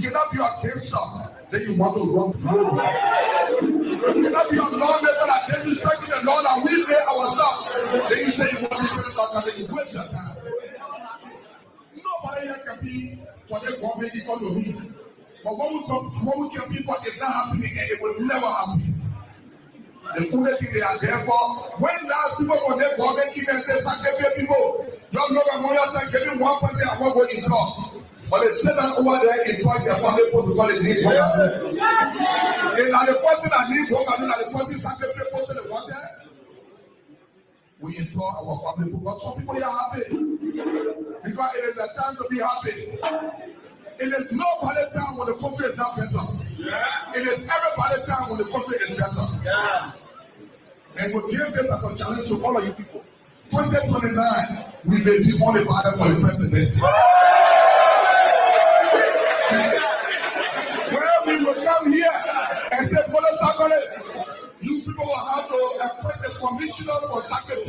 cannot be a cancer. Then you want to run. You cannot be a lawmaker that then you strike the law and we lay ourselves. Then you say you want to send back and then you waste your time. Nobody here can be for the government economy. But what we can be for is not happening and it will never happen. The only thing they are there for, when last people on their government keep and say, sacrifice people, don't know that more than giving 1% of what we income. But they say that over there, employ their family people because they need work. And now the person that needs work, and the person sacrifice person they want there. We employ our family people, but some people are happy. Because it is the time to be happy. It is nobody time when the country is not better. It is everybody time when the country is better. And we give this as a challenge to all of you people. 2029, we may be only battle for the presidency. Where we will come here and say, Brother Sakale, you people will have to appoint a commissioner for Sakale.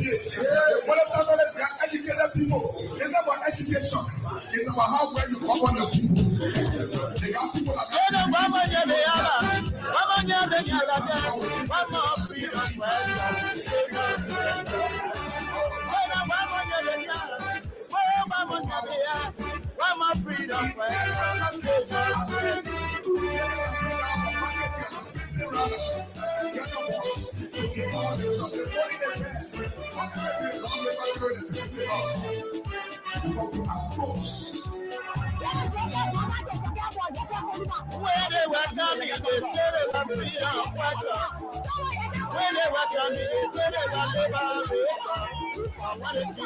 Brother Sakale, they are educated people. It's not about education. It's about how well you govern the people. They got people that when they were coming, they said they were freedom fighters. When they were coming, they said they were liberators. I want to be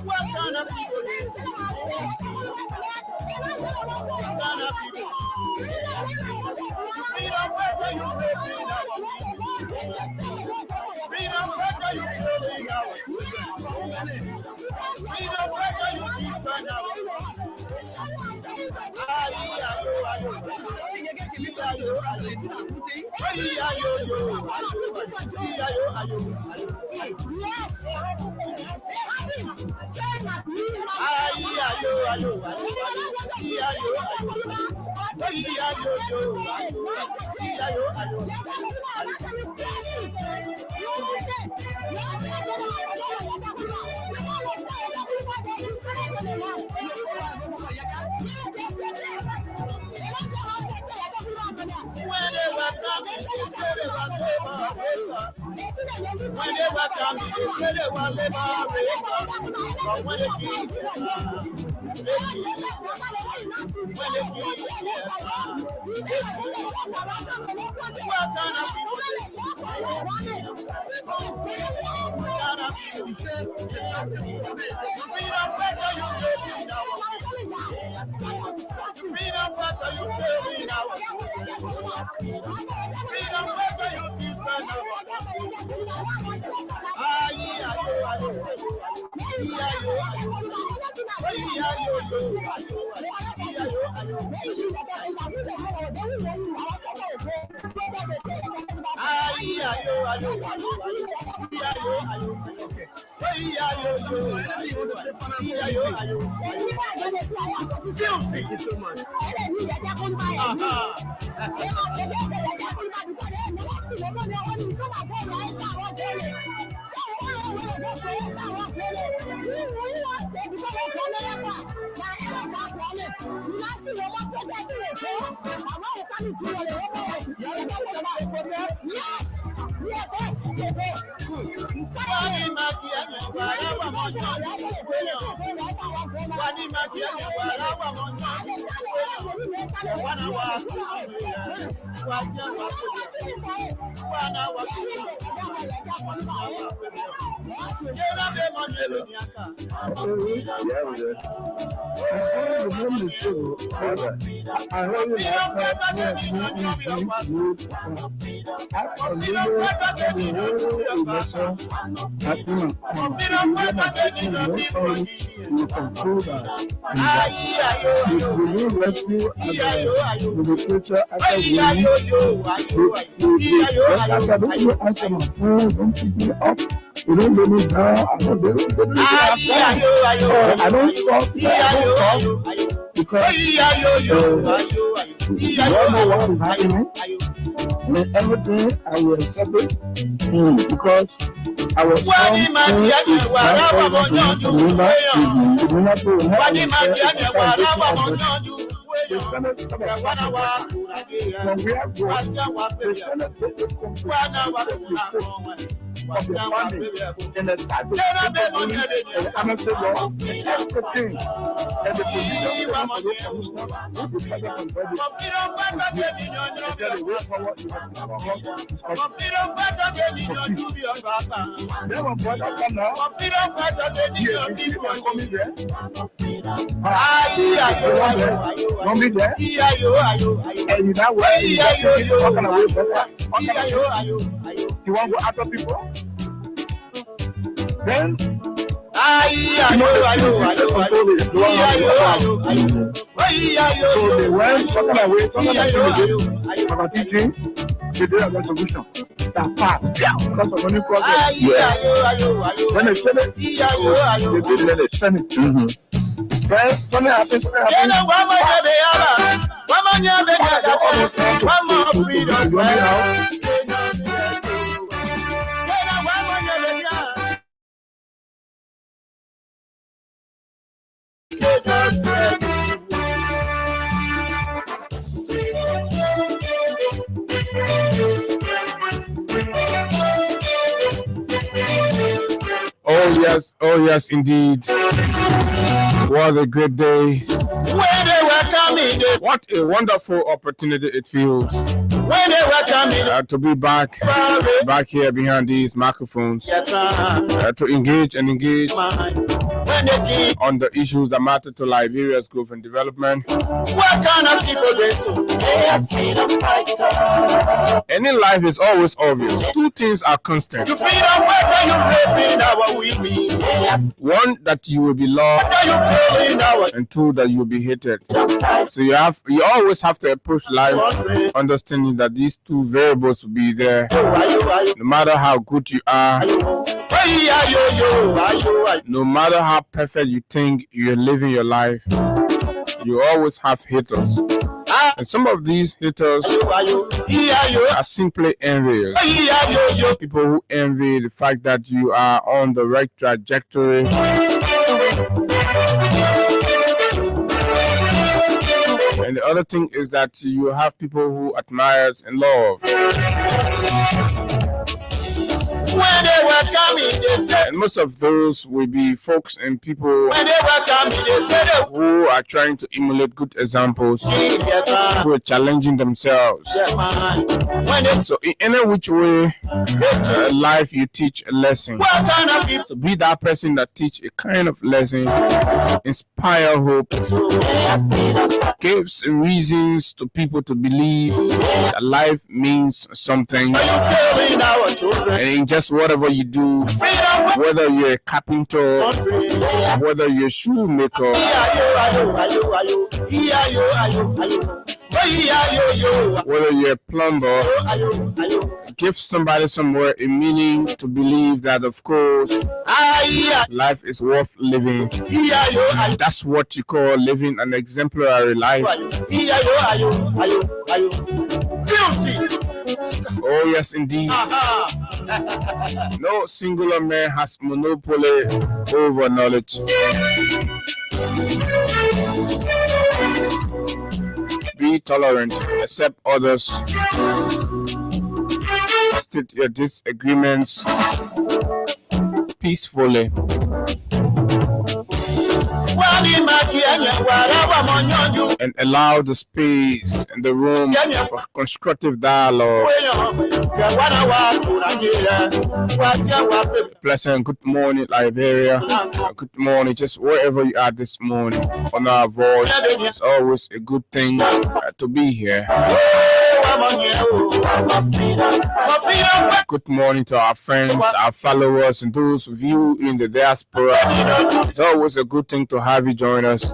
what kind of people is it? What kind of people? Freedom fighter, you may be now. Freedom fighter, you may be now. Freedom fighter, you destroy now. When they were coming, they said they were liberators. But when they came, when they came, what kind of people? Freedom fighter, you gave me now. Freedom fighter, you gave me now. Freedom fighter, you destroy now. You don't let me down. I don't have time. I don't stop. Because you don't know what is happening. And everything I will accept it because I was you want to go after people? Then they did a solution. That part, because of only problem. When they said it, they did let it send it. Then something happened. Oh yes, indeed. What a great day. When they were coming, What a wonderful opportunity it feels when they were coming, to be back here behind these microphones to engage when they came, on the issues that matter to Liberia's growth and development. what kind of people they so? They are freedom fighters. And in life is always obvious. Two things are constant. You freedom fighter, you raping our women. One, that you will be loved, You killing our and two, that you will be hated. So you always have to approach life country. understanding that these two variables will be there no matter how good you are, no matter how perfect you think you're living your life. You always have haters, and some of these haters are simply envious. People who envy the fact that you are on the right trajectory. And the other thing is that you have people who admire and love. When they were coming, they said, And most of those will be folks and people when they were coming, they said, who are trying to emulate good examples, who are challenging themselves. when they So in any which way, life you teach a lesson. what kind of people So be that person that teach a kind of lesson, inspire hope, gives reasons to people to believe that life means something. are you killing our children? And in just whatever you do, Freedom whether you're a carpenter, country. whether you're a shoemaker, whether you're a plumber, give somebody somewhere a meaning to believe that, of course, life is worth living. That's what you call living an exemplary life. Oh, yes, indeed. No singular man has monopoly over knowledge. Be tolerant, accept others, state your disagreements peacefully, and allow the space and the room for constructive dialogue. Pleasant good morning, Liberia. Good morning, just wherever you are this morning on our voice. It's always a good thing to be here. Good morning to our friends, our followers, and those of you in the diaspora. It's always a good thing to have you join us.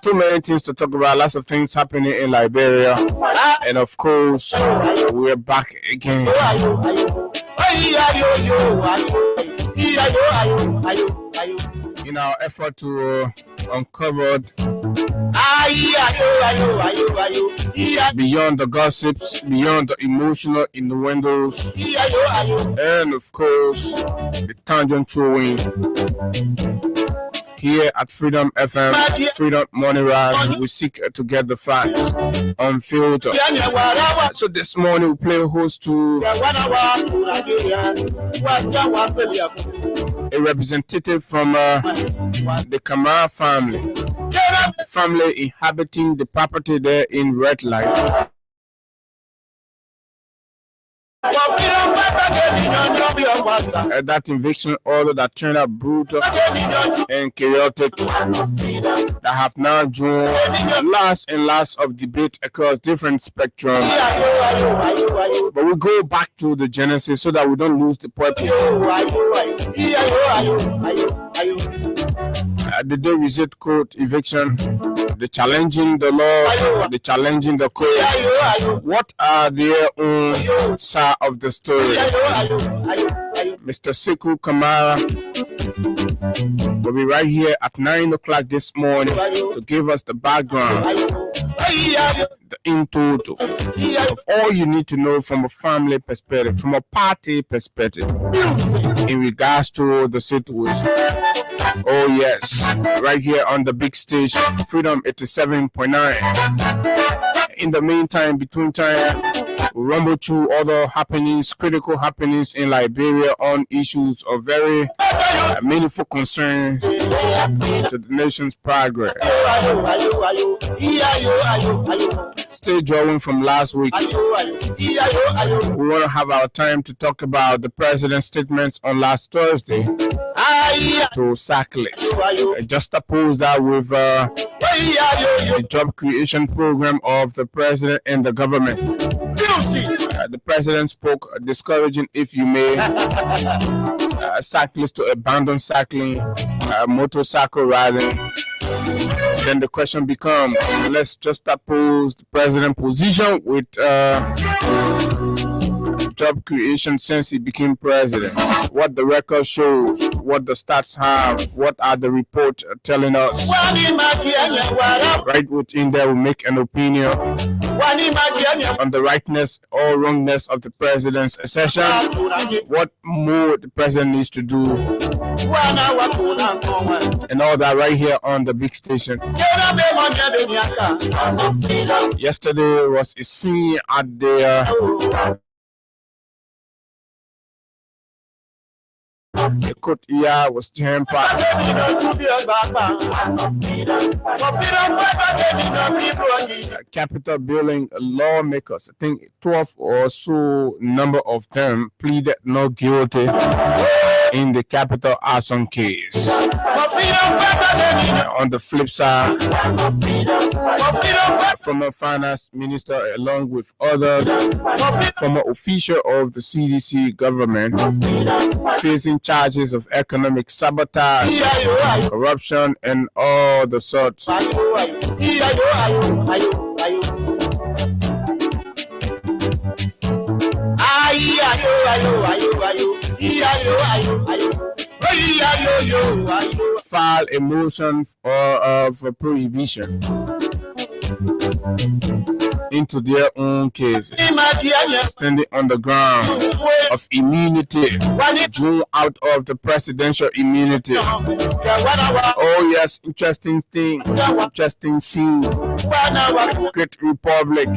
Too many things to talk about, lots of things happening in Liberia. And of course, we're back again. in our effort to uncover beyond the gossips, beyond the emotional innuendos, and of course, the tangent throwing. Here at Freedom FM, Freedom Money Rise, we seek to get the facts unfiltered. So this morning we play host to a representative from the Kamara family inhabiting the property there in Red Light. That eviction order that turned out brutal and chaotic, that have now drawn lots and lots of debate across different spectrums. But we go back to the genesis so that we don't lose the purpose. The day visit court eviction, the challenging the laws, the challenging the code. What are their own side of the story? Mr. Sekou Kamara will be right here at 9 o'clock this morning to give us the background, the in total of all you need to know from a family perspective, from a party perspective, in regards to the situation. Oh yes, right here on the big station, Freedom 87.9. In the meantime, between time, we rumble through other happenings, critical happenings in Liberia on issues of very meaningful concern to the nation's progress. Still drawing from last week, we want to have our time to talk about the president's statements on last Thursday to sack list. Just oppose that with the job creation program of the president and the government. The president spoke discouraging, if you may, cyclists to abandon cycling, motorcycle riding. Then the question becomes, let's just oppose the president's position with job creation since he became president. What the record shows, what the stats have, what are the reports telling us. Right within there, we make an opinion on the rightness or wrongness of the president's session. What more the president needs to do, and all that right here on the big station. Yesterday was a scene at the the court was jam-packed. Capitol building lawmakers, I think 12 or so number of them pleaded not guilty in the capital arson case. On the flip side, former finance minister along with other former official of the CDC government facing charges of economic sabotage, corruption, and all the sorts. File a motion of prohibition into their own case, standing on the ground of immunity, drew out of the presidential immunity. Oh yes, interesting thing, interesting scene. Great republic.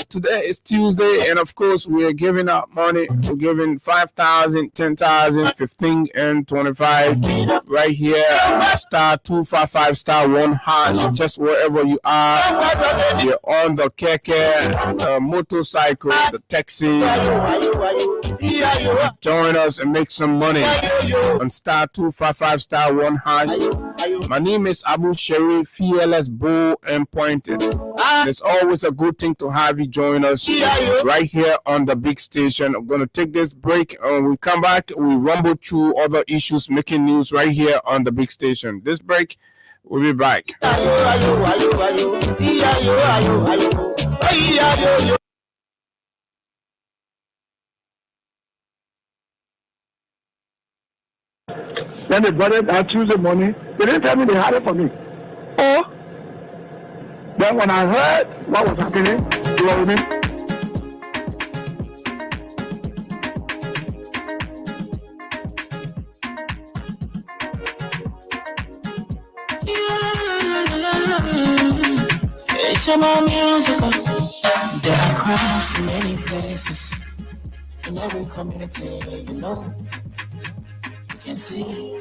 Today is Tuesday, and of course we are giving out money. We're giving 5,000, 10,000, 15, and 25 right here. Star 255 star 1 hash. Just wherever you are, you're on the keke, the motorcycle, the taxi. Join us and make some money on star 255 star 1 hash. My name is Abu Sharif, fearless, bold, and pointed. It's always a good thing to have you join us right here on the big station. I'm going to take this break, and when we come back, we rumble through other issues making news right here on the big station. This break, we'll be back. Then they brought it on Tuesday morning. They didn't tell me they had it for me. Oh. Then when I heard what was happening, you know what I mean? It's about musical. There are crowds in many places. In every community, you know, you can see.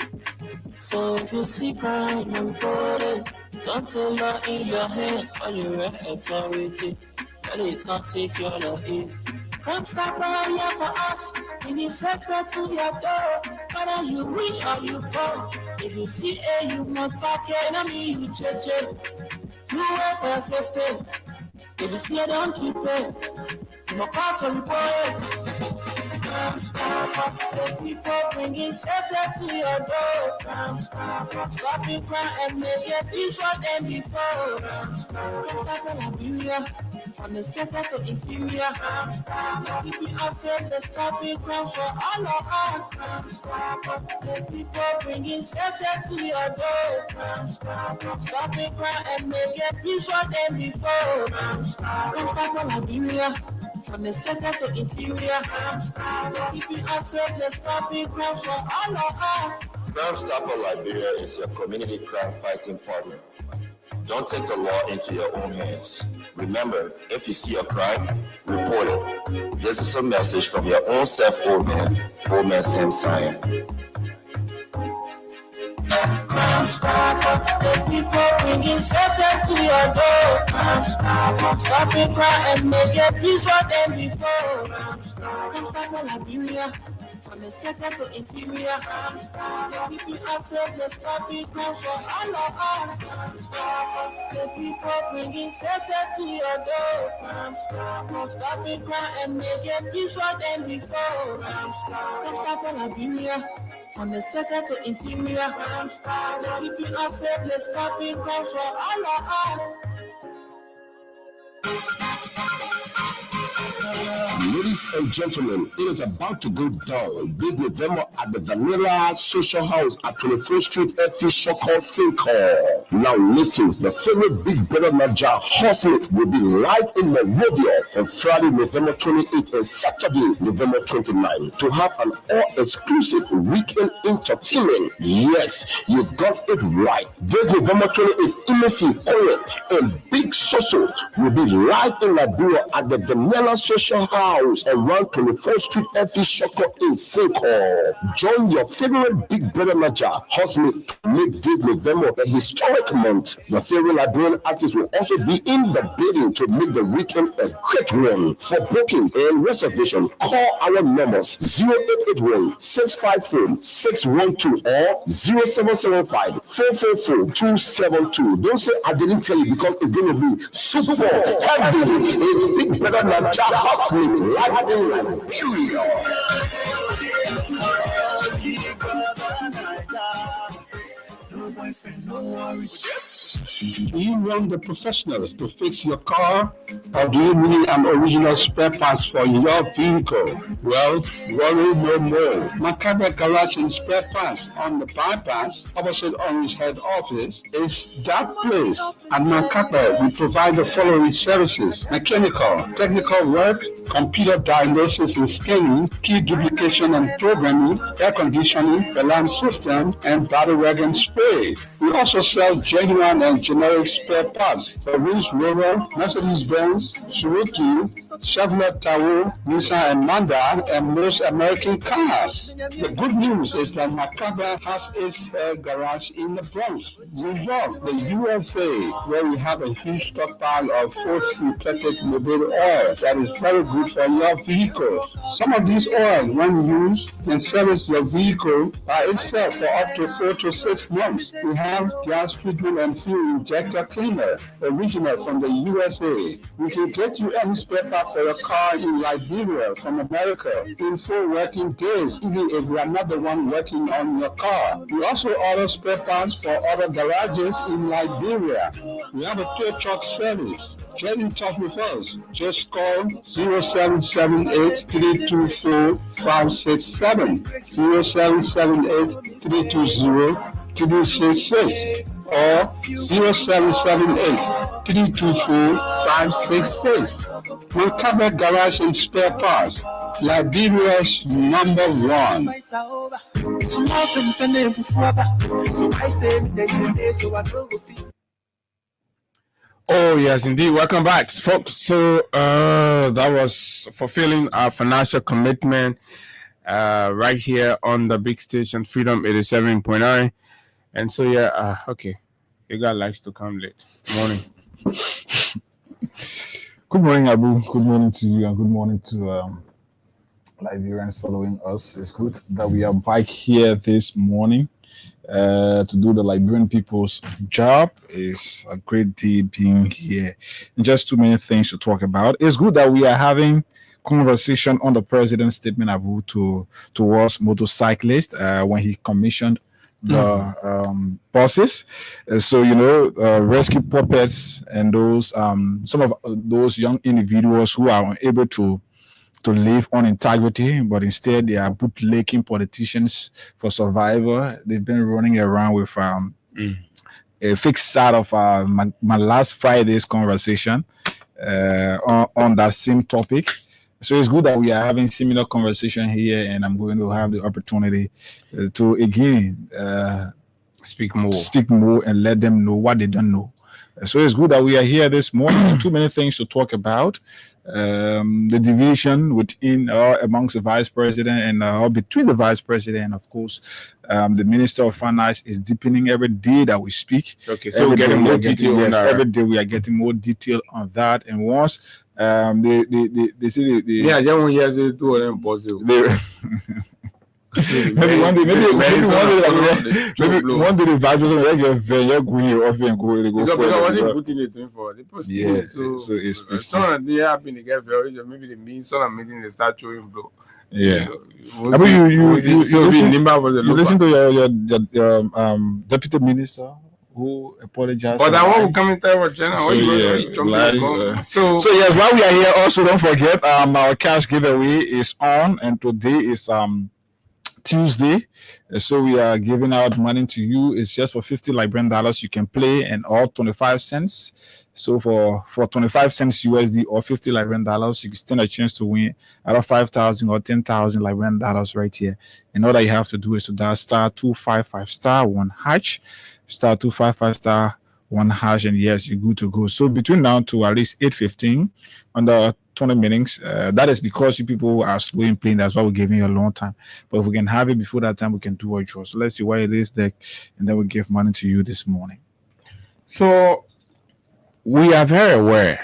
So if you see crime, report it. Don't take law in your hands for your authority. But it can't take your law in. Crime stop right here for us. We need safety to your door. Whether you rich or you poor. If you see a you must talk it. I mean you check. You work for your safety. If you see it, don't keep it. You must call to report it. Crime stop, the people bringing safety to your door. Crime stop, stopping crime and make it peace for them before. Crime stop Liberia, from the center to interior. Crime stop, keeping us safe, the stopping crime for all of us. Crime stop, the people bringing safety to your door. Crime stop, stopping crime and make it peace for them before. Crime stop Liberia. From the center to interior, keeping us safe, the stopping crime for all of us. Crime Stopper Liberia is your community crime fighting partner. Don't take the law into your own hands. Remember, if you see a crime, report it. This is a message from your own self, Old Man Sam Sion. Crime Stopper, the people bringing safety to your door. Crime Stopper, stopping crime and make it peace for them before. Crime Stopper Liberia, from the center to interior. Crime Stopper, keeping us safe, the stopping crime for all of us. Crime Stopper, the people bringing safety to your door. Crime Stopper, stopping crime and make it peace for them before. Crime Stopper Liberia. From the center to interior, crime stop, keeping us safe, let's stop it, crime for all of us. Ladies and gentlemen, it is about to go down this November at the Vanilla Social House at 24th Street, FE Shoko Sinkhall. Now listen, the favorite Big Brother Naija Horsemith will be live in Monrovia from Friday, November 28th and Saturday, November 29th to have an all-exclusive weekend entertainment. Yes, you got it right. This November 28th, Imesi Koye and Big Soso will be live in Liberia at the Vanilla Social House around 24th Street, FE Shoko in Sinkhall. Join your favorite Big Brother Naija Horsemith to make this November a historic month. The favorite Liberian artist will also be in the building to make the weekend a great one. For booking and reservation, call our numbers 0881-654-612 or 0775-444-272. Don't say I didn't tell you because it's going to be super heavy. It's Big Brother Naija Horsemith live in Liberia. Do you want the professionals to fix your car, or do you need an original spare parts for your vehicle? Well, worry no more. Macabre Garage and Spare Parts on the bypass opposite Orange Head Office is that place. At Macabre, we provide the following services: mechanical, technical work, computer diagnosis and scanning, key duplication and programming, air conditioning, alarm system, and battle wagon spray. We also sell genuine and generic spare parts for Range Rover, Mercedes-Benz, Suzuki, Chevrolet Tahoe, Nissan and Mazda, and most American cars. The good news is that Macabre has its garage in the Bronx, New York, the USA, where we have a huge stockpile of Ford synthetic motor oil that is very good for your vehicle. Some of these oils, when used, can service your vehicle by itself for up to 4 to 6 months. We have gas treatment and fuel injector cleaner, original from the USA. We can get you any spare part for your car in Liberia from America in 4 working days, even if we are not the one working on your car. We also order spare parts for other garages in Liberia. We have a tow truck service. Get in touch with us. Just call 0778-324-567, 0778-320-366, or 0778-324-566. Macabre Garage and Spare Parts, Liberia's #1. Oh, yes, indeed. Welcome back, folks. So that was fulfilling our financial commitment right here on the big station, Freedom 87.9. And so, yeah, okay. You got likes to come late. Morning. Good morning, Abu. Good morning to you, and good morning to Liberians following us. It's good that we are back here this morning to do the Liberian people's job. It's a great day being here. And just too many things to talk about. It's good that we are having conversation on the president's statement, Abu, towards motorcyclists when he commissioned the buses. So, rescue puppets and those some of those young individuals who are unable to live on integrity, but instead they are bootlicking politicians for survival. They've been running around with a fake side of my last Friday's conversation on that same topic. So it's good that we are having similar conversation here, and I'm going to have the opportunity to again speak more and let them know what they don't know. So it's good that we are here this morning. Too many things to talk about. The division within amongst the vice president and between the vice president and, of course, the minister of finance is deepening every day that we speak. Okay, so we're getting more detail on that. Every day we are getting more detail on that. And once they say one year they do them possible. Maybe one day the vice president get very green off and go because what they putting it in for? They post it. So it's some they happen to get very maybe they mean some meeting they start showing blow. Yeah. You listen to your deputy minister who apologized. But I want to come in there with Jenna. So yes, while we are here, also don't forget our cash giveaway is on, and today is Tuesday, so we are giving out money to you. It's just for $50 Liberian you can play, and all 25 cents. So for 25 cents USD or $50 Liberian, you can stand a chance to win either 5,000 or 10,000 Liberian right here. And all that you have to do is to dial *255*1#, *255*1#, and yes, you're good to go. So between now to at least 8:15 under 20 minutes, that is because you people are slow in playing. That's why we're giving you a long time. But if we can have it before that time, we can do our job. So let's see why it is there, and then we give money to you this morning. So we are very aware.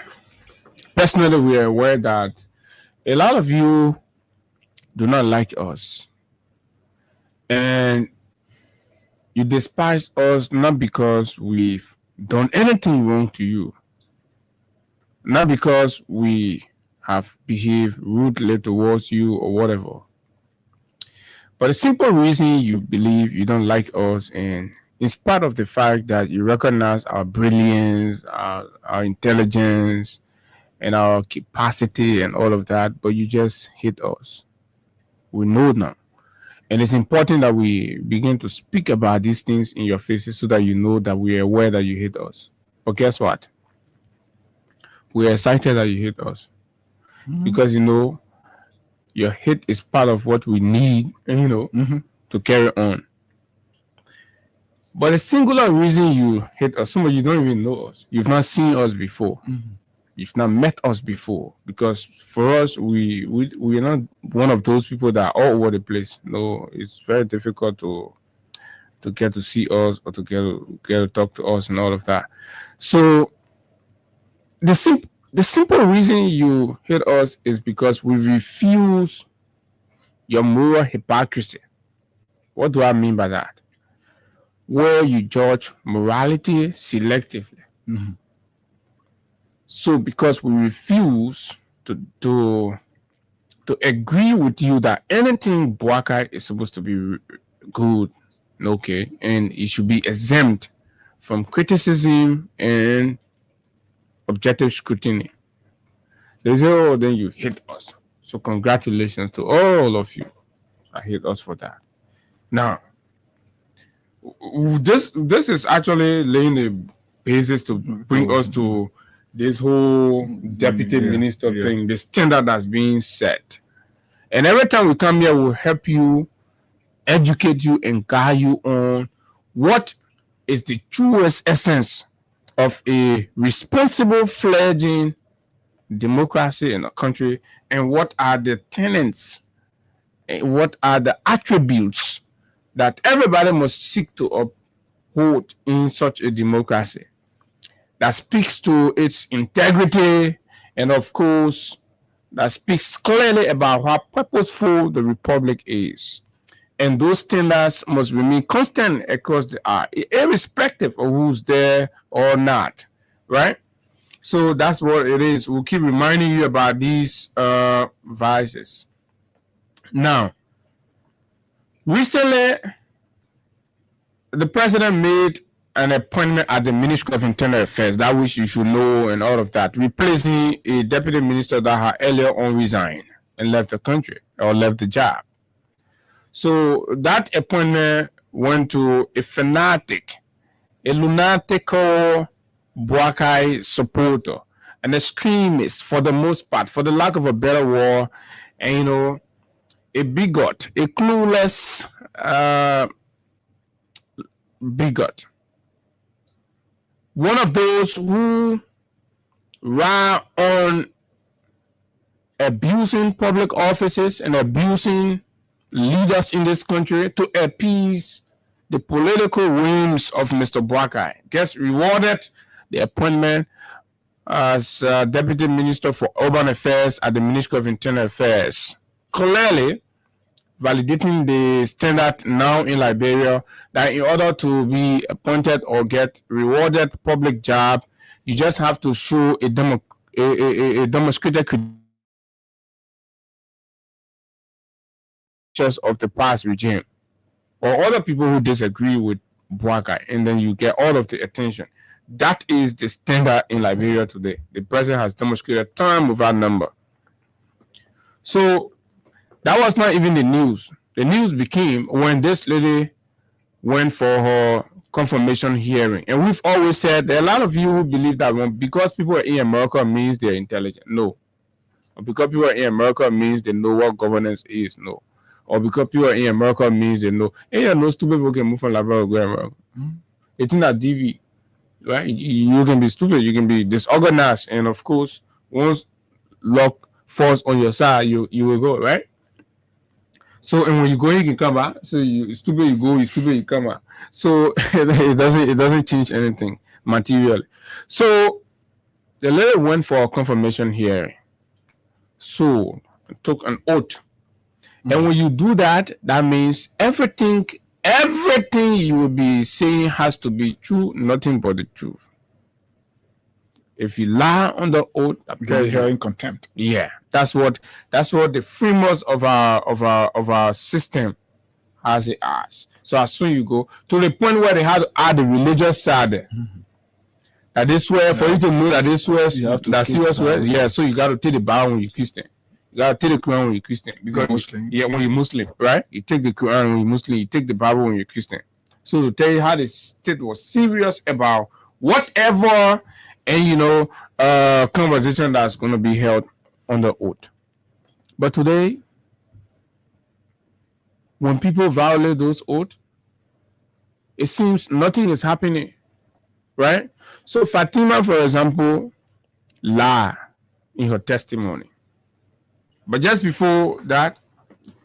Personally, we are aware that a lot of you do not like us, and you despise us not because we've done anything wrong to you, not because we have behaved rudely towards you or whatever, but the simple reason you believe you don't like us, and in spite of the fact that you recognize our brilliance, our intelligence, and our capacity and all of that, but you just hate us. We know now. And it's important that we begin to speak about these things in your faces so that you know that we are aware that you hate us. But guess what? We are excited that you hate us. Because, your hate is part of what we need, to carry on. But the singular reason you hate us, some of you don't even know us. You've not seen us before. You've not met us before. Because for us, we are not one of those people that are all over the place. No, it's very difficult to get to see us or to get to talk to us and all of that. So the simple reason you hate us is because we refuse your moral hypocrisy. What do I mean by that? where you judge morality selectively. So because we refuse to agree with you that anything Bouakai is supposed to be good, okay, and it should be exempt from criticism and objective scrutiny. They say, oh, then you hate us. So congratulations to all of you. I hate us for that. Now, this is actually laying the basis to bring us to this whole deputy minister thing, the standard that's being set. And every time we come here, we'll help you, educate you, and guide you on what is the truest essence of a responsible fledgling democracy in a country, and what are the tenets, and what are the attributes that everybody must seek to uphold in such a democracy that speaks to its integrity, and of course that speaks clearly about how purposeful the republic is. And those standards must remain constant across the earth, irrespective of who's there or not, right? So that's what it is. We'll keep reminding you about these vices. Now, recently, the president made an appointment at the Ministry of Internal Affairs, that which you should know and all of that, replacing a deputy minister that had earlier on resigned and left the country or left the job. So that appointment went to a fanatic, a lunatical Bouakai supporter, an extremist for the most part, for the lack of a better word, and a bigot, a clueless bigot. One of those who ran on abusing public offices and abusing leaders in this country to appease the political whims of Mr. Bouakai, gets rewarded the appointment as Deputy Minister for Urban Affairs at the Ministry of Internal Affairs, clearly validating the standard now in Liberia that in order to be appointed or get rewarded public job, you just have to show a demonstrated credentials of the past regime or other people who disagree with Bouakai, and then you get all of the attention. That is the standard in Liberia today. The president has demonstrated time without number. So that was not even the news. The news became when this lady went for her confirmation hearing. And we've always said there are a lot of you who believe that because people are in America means they're intelligent. No. Or because people are in America means they know what governance is. No. Or because people are in America means they know. Hey, no stupid people can move from Liberia to go to America. It's not DV. Right? You can be stupid, you can be disorganized, and of course, once luck falls on your side, you will go, right? So, and when you go, you can come back. So you stupid, you go, you stupid, you come back. So it doesn't change anything materially. So the lady went for a confirmation hearing. So took an oath. And when you do that, that means everything you will be saying has to be true, nothing but the truth. If you lie on the oath, You're hearing contempt. yeah, that's what the frameworks of our system has it as. So as soon you go to the point where they have to add the religious side there. That they swear for you to know that they swear You have to that kiss serious the swear. Bible. Yeah, so you got to take the Bible when you're Christian. You got to take the Quran when you're Christian. Because Muslim. yeah, when you're Muslim, right? You take the Quran when you're Muslim. You take the Bible when you're Christian. So to tell you how the state was serious about whatever and conversation that's going to be held under oath. But today, when people violate those oaths, it seems nothing is happening, right? So Fatima, for example, lied in her testimony. But just before that,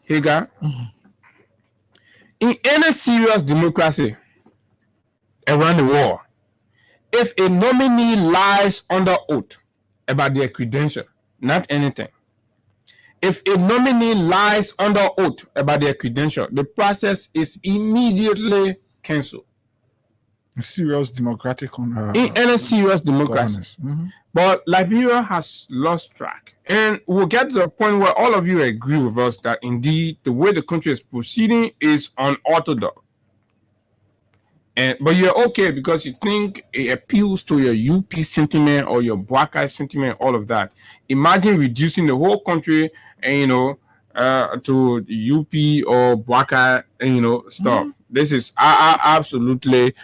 Hagar, in any serious democracy around the world, if a nominee lies under oath about their credential, not anything, if a nominee lies under oath about their credential, the process is immediately cancelled. serious democratic in a serious democracy. But Liberia has lost track. And we'll get to the point where all of you agree with us that indeed the way the country is proceeding is unorthodox. But you're okay because you think it appeals to your UP sentiment or your Black Eye sentiment, all of that. Imagine reducing the whole country and, to UP or Black Eye, stuff. This is absolutely,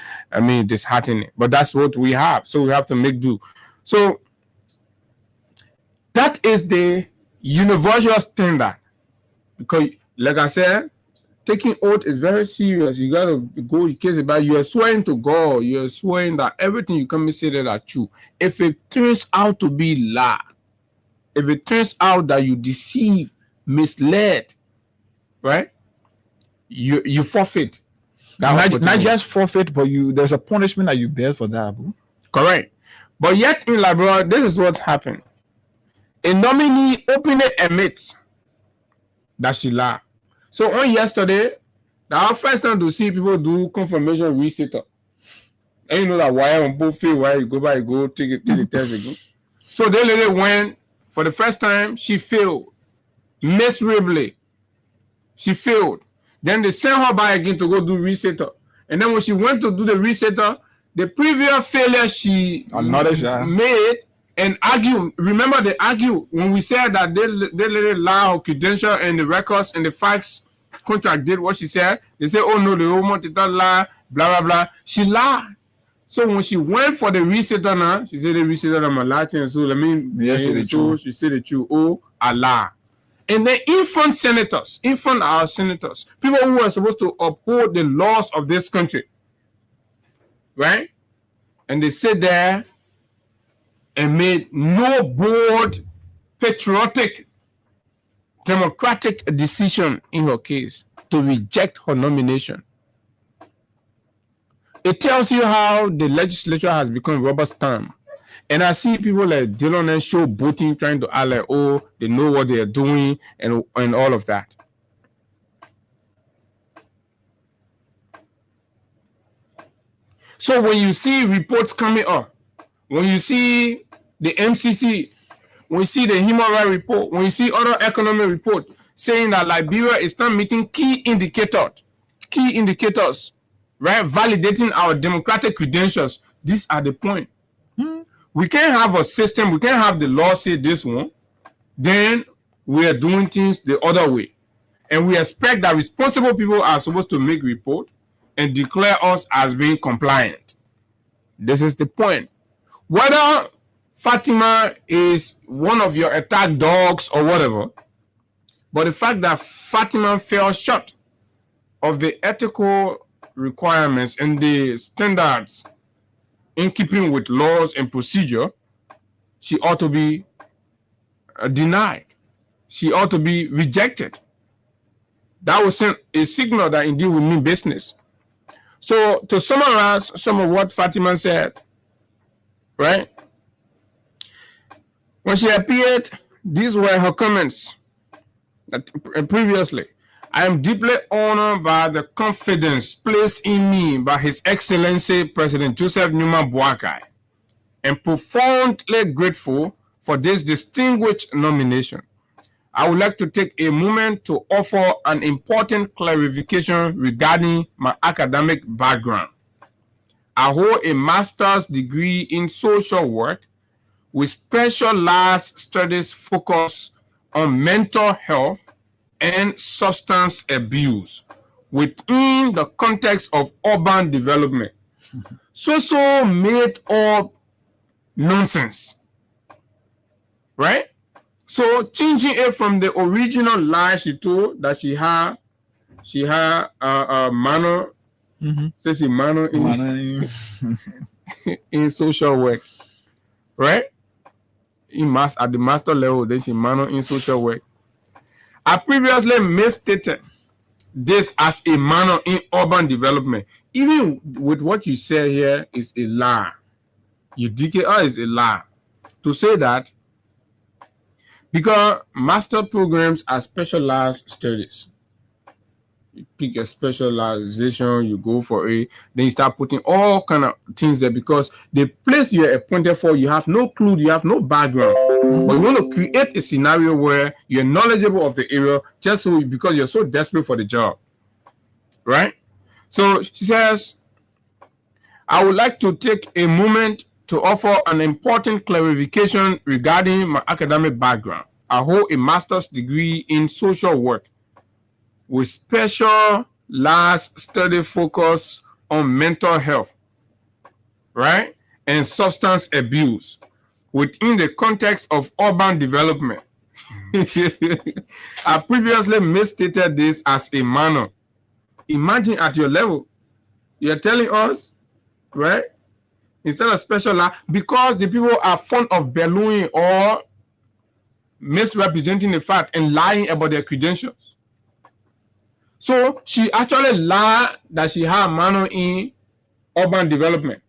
disheartening. But that's what we have. So we have to make do. So that is the universal standard. Because, like I said, taking oath is very serious. You gotta go in case about you are swearing to God, you are swearing that everything you come and say that are true. If it turns out to be lie, if it turns out that you deceive, misled, right? You forfeit. Not just forfeit, but there's a punishment that you bear for that. Bro. Correct. But yet in Liberia, this is what happened. A nominee openly admits that she lied. So on yesterday, that our first time to see people do confirmation reset up. And you know that why on both field, why you go take the test again. So they lady went for the first time, she failed miserably. She failed. Then they sent her back again to go do reset up. And then when she went to do the reset up, the previous failure she made and argue. Remember they argue when we said that they let it lie her credential and the records and the facts contract did what she said. They say, oh no, the woman did not lie, blah, blah, blah. She lied. So when she went for the resetter now, she said the resetter I'm a Latin, so let me say the truth. She said the truth. Oh, Allah. And then in front of our senators, people who are supposed to uphold the laws of this country, right? And they sit there and made no bold, patriotic, democratic decision in her case to reject her nomination. It tells you how the legislature has become rubber stamp. And I see people like Dylan and Show voting, trying to act like, oh, they know what they are doing and all of that. So when you see reports coming up, when you see the MCC, when you see the human rights report, when you see other economic report saying that Liberia is not meeting key indicators, right, validating our democratic credentials, these are the point. We can't have a system, we can't have the law say this one, then we are doing things the other way. And we expect that responsible people are supposed to make report and declare us as being compliant. This is the point. Whether Fatima is one of your attack dogs or whatever, but the fact that Fatima fell short of the ethical requirements and the standards in keeping with laws and procedure, she ought to be denied. She ought to be rejected. That was a signal that indeed we mean business. So to summarize some of what Fatima said, right? When she appeared, these were her comments previously. I am deeply honored by the confidence placed in me by His Excellency President Joseph Numa Boakai, and profoundly grateful for this distinguished nomination. I would like to take a moment to offer an important clarification regarding my academic background. I hold a master's degree in social work with specialized studies focused on mental health and substance abuse within the context of urban development. So made up nonsense, right? So changing it from the original lie she told that she had a manner, says she manner in social work, right? At the master level, then she manner in social work. I previously misstated this as a manner in urban development. Even with what you say here is a lie. You DKR is a lie. To say that, because master programs are specialized studies. You pick a specialization, you go for it. Then you start putting all kind of things there because the place you're appointed for, you have no clue, you have no background. But you want to create a scenario where you're knowledgeable of the area just so because you're so desperate for the job, right? So she says, I would like to take a moment to offer an important clarification regarding my academic background. I hold a master's degree in social work with special last study focus on mental health, right, and substance abuse within the context of urban development. I previously misstated this as a minor. Imagine at your level, you're telling us, right, instead of special law, because the people are fond of ballooning or misrepresenting the fact and lying about their credentials. So she actually lied that she had a minor in urban development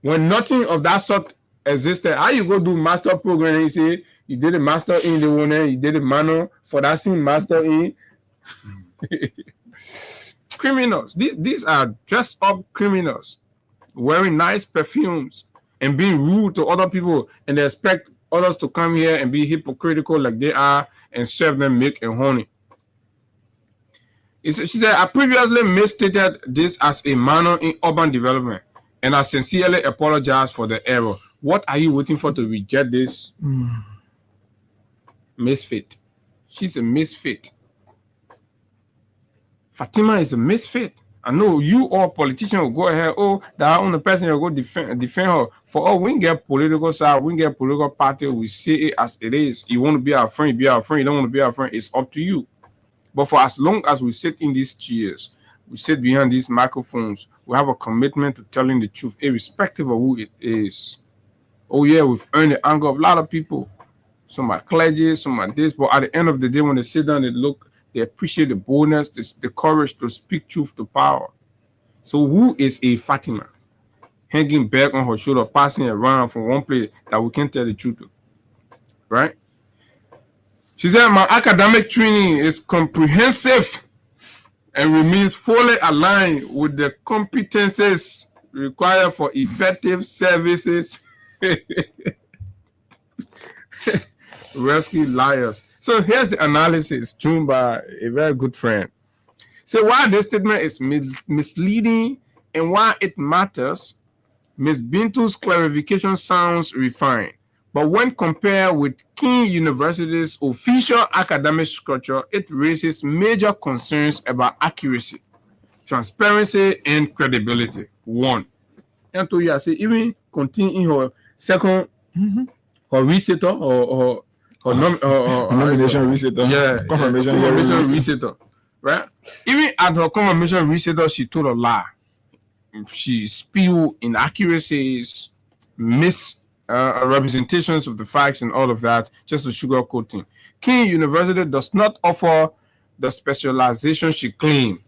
when nothing of that sort existed. How you go do master program and you say you did a master in the one, you did a minor for that same master in criminals. These are dressed up criminals wearing nice perfumes and being rude to other people, and they expect others to come here and be hypocritical like they are and serve them milk and honey. She said, I previously misstated this as a minor in urban development, and I sincerely apologize for the error. What are you waiting for to reject this? Misfit. She's a misfit. Fatima is a misfit. I know you all politicians will go ahead, that only person will go defend her. For all, we get political side, we get political party, we say it as it is. You want to be our friend, be our friend. You don't want to be our friend, it's up to you. But for as long as we sit in these chairs, we sit behind these microphones, we have a commitment to telling the truth, irrespective of who it is. Oh yeah, we've earned the anger of a lot of people. Some are clergy, some are this, but at the end of the day, when they sit down, they appreciate the boldness, the courage to speak truth to power. So who is a Fatima? Hanging back on her shoulder, passing around from one place that we can't tell the truth to. Right? She said, my academic training is comprehensive and remains fully aligned with the competences required for effective services. Rescue liars. So here's the analysis drawn by a very good friend. So why this statement is misleading and why it matters, Ms. Bintu's clarification sounds refined, but when compared with King University's official academic structure, it raises major concerns about accuracy, transparency, and credibility. One, and to you, I say, even continue in her second, her recital or nomination recital. Yeah, confirmation recital. Right? Even at her confirmation recital, she told a lie. She spewed inaccuracies, misrepresentations of the facts, and all of that, just to sugarcoat things. King University does not offer the specialization she claimed.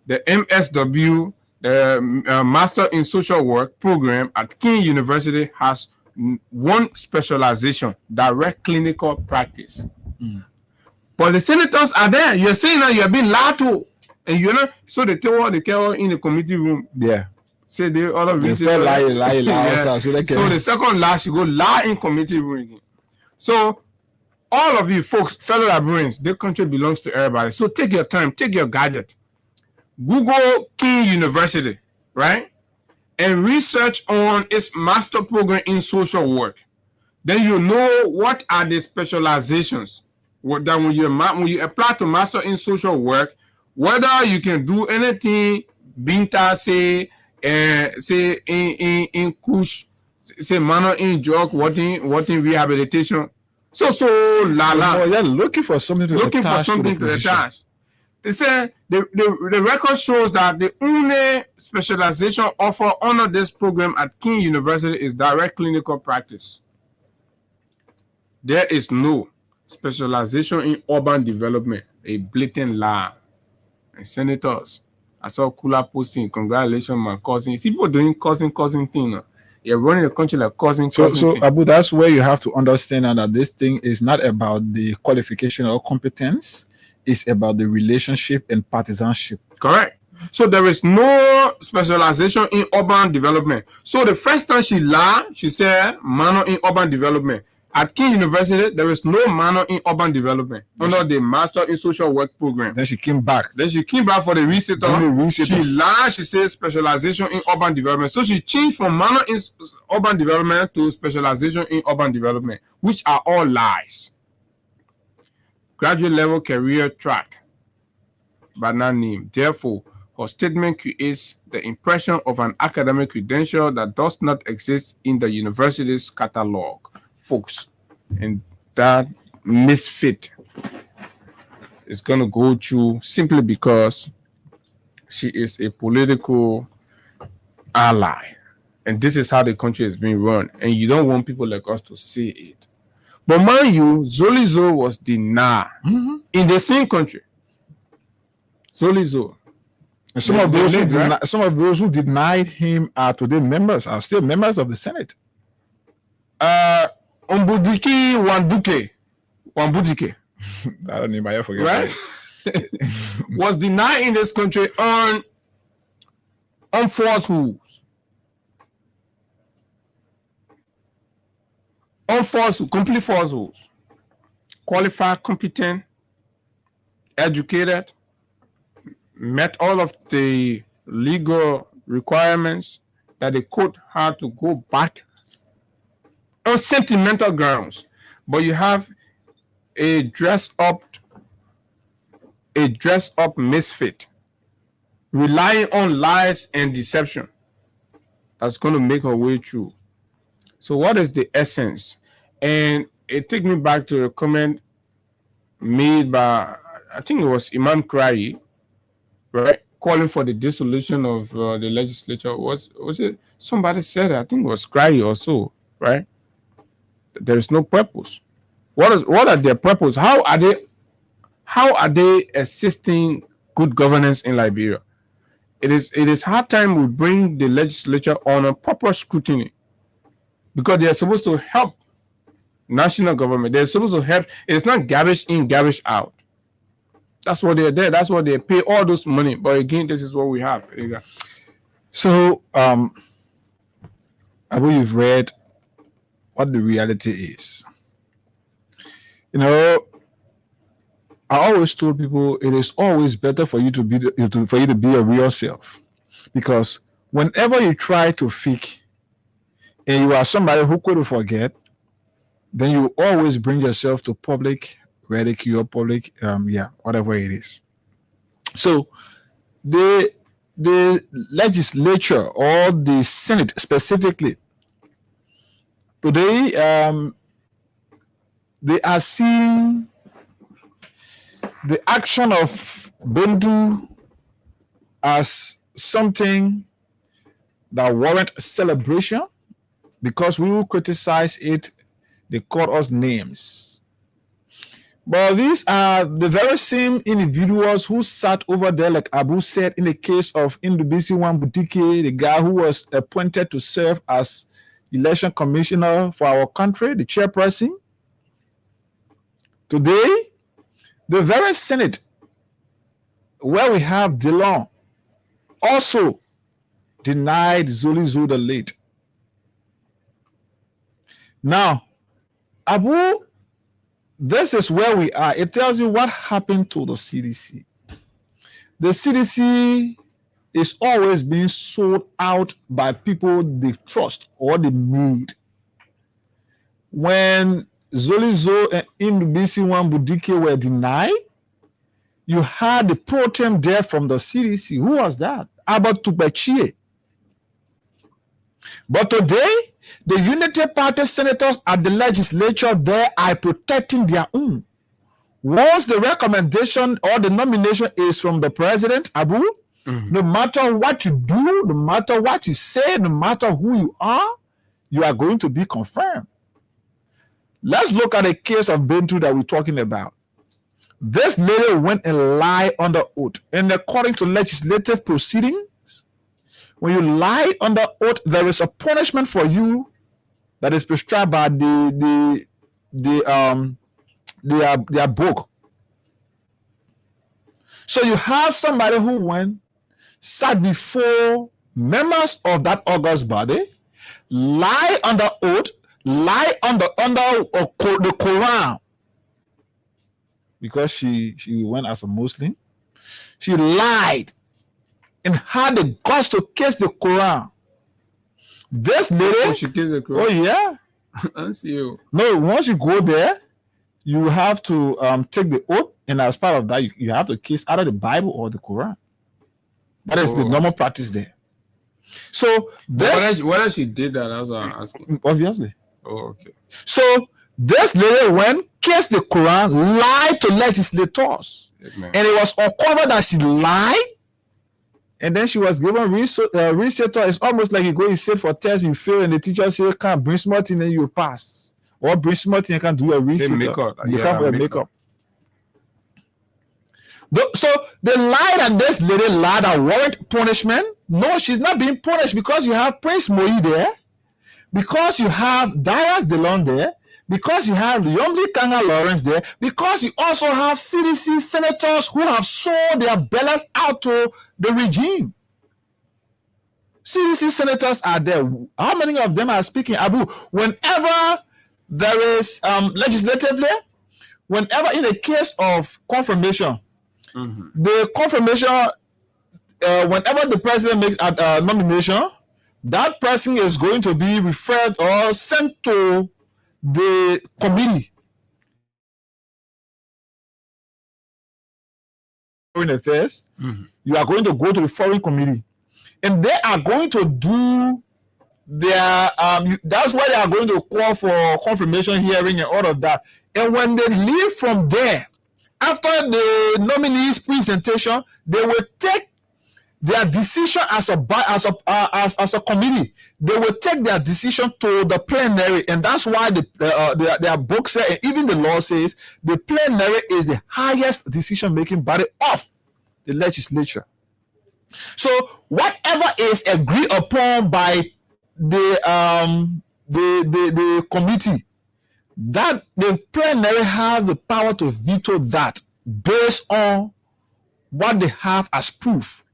The MSW, the Master in Social Work program at King University has one specialization, direct clinical practice. But the senators are there. You're saying that you're being lied to. And you know, so they tell all the care in the committee room. Yeah. Say the other reason. Lie. Yeah. So the second lie, you go lie in committee room again. So all of you folks, fellow librarians, the country belongs to everybody. So take your time, take your gadget. Google King University, right? And research on its master program in social work. Then you know what are the specializations. That when you apply to master in social work, whether you can do anything, Binta say in Kush, say manner in drug, what in rehabilitation. So they're looking for something to attach. They say the record shows that the only specialization offered under this program at King University is direct clinical practice. There is no specialization in urban development, a blatant lie. And senators, I saw Kula posting, congratulations, my cousin. You see people doing cousin thing. You're running the country like cousin so thing. Abu, that's where you have to understand that this thing is not about the qualification or competence. is about the relationship and partisanship. Correct. So there is no specialization in urban development. So the first time she lied, she said minor in urban development. At King University, there is no minor in urban development under the Master in Social Work program. Then she came back. For the recital. She lied. She said specialization in urban development. So she changed from minor in urban development to specialization in urban development, which are all lies. Graduate level career track, but not name. Therefore, her statement creates the impression of an academic credential that does not exist in the university's catalog, folks. And that misfit is going to go through simply because she is a political ally. And this is how the country is being run. And you don't want people like us to see it. But mind you, Zolizo was denied in the same country. Zolizo. And some of those who denied him are today are still members of the Senate. Ombudiki Wambudike. I don't even I forget. Right? Was denied in this country on false rules. Complete false rules. Qualified, competent, educated, met all of the legal requirements that the court had to go back on sentimental grounds. But you have a dress up misfit relying on lies and deception that's going to make her way through. So what is the essence? And it takes me back to a comment made by, I think it was Imam Krai, right? Calling for the dissolution of the legislature. Was it somebody said it? I think it was Krai or so, right? There is no purpose. What are their purpose? How are they assisting good governance in Liberia? It is hard time we bring the legislature on a proper scrutiny, because they are supposed to help national government. They're supposed to help. It's not garbage in, garbage out. That's what they're there. That's what they pay all those money. But again, this is what we have. So, Abu, you've read what the reality is. You know, I always told people it is always better for you to be your real self, because whenever you try to fake and you are somebody who couldn't forget, then you always bring yourself to public ridicule, public whatever it is. So the legislature or the Senate specifically today, they are seeing the action of Bendu as something that warrant celebration, because we will criticize it. They call us names. But these are the very same individuals who sat over there, like Abu said, in the case of Indubisi Wambudike, the guy who was appointed to serve as election commissioner for our country, the chairperson. Today, the very Senate, where we have Delon, also denied Zolizo the late. Now, Abu, this is where we are. It tells you what happened to the CDC. The CDC is always being sold out by people they trust or they need. When Zolizo and Indubisi Wambudike were denied, you had the pro tem there from the CDC. Who was that? Albert Tupachie. But today, the Unity Party senators at the legislature there are protecting their own. Once the recommendation or the nomination is from the president, Abu, no matter what you do, no matter what you say, no matter who you are going to be confirmed. Let's look at the case of Bentu that we're talking about. This lady went and lied under oath. And according to legislative proceedings, when you lie under oath, there is a punishment for you that is prescribed by their book. So you have somebody who sat before members of that august body, lie under oath, lie under the Quran, because she went as a Muslim. She lied and had the guts to kiss the Quran. This lady, she kissed the Quran. oh yeah, I see you. no. Once you go there, you have to take the oath, and as part of that, you have to kiss either the Bible or the Quran. That is the normal practice there. So whether she did that, that's what I'm asking. Obviously. Oh, okay. So this lady went, kissed the Quran, lied to legislators, Amen. and it was uncovered that she lied. And then she was given resetter. It's almost like you go, you sit for test, you fail, and the teacher says, "Can't bring smart in, and you pass." Or bring smart in, you can do a resetter. Makeup. You can't wear makeup. So the lie that this lady lied that warrant punishment. No, she's not being punished because you have Prince Moi there, because you have Darius DeLon there, because you have Yomli Kanga Lawrence there, because you also have CDC senators who have sold their bellies out to the regime. CDC senators are there. How many of them are speaking? Abu, whenever there is legislatively, whenever in the case of confirmation, the confirmation, whenever the president makes a nomination, that person is going to be referred or sent to the committee. Foreign affairs, you are going to go to the foreign committee, and they are going to do their. That's why they are going to call for confirmation hearing and all of that. And when they leave from there, after the nominees' presentation, they will take their decision as a committee. They will take their decision to the plenary, and that's why their book says, and even the law says, the plenary is the highest decision-making body of the legislature. So whatever is agreed upon by the committee, that the plenary have the power to veto that based on what they have as proof.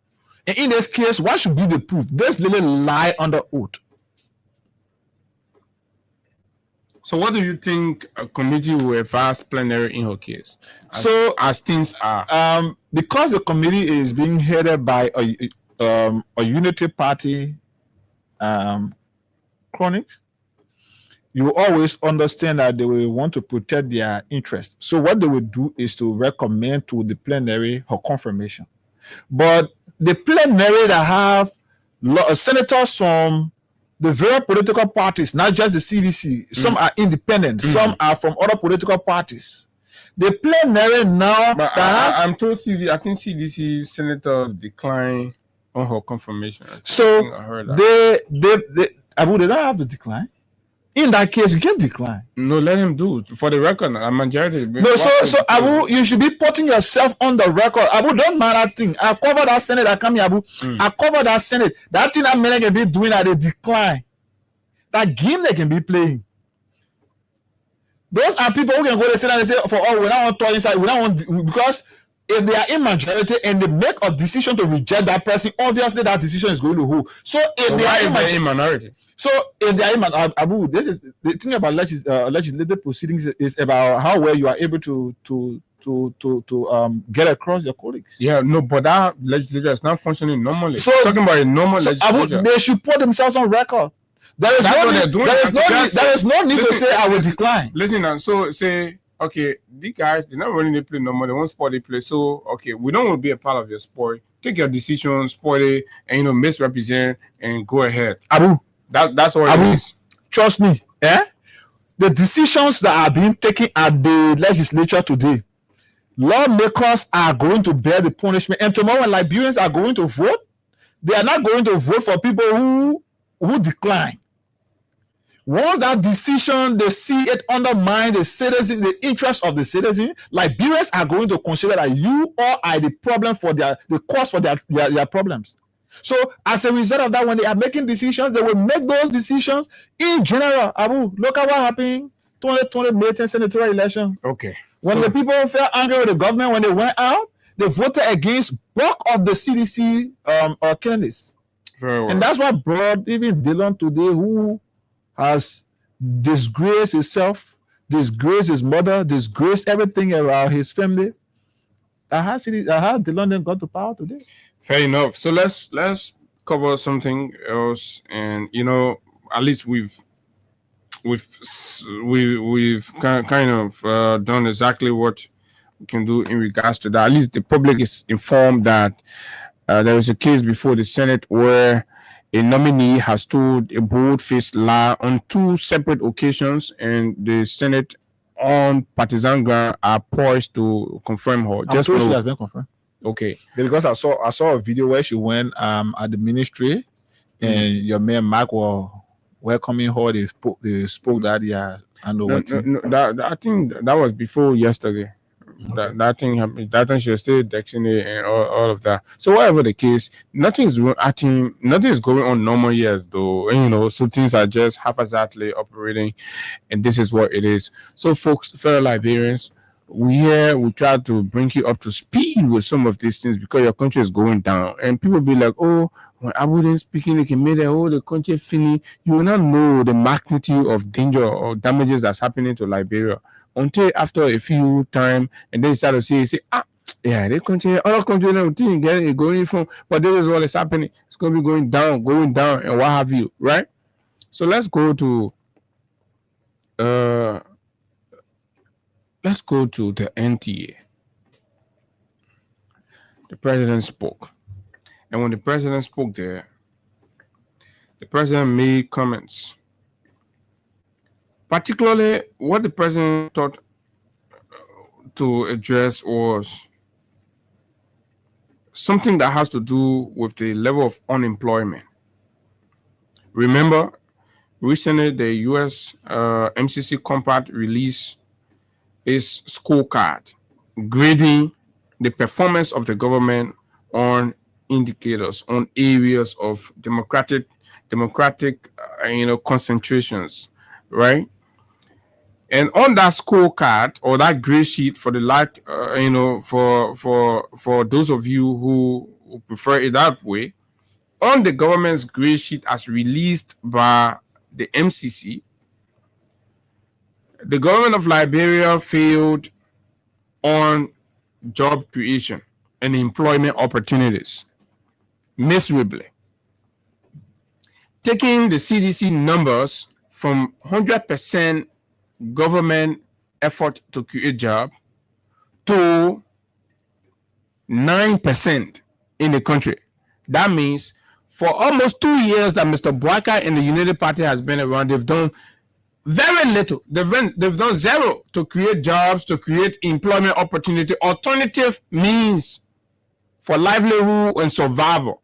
And in this case, what should be the proof? This little lie under oath. So what do you think a committee will advise plenary in her case? As things are. Because the committee is being headed by a unity party chronic, you always understand that they will want to protect their interests. So what they will do is to recommend to the plenary her confirmation. But the plenary that have senators from the various political parties, not just the CDC, some are independent, some are from other political parties. The plenary now, but I'm told I think CDC senators decline on her confirmation. So I heard that. they don't have to decline. In that case, you can decline. No, let him do it. For the record, a majority. No, so Abu, you should be putting yourself on the record. Abu, don't mind that thing. I cover that Senate. I come here, Abu. I cover that Senate. That thing that men can be doing at a decline. That game they can be playing. Those are people who can go to Senate and say, we don't want to inside. We don't want, because if they are in majority and they make a decision to reject that person, obviously that decision is going to hold. So if they are in minority. So if they are Abu, this is the thing about legislative proceedings is about how well you are able to get across your colleagues. Yeah, no, but that legislature is not functioning normally. So talking about a normal legislature, Abu, they should put themselves on record. There is no need to say I will decline. Listen now, so say, okay, these guys, they're not running the play normal, they won't spoil the play. So okay, we don't want to be a part of your sport. Take your decision, spoil it, and misrepresent and go ahead. Abu. That's what it is. Trust me, the decisions that are being taken at the legislature today, lawmakers are going to bear the punishment. And tomorrow, when Liberians are going to vote, they are not going to vote for people who decline. Once that decision, they see it undermine the citizen, the interest of the citizen, Liberians are going to consider that you all are the problem for the cause for their problems. So as a result of that, when they are making decisions, they will make those decisions in general. Abu, look at what happened 2020 May 10 senatorial election. Okay. When the people felt angry with the government, when they went out, they voted against bulk of the CDC candidates. Very well. And that's what brought even Dillon today, who has disgraced himself, disgraced his mother, disgraced everything about his family. How Dillon then got to power today? Fair enough. So let's cover something else, and at least we've kind of done exactly what we can do in regards to that. At least the public is informed that there is a case before the Senate where a nominee has told a bold-faced lie on 2 separate occasions, and the Senate on partisan ground are poised to confirm her. Just she has been confirmed. Okay. Because I saw a video where she went at the ministry, and your man Mark was welcoming her. They spoke that I know what. I think that was before yesterday. That thing happened. That thing she was still texting it and all of that. So whatever the case, nothing is going on normal years though. And, so things are just haphazardly operating, and this is what it is. So folks, fellow Liberians, we try to bring you up to speed with some of these things because your country is going down, and people be like, oh, when I wouldn't speaking, they can make the country finish. You will not know the magnitude of danger or damages that's happening to Liberia until after a few time, and then you start to say, they continue, other countries don't get it going from, but this is what is happening. It's going to be going down, and what have you, right? So let's go to the NTA. The president spoke, and when the president spoke there, the president made comments. Particularly, what the president thought to address was something that has to do with the level of unemployment. Remember, recently the U.S. MCC Compact released its scorecard grading the performance of the government on indicators, on areas of democratic concentrations, right? And on that scorecard or that gray sheet, for the for those of you who prefer it that way, on the government's gray sheet as released by the MCC, the government of Liberia failed on job creation and employment opportunities miserably. Taking the CDC numbers from 100% government effort to create jobs to 9% in the country. That means for almost 2 years that Mr. Bouaka and the United Party has been around, they've done very little. They've done zero to create jobs, to create employment opportunity, alternative means for livelihood and survival,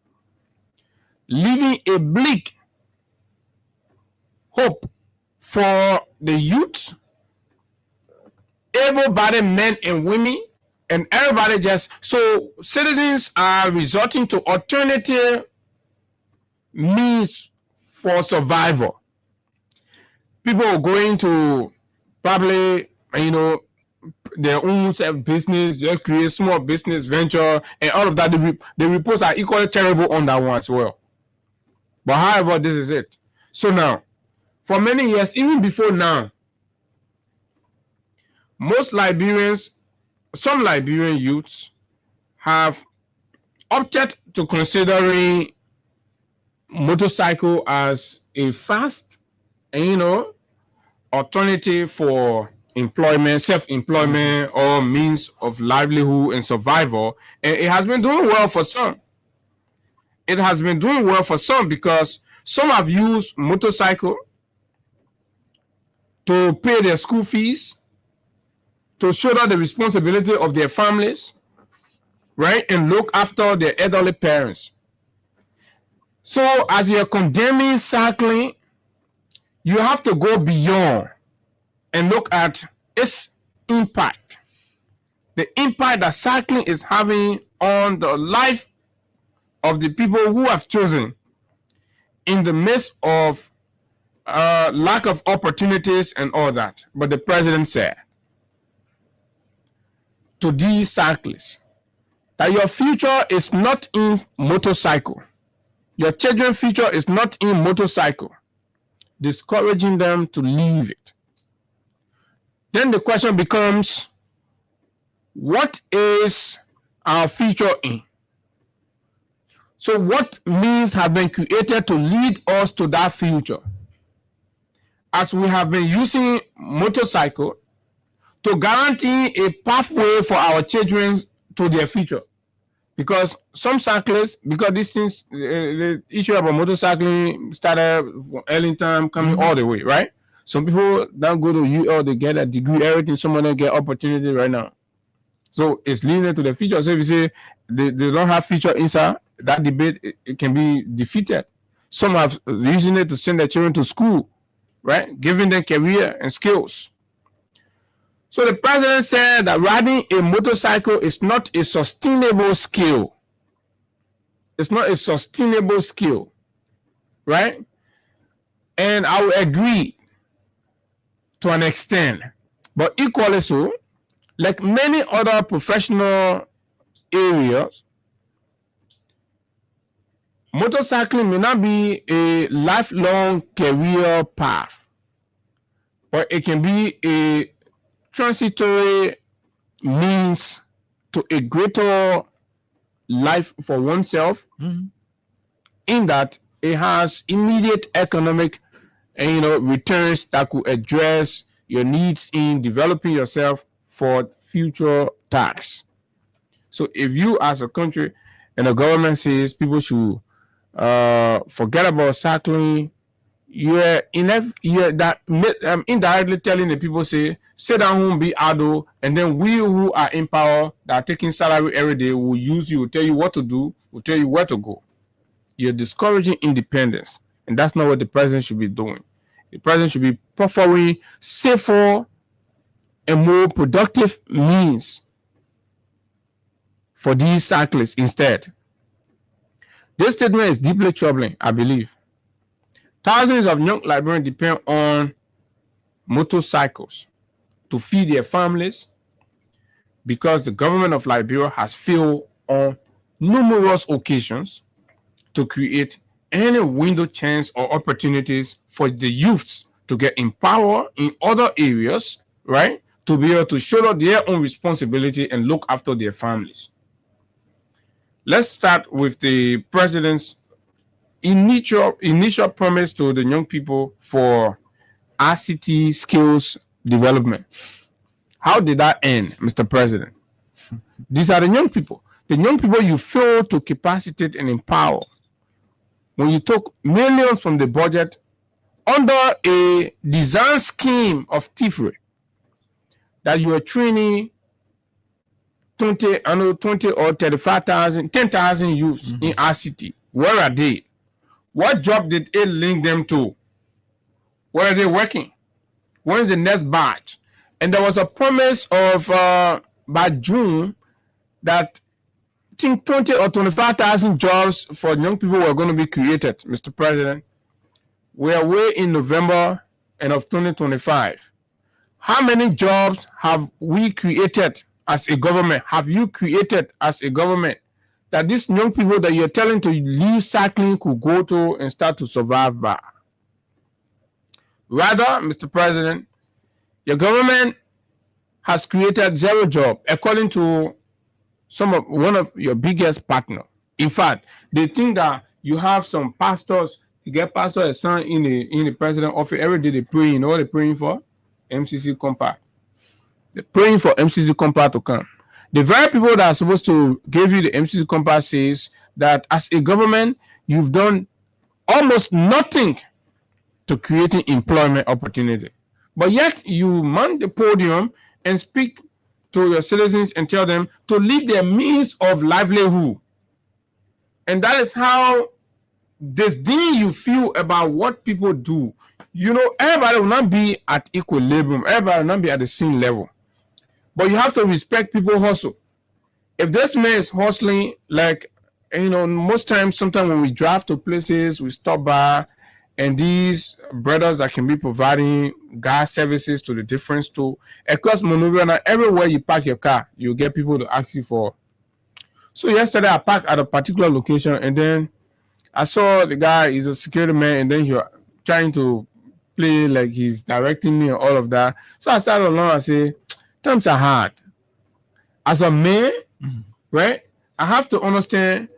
leaving a bleak hope for the youth, able-bodied men and women, and everybody so citizens are resorting to alternative means for survival. People are going to probably, their own self-business, they create small business venture, and all of that. The reports are equally terrible on that one as well. But however, this is it. So now, for many years, even before now, some Liberian youths have opted to considering motorcycle as a fast, alternative for employment, self-employment, or means of livelihood and survival. And it has been doing well for some. It has been doing well for some because some have used motorcycle to pay their school fees, to shoulder the responsibility of their families, right? And look after their elderly parents. So as you're condemning cycling, you have to go beyond and look at its impact. The impact that cycling is having on the life of the people who have chosen in the midst of lack of opportunities and all that. But the president said to these cyclists, that your future is not in motorcycle. Your children's future is not in motorcycle. Discouraging them to leave it. Then the question becomes, what is our future in? So what means have been created to lead us to that future? As we have been using motorcycle to guarantee a pathway for our children to their future. Because some cyclists, because these things, the issue about motorcycling started from early time coming all the way, right? Some people don't go to UL, they get a degree, everything, some of them get opportunity right now. So it's leading to the future. So if you say they don't have future inside, that debate, it can be defeated. Some have using it to send their children to school, right? Giving them career and skills. So the president said that riding a motorcycle is not a sustainable skill. It's not a sustainable skill, right? And I will agree to an extent. But equally so, like many other professional areas, motorcycling may not be a lifelong career path, but it can be a transitory means to a greater life for oneself, in that it has immediate economic returns that could address your needs in developing yourself for future tasks. So if you as a country and the government says people should forget about cycling, you're indirectly telling the people, say, sit down home, be idle, and then we who are in power that are taking salary every day will use you, will tell you what to do, will tell you where to go. You're discouraging independence, and that's not what the president should be doing. The president should be preferring safer and more productive means for these cyclists instead. This statement is deeply troubling, I believe. Thousands of young Liberians depend on motorcycles to feed their families because the government of Liberia has failed on numerous occasions to create any window, chance, or opportunities for the youths to get empowered in other areas, right? To be able to shoulder their own responsibility and look after their families. Let's start with the president's initial promise to the young people for ICT skills development. How did that end, Mr. President? These are the young people. The young people you failed to capacitate and empower when you took millions from the budget under a design scheme of thievery that you were training 20 or 35,000, 10,000 youths in ICT. Where are they? What job did it link them to? Where are they working? When is the next batch? And there was a promise of by June that I think 20 or 25,000 jobs for young people were going to be created, Mr. President. We are way in November and of 2025. How many jobs have we created as a government? Have you created as a government that these young people that you're telling to leave cycling could go to and start to survive by? Rather, Mr. President, your government has created 0 jobs, according to one of your biggest partners. In fact, they think that you have some pastors. You get pastor a son in the president office every day. They pray. You know what they're praying for? MCC Compact. They're praying for MCC Compact to come. The very people that are supposed to give you the MCC Compact says that as a government, you've done almost nothing to creating employment opportunity. But yet you mount the podium and speak to your citizens and tell them to leave their means of livelihood. And that is how disdain you feel about what people do. You know, everybody will not be at equilibrium. Everybody will not be at the same level. But you have to respect people hustle. If this man is hustling, like, most times, sometimes when we drive to places, we stop by, and these brothers that can be providing gas services to the different store across Monrovia, now everywhere you park your car, you get people to ask you for. So yesterday I parked at a particular location, and then I saw the guy. He's a security man, and then he was trying to play like he's directing me and all of that. So I started along. I say, times are hard. As a man, right? I have to understand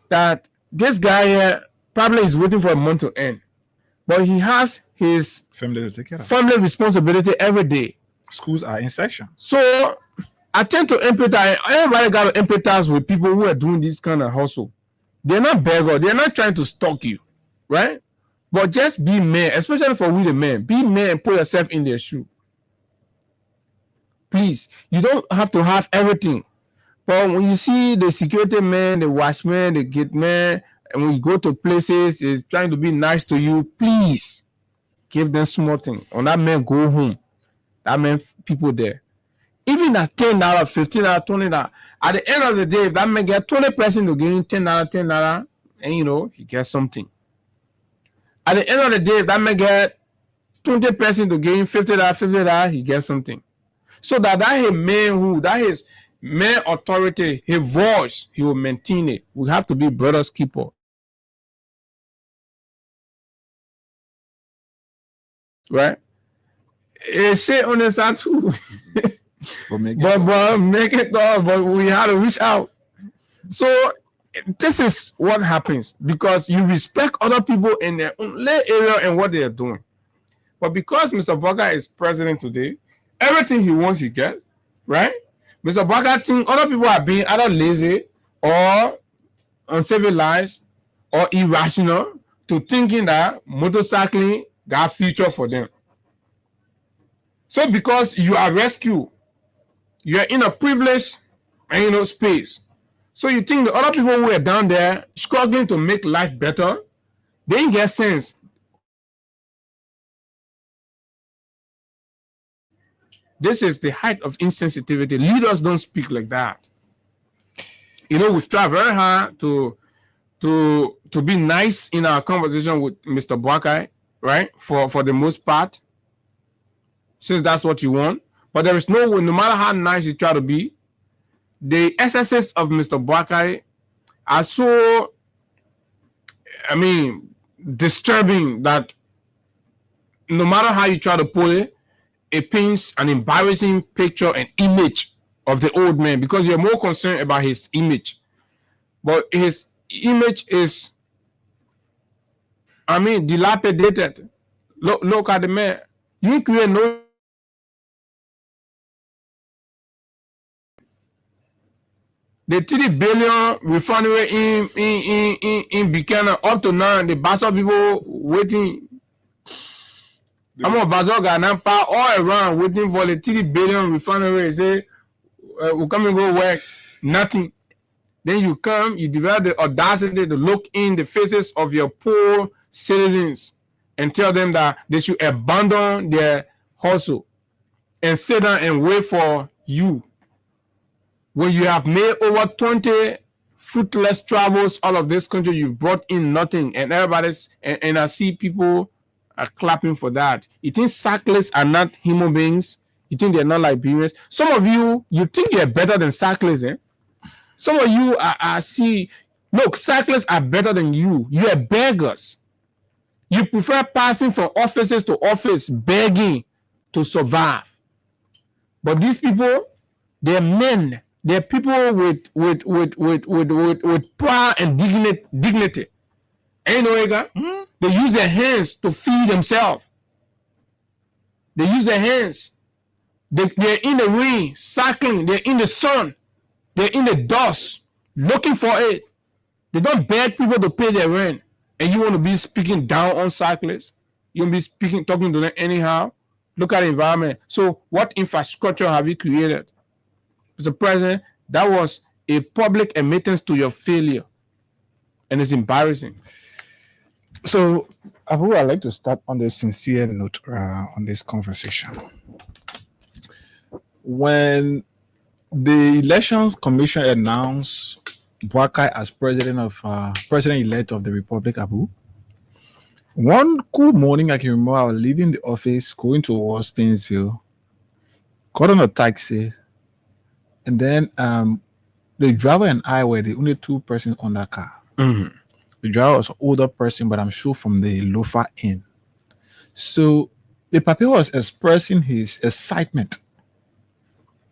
that this guy here probably is waiting for a month to end, but he has his Family to take care of. family responsibility every day. Schools are in session. So I tend to empathize. Everybody got to empathize with people who are doing this kind of hustle. They're not beggar. They're not trying to stalk you, right? But just be man, especially for we the men. Be man and put yourself in their shoe. Please, you don't have to have everything. But when you see the security man, the watchman, the gate man, and when you go to places, is trying to be nice to you, please give them small thing. On that man, go home. That man, people there. Even at $10, $15, $20, at the end of the day, if that man get 20 person to give him $10, and you know, he gets something. At the end of the day, if that man get 20 person to give him $50, he gets something. So that his man that his man authority, his voice, he will maintain it. We have to be brothers keeper. Right? It's shit on the side too. But make it all, but we have to reach out. So this is what happens because you respect other people in their own area and what they are doing. But because Mr. Bawkai is president today, everything he wants he gets, right? Mr. Bawkai thinks other people are being either lazy or uncivilized or irrational to thinking that motorcycling got future for them. So because you are rescued, you are in a privileged space. So you think the other people who are down there struggling to make life better, they didn't get sense. This is the height of insensitivity. Leaders don't speak like that. We've tried very hard to be nice in our conversation with Mr. Bawkai, right? For the most part, since that's what you want. But there is no way, no matter how nice you try to be, the excesses of Mr. Bawkai are so, disturbing that no matter how you try to put it, it paints an embarrassing picture and image of the old man because you're more concerned about his image. But his image is, dilapidated. Look at the man. You create no. The 3 billion refinery in Buchanan up to now, the Basel people waiting. I'm on Basel Ghana all around waiting for the 3 billion refinery. Say, we'll come and go work. Nothing. Then you come, you develop the audacity to look in the faces of your poor citizens and tell them that they should abandon their hustle and sit down and wait for you. When you have made over 20 fruitless travels all of this country, you've brought in nothing, and everybody's and I see people are clapping for that. You think cyclists are not human beings? You think they're not Liberians? Some of you think you're better than cyclists, eh? Some of you look, cyclists are better than you. You are beggars. You prefer passing from offices to office, begging to survive. But these people, they're men. They're people with pride and dignity. Ain't no ega? They use their hands to feed themselves. They use their hands. They're in the rain, cycling. They're in the sun. They're in the dust, looking for it. They don't beg people to pay their rent. And you want to be speaking down on cyclists? You want to be talking to them anyhow? Look at the environment. So what infrastructure have you created? Mr. President, that was a public admittance to your failure. And it's embarrassing. So, Abu, I'd like to start on the sincere note on this conversation. When the Elections Commission announced Bawkai as president-elect of the Republic, Abu, one cool morning, I can remember I was leaving the office, going towards Painesville, got on a taxi, and then The driver and I were the only two persons on that car. Mhm. The driver was an older person, but I'm sure from the loafer end. So the Papi was expressing his excitement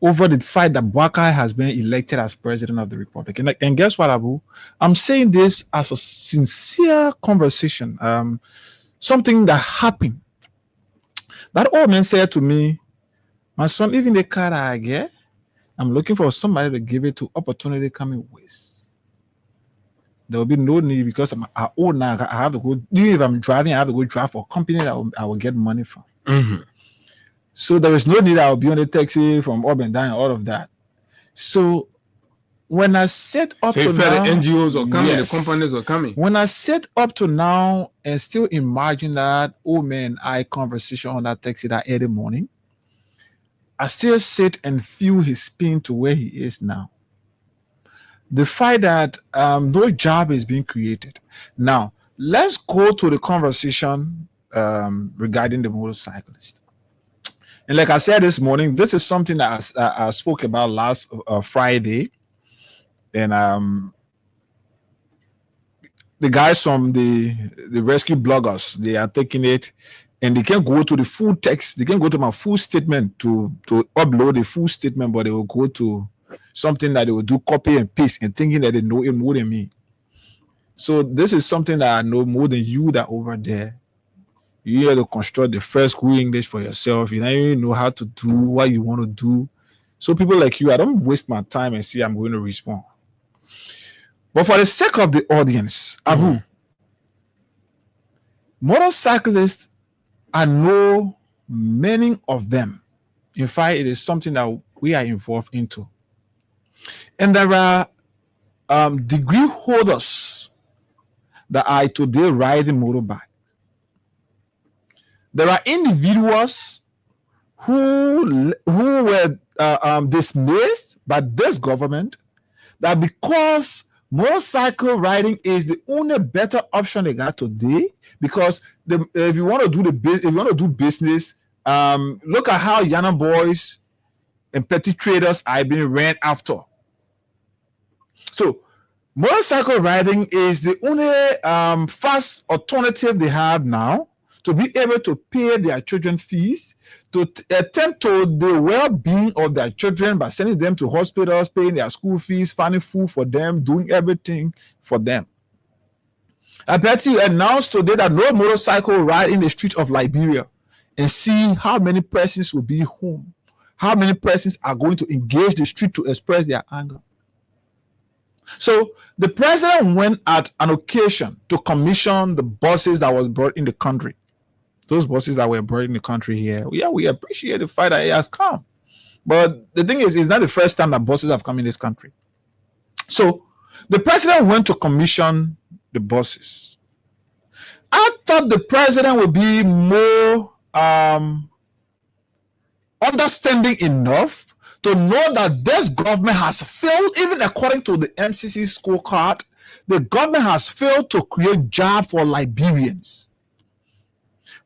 over the fact that Boakai has been elected as president of the republic. And guess what, Abu? I'm saying this as a sincere conversation. Something that happened. That old man said to me, my son, even the car that I get, I'm looking for somebody to give it to opportunity coming with. There will be no need because I'm old now. I have to go, even if I'm driving, I have to go drive for a company that I will get money from. Mhm. So there is no need I will be on the taxi from up and down, all of that. So when I set up So to you felt now, the NGOs are coming, yes. the companies are coming. When I set up to now and still imagine that old man I conversation on that taxi that early morning, I still sit and feel his spin to where he is now. The fact that no job is being created. Now, let's go to the conversation regarding the motorcyclist. And like I said this morning, this is something that I spoke about last Friday. And the guys from the rescue bloggers, they are taking it and they can go to the full text. They can go to my full statement to upload the full statement, but they will go to something that they will do copy and paste and thinking that they know it more than me. So this is something that I know more than you that over there. You have to construct the first good English for yourself. You don't even know how to do what you want to do. So people like you, I don't waste my time and see I'm going to respond. But for the sake of the audience, Abu, motorcyclists, I know many of them. In fact, it is something that we are involved into. And there are degree holders that are today riding motorbike. There are individuals who were dismissed by this government that because motorcycle riding is the only better option they got today. Because if you want to do business, look at how Yana boys and petty traders are being ran after. So motorcycle riding is the only fast alternative they have now to be able to pay their children fees, to attend to the well-being of their children by sending them to hospitals, paying their school fees, finding food for them, doing everything for them. I bet you announced today that no motorcycle ride in the street of Liberia and see how many persons will be home, how many persons are going to engage the street to express their anger. So the president went at an occasion to commission the buses that was brought in the country. Those buses that were brought in the country here. Yeah, we appreciate the fact that it has come. But the thing is, it's not the first time that buses have come in this country. So the president went to commission the buses. I thought the president would be more understanding enough to know that this government has failed, even according to the MCC scorecard, the government has failed to create jobs for Liberians.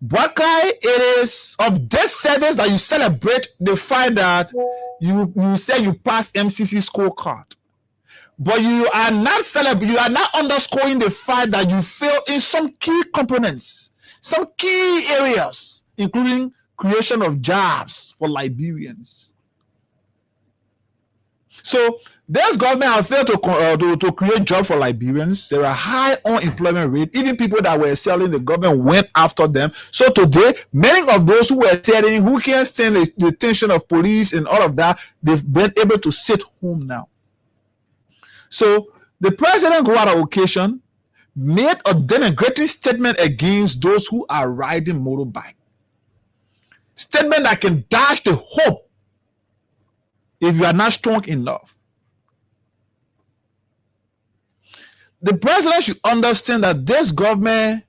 Boakai, it is of this service that you celebrate the fact that you say you passed MCC scorecard. But you are not underscoring the fact that you failed in some key components, some key areas, including creation of jobs for Liberians. So this government has failed to create jobs for Liberians. There are high unemployment rate. Even people that were selling, the government went after them. So today, many of those who were selling, who can't stand the attention of police and all of that, they've been able to sit home now. So the president go out on occasion, made a denigrating statement against those who are riding motorbike. Statement that can dash the hope if you are not strong enough. The president should understand that this government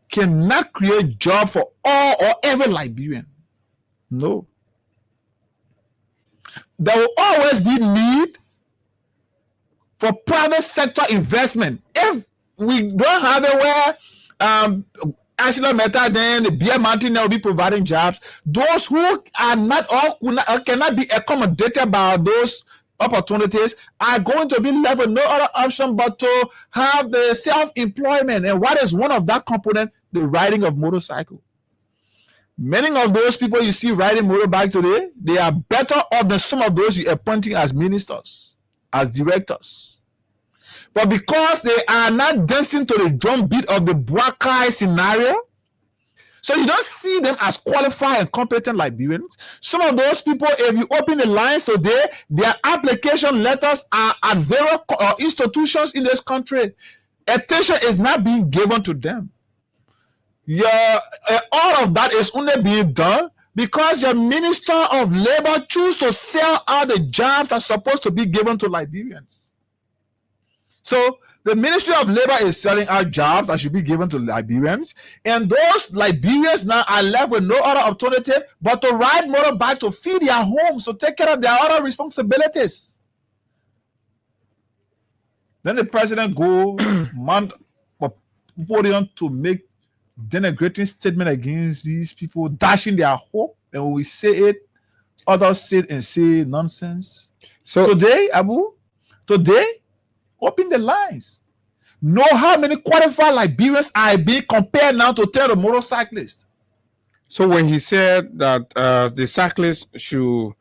cannot create job for all or every Liberian. No. There will always be need for private sector investment. If we don't have it where ArcelorMittal, then the beer mountain will be providing jobs, those who are not or cannot be accommodated by those opportunities are going to be left with no other option but to have the self-employment. And what is one of that component? The riding of motorcycle. Many of those people you see riding motorbike today, they are better off than some of those you're appointing as ministers, as directors. But because they are not dancing to the drumbeat of the Buakai scenario, so you don't see them as qualified and competent Liberians. Some of those people, if you open the lines today, their application letters are at various institutions in this country. Attention is not being given to them. All of that is only being done because your Minister of Labor choose to sell out the jobs that are supposed to be given to Liberians. So the Ministry of Labor is selling out jobs that should be given to Liberians, and those Liberians now are left with no other alternative but to ride motorbike to feed their homes, to take care of their other responsibilities. Then the president go mount a podium to make denigrating statement against these people, dashing their hope, and when we say it, others sit and say nonsense. So today, open the lines. Know how many qualified Liberians are being compared now to tell the motorcyclists. So when he said that the cyclists should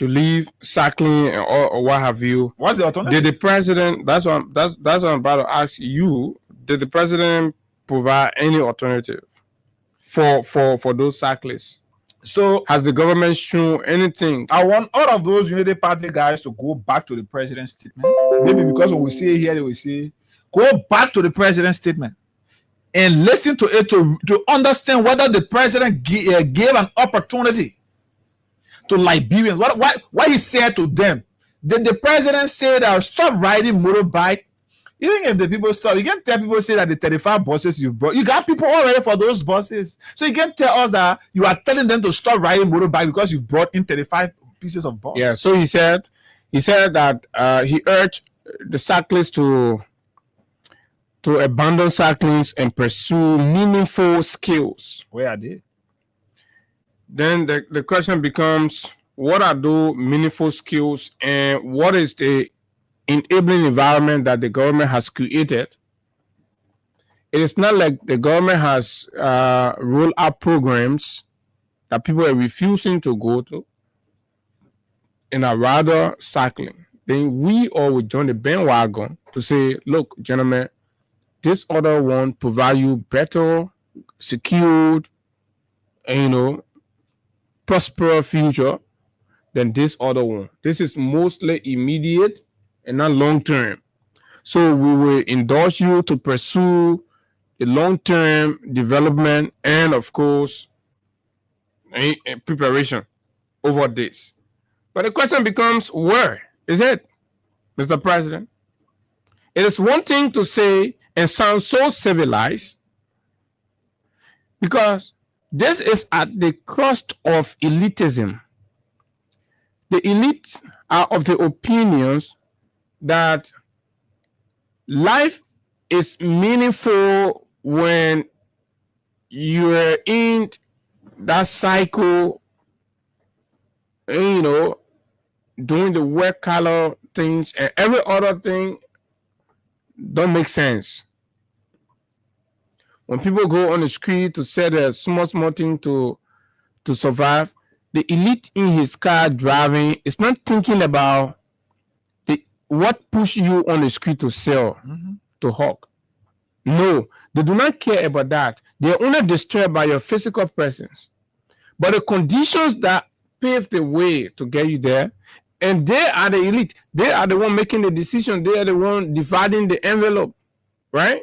leave cycling or what have you, what's the alternative? Did the president? That's what I'm about to ask you. Did the president provide any alternative for those cyclists? So has the government shown anything? I want all of those Unity Party guys to go back to the president's statement. Maybe because when we say it here, they will say, go back to the president's statement and listen to it to understand whether the president gave an opportunity to Liberians. What he said to them. Did the president say that stop riding motorbike? Even if the people stop, you can tell people say that the 35 buses you've brought, you got people already for those buses. So you can tell us that you are telling them to stop riding motorbike because you brought in 35 pieces of bus. Yeah. So he said that he urged the cyclists to abandon cycling and pursue meaningful skills. Where are they? Then the question becomes, what are those meaningful skills and what is the enabling environment that the government has created? It is not like the government has rolled out programs that people are refusing to go to and are rather cycling. Then we all will join the bandwagon to say, look, gentlemen, this other one provide you better, secured, and prosperous future than this other one. This is mostly immediate and not long term. So we will endorse you to pursue the long term development and, of course, a preparation over this. But the question becomes, where is it, Mr. President? It is one thing to say and sound so civilized, because this is at the cost of elitism. The elites are of the opinions that life is meaningful when you're in that cycle, doing the work color things, and every other thing don't make sense. When people go on the street to sell their small thing to survive, the elite in his car driving is not thinking about what push you on the street to sell, to hawk. No, they do not care about that. They're only disturbed by your physical presence. But the conditions that pave the way to get you there, and they are the elite. They are the one making the decision. They are the one dividing the envelope, right?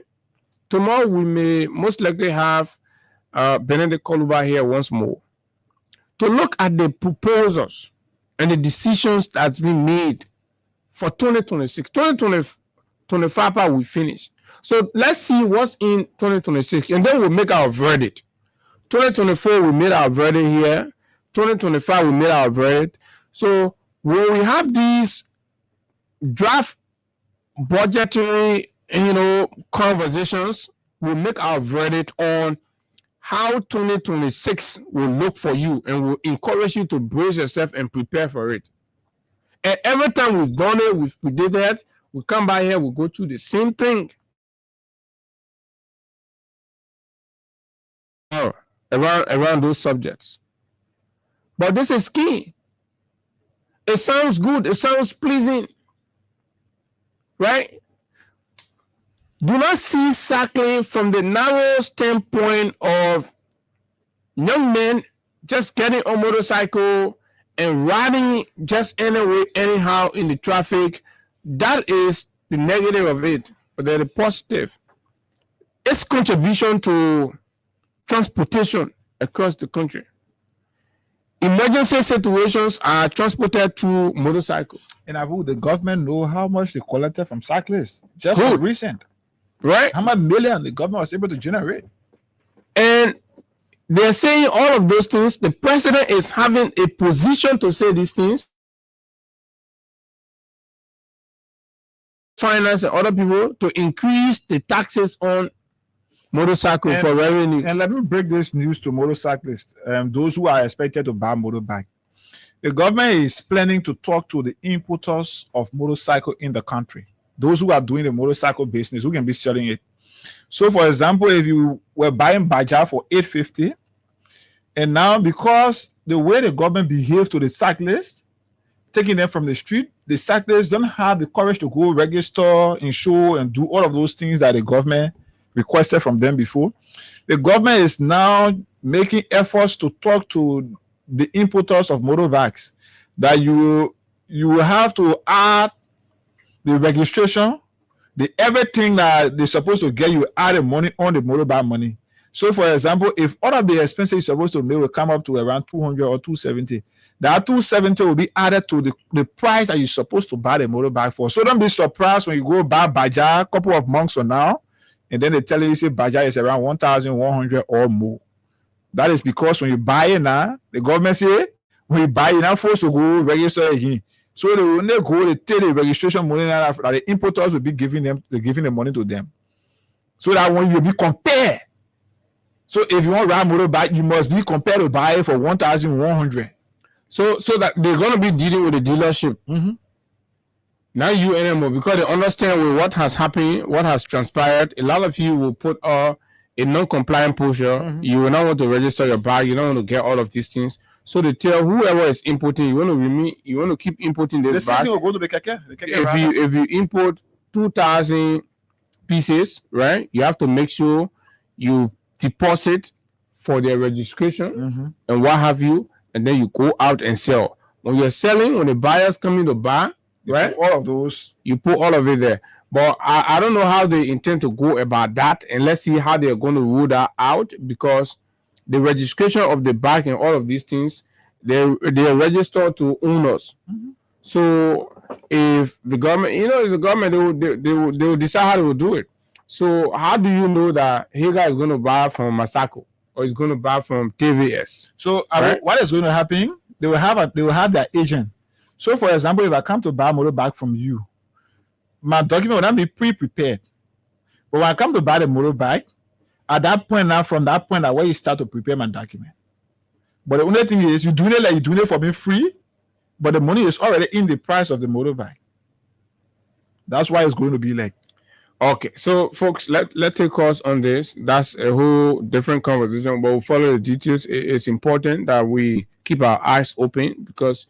Tomorrow we may most likely have Benedict Koluba here once more to look at the proposals and the decisions that's been made for 2026. 2025 we finish. So let's see what's in 2026, and then we'll make our verdict. 2024 we made our verdict here. 2025 we made our verdict. So when we have these draft budgetary, conversations, we'll make our verdict on how 2026 will look for you, and we'll encourage you to brace yourself and prepare for it. And every time we've done it, we did that, we come by here, we go through the same thing. Around those subjects. But this is key. It sounds good, it sounds pleasing, right? Do not see cycling from the narrow standpoint of young men just getting on motorcycle and riding just anyway, anyhow in the traffic. That is the negative of it, but then the positive. Its contribution to transportation across the country. Emergency situations are transported through motorcycle. And Abu, the government know how much they collected from cyclists just for recent. Right? How much million the government was able to generate. And they're saying all of those things. The president is having a position to say these things. Finance and other people to increase the taxes on motorcycle for revenue. And let me break this news to motorcyclists, those who are expected to buy motorbike. The government is planning to talk to the importers of motorcycle in the country, those who are doing the motorcycle business, who can be selling it. So, for example, if you were buying Bajaj for $850, and now because the way the government behaves to the cyclists, taking them from the street, the cyclists don't have the courage to go register, insure, and do all of those things that the government requested from them before. The government is now making efforts to talk to the importers of motorbikes that you will have to add the registration, the everything that they're supposed to get, you add the money on the motorbike money. So, for example, if all of the expenses you're supposed to make will come up to around 200 or 270, that 270 will be added to the price that you're supposed to buy the motorbike for. So don't be surprised when you go buy Bajaj a couple of months from now, and then they tell you, say Bajaj is around 1,100 or more. That is because when you buy it now, the government say, when you buy it now, forced to go register again. So they will not go, they take the registration money that the importers will be giving the money to them. So that when you be compared, so if you want to ride motorbike, you must be compared to buy it for 1,100. So that they're going to be dealing with the dealership. Mm-hmm. Not you anymore, because they understand with what has happened, what has transpired. A lot of you will put a non-compliant posture. Mm-hmm. You will not want to register your bike. You don't want to get all of these things. So they tell whoever is importing, you want to keep importing this bike. Will go to the keke. If you import 2,000 pieces, right, you have to make sure you deposit for their registration and what have you, and then you go out and sell. When you're selling, when the buyers come in to buy, right, all of those, you put all of it there. But I don't know how they intend to go about that, and let's see how they're going to rule that out, because the registration of the bike and all of these things, they are registered to owners. So if the government, it's the government, they will decide how they will do it. So how do you know that Hagar is going to buy from Masako or is going to buy from TVS? So what is going to happen? They will have their agent. So, for example, if I come to buy a motorbike from you, my document will not be pre-prepared. But when I come to buy the motorbike, at that point now, from that point, where you start to prepare my document. But the only thing is, you're doing it for me free, but the money is already in the price of the motorbike. That's why it's going to be like. Okay, so folks, let's take course on this. That's a whole different conversation, but we'll follow the details. It's important that we keep our eyes open, because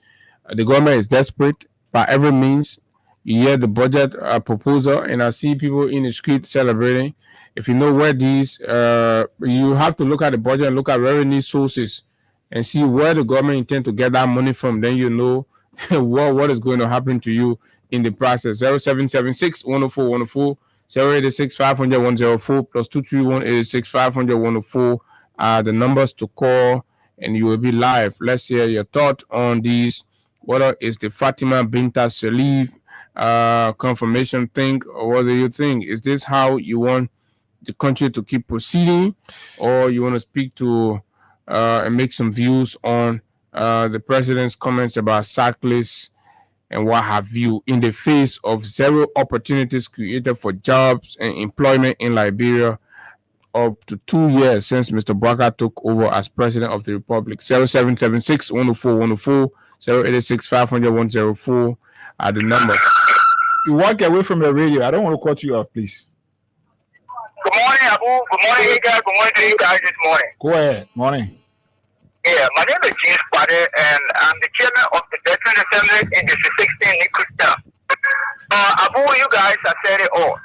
the government is desperate by every means. You hear the budget proposal, and I see people in the street celebrating. If you know where these, you have to look at the budget and look at revenue sources and see where the government intends to get that money from. Then you know what is going to happen to you in the process. 0776 104 104 086 500 104 plus 231 86 500 104 are the numbers to call, and you will be live. Let's hear your thought on these. Whether it's the Fatima Binta Salif confirmation thing, or what do you think? Is this how you want the country to keep proceeding, or you want to speak to and make some views on the president's comments about cyclists and what have you, in the face of zero opportunities created for jobs and employment in Liberia up to 2 years since Mr. Bouaka took over as president of the republic? 0776 104 104 086 500 104 are the numbers. You walk away from the radio. I don't want to cut you off, please. Good morning, Abu. Good morning, Ika. Good morning to you guys this morning. Go ahead. Morning. Yeah, my name is James Pade, and I'm the chairman of the Veteran Assembly in District 16 in Kusta. Abu, you guys have said it all.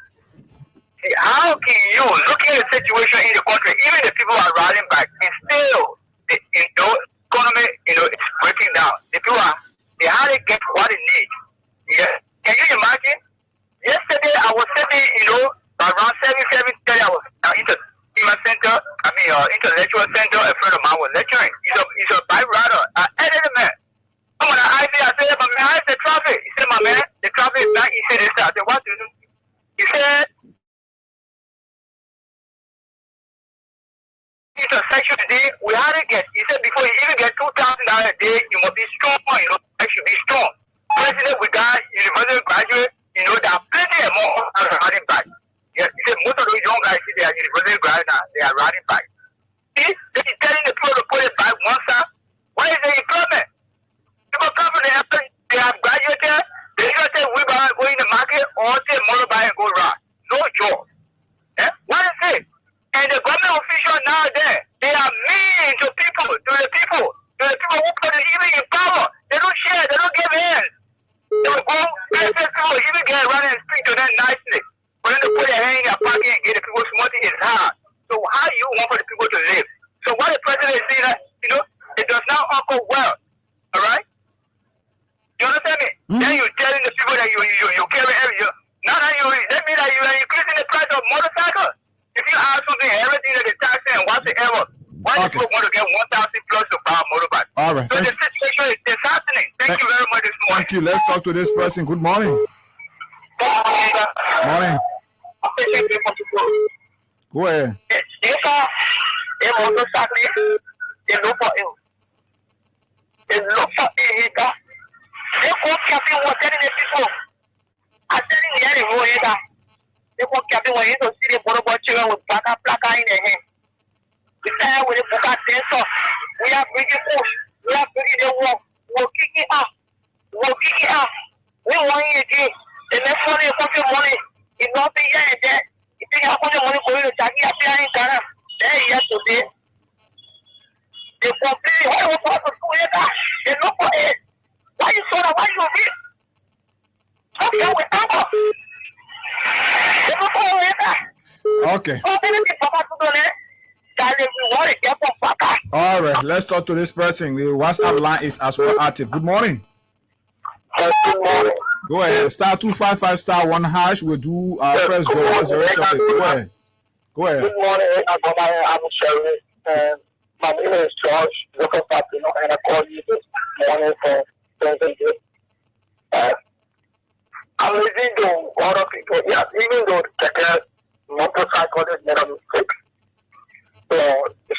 See, how can you, looking at the situation in the country, even the people are riding back, and still, the economy, it's breaking down. The people they hardly get what they need. Yeah. Can you imagine? Yesterday, I was sitting, around 7:30, I was into intellectual center. A friend of mine was lecturing. He's a bike rider. I added him, man. When I said, but man, how's the traffic? He said, my man, the traffic is back. He said, this. I said, what do you do? He said, it's a section today. We hardly get. He said, before you even get $2,000 a day, you must be strong. I should be strong. President, we got university graduate. There are plenty of more riding back. Yeah, he said most of those young guys, they are university graduate now. They are riding back. See, they are telling the people to put it back one side. Why is the employment? People come from they have graduated. They either take wheelbarrow and go in the market or take motorbike and go ride. No job. Eh? What is it? And the government officials nowadays, they are mean to people, to the people who put it even in power. They don't share, they don't give hands. They will go, people even get around and speak to them nicely. For them to put their hand in their pocket and get the people money is hard. So how do you want for the people to live? So what the president is saying that, it does not uncle well. All right? You understand me? Then you're telling the people that you carry everything. Now that that means that you are increasing the price of motorcycles. If you ask something, everything that they're taxing and whatsoever, why do people want to get 1,000 plus to buy a motorbike? All right. So the situation is happening. Thank you very much this morning. Thank you. Let's talk to this person. Good morning. Morning. Go ahead. They won't get the way to see the motorbike children with black in their hand. We stand with the book at so we are bringing push, we are bringing the walk, we'll kick it up. We want it again. The next money, money. It's not the year and that. If you have money for you to take it up here in Ghana, there yesterday. They complain, oh, what to do it? They look for it. Why you so why you read? Okay, we have Okay. All right, let's talk to this person. The WhatsApp line is as well active. Good morning. Good morning. Go ahead. *255*1#. We'll do our first goal. What's the rest of it? Go ahead. Good morning. I'm Sherry. And my name is George. Local Papino, and I call you this morning for President. I'm listening to other people. Yes, even though the motorcycle is made a mistake. So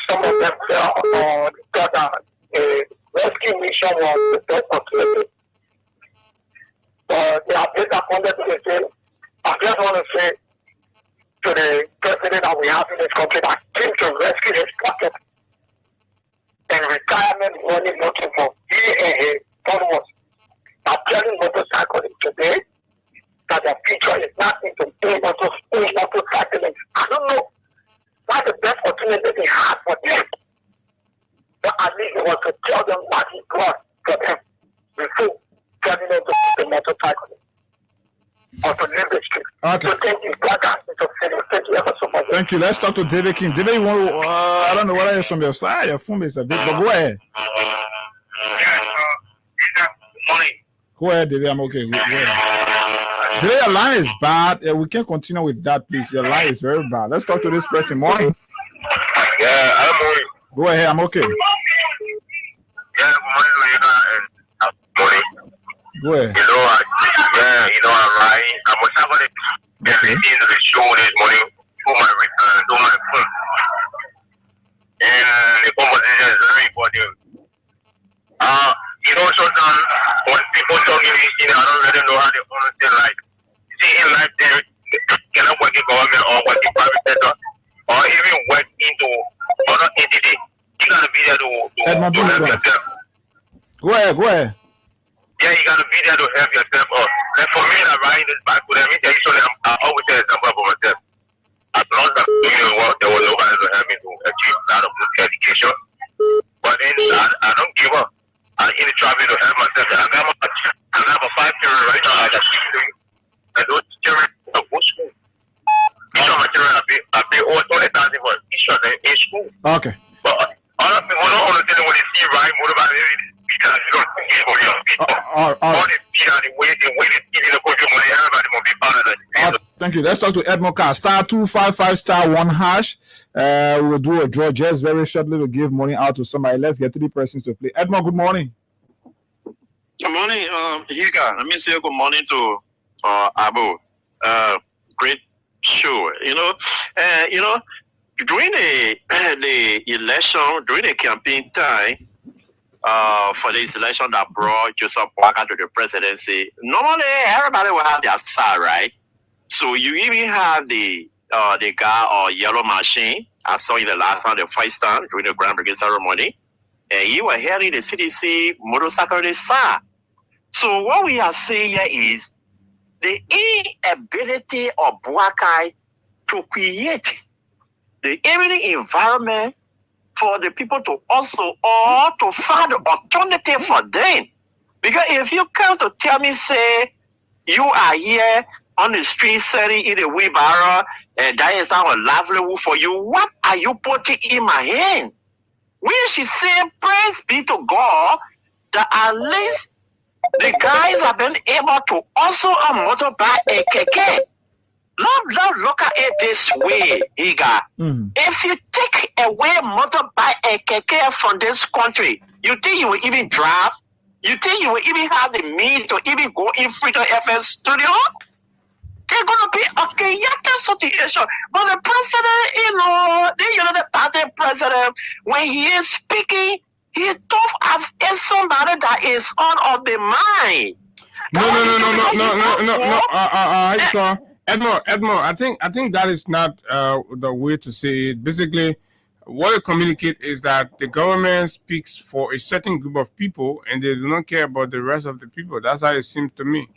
some of them that a rescue mission was the best opportunity. They are disappointed to the same. I just want to say to the president that we have in this country that came to rescue his pocket and retirement money looking for followers. I'm telling motorcycling today that the future is not into motorcycling. I don't know what the best opportunity they had for them. But at least it was to tell them what he got for them before telling them to the motorcycling or to live the street. Okay. So thank you, thank you ever so much. Thank you. Let's talk to David King. David, you want to, I don't know whether it's from your side. Your phone is a bit, but go ahead. Morning. Go ahead, David. I'm okay. Go ahead. David, your line is bad. We can't continue with that, please. Your line is very bad. Let's talk to this person. Morning. Yeah, I'm morning. Go ahead. I'm okay. Yeah, morning. Go ahead. I'm riding. I was having everything to the show this morning for my phone. And the conversation is very important. Sometimes when people talk in this, I don't really know how they understand life. See, in life, they cannot work in government or work in private sector or even work into other entity. You gotta be there to help yourself. Go ahead. Okay. But other people don't understand what they see right motorbike because you don't get what you All right. the way they see the culture money, everybody will be part of that. Thank you. Let's talk to Edmond Carr. *255*1#. We'll do a draw just very shortly to give money out to somebody. Let's get 3 persons to play. Edmond, good morning. Good morning, Higa. Let me say good morning to Abu. Great show. During the election, during the campaign time, for this election that brought Joseph Boakai to the presidency, normally everybody will have their side, right? So you even have the guy or yellow machine. I saw in the last time, the first time during the Grand Brigade ceremony, and he was hearing the CDC motorcycle side. So what we are saying here is the inability of Boakai to create the everyday environment for the people to also or to find an alternative for them. Because if you come to tell me, say, you are here on the street selling in a wheelbarrow, and that is not a livelihood for you, what are you putting in my hand? We should say, praise be to God, that at least the guys have been able to also motorbike a keke. Now look at it this way, Higa. If you take away motorbike a keke from this country, you think you will even drive? You think you will even have the means to even go in Freedom FM studio? It's going to be a chaotic situation. But the president, the party president, when he is speaking, he talks as somebody that is on the mind. No. Edmond, I think that is not the way to say it. Basically, what they communicate is that the government speaks for a certain group of people and they do not care about the rest of the people. That's how it seems to me.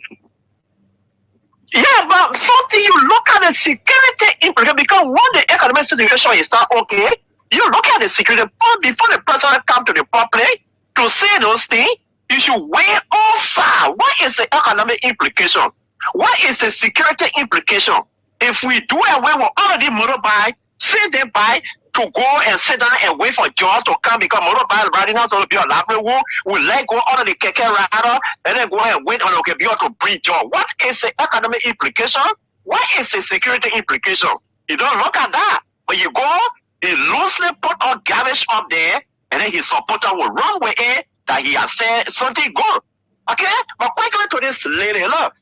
Yeah, but something you look at the security implication, because when the economic situation is not okay, you look at the security. But before the president come to the public to say those things, you should weigh all sides. What is the economic implication? What is the security implication? If we do away with all of the motorbike, send them by to go and sit down and wait for jobs to come because motorbike riding out will be a livelihood, we let go all of the keke rider and then go and wait on the to bring job. What is the economic implication? What is the security implication? You don't look at that. But you go, he loosely put all garbage up there, and then his supporter will run with it that he has said something good. Okay? But quickly to this lady, look.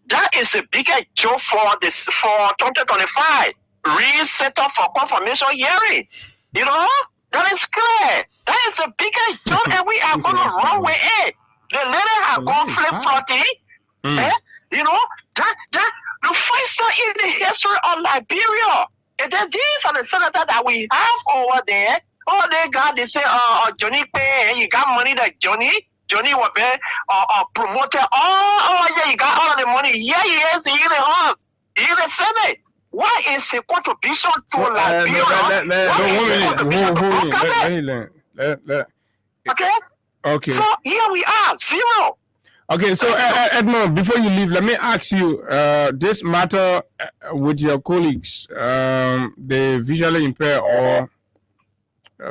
That is a bigger job for 2025. Reset up for confirmation hearing. You know, that is clear. That is a bigger job, and we are going to run with it. The lady have gone flip-flopping. You know, that the first time in the history of Liberia. And then these are the senators that we have over there. Oh, they say, Johnny Pay, and you got money that Johnny was there, promoted. Oh, yeah, you got all of the money. Yeah, yes, he even has. He even said it. What is the contribution to Liberia? Okay. So here we are, 0. Okay, so Edmond, before you leave, let me ask you this matter with your colleagues, the visually impaired or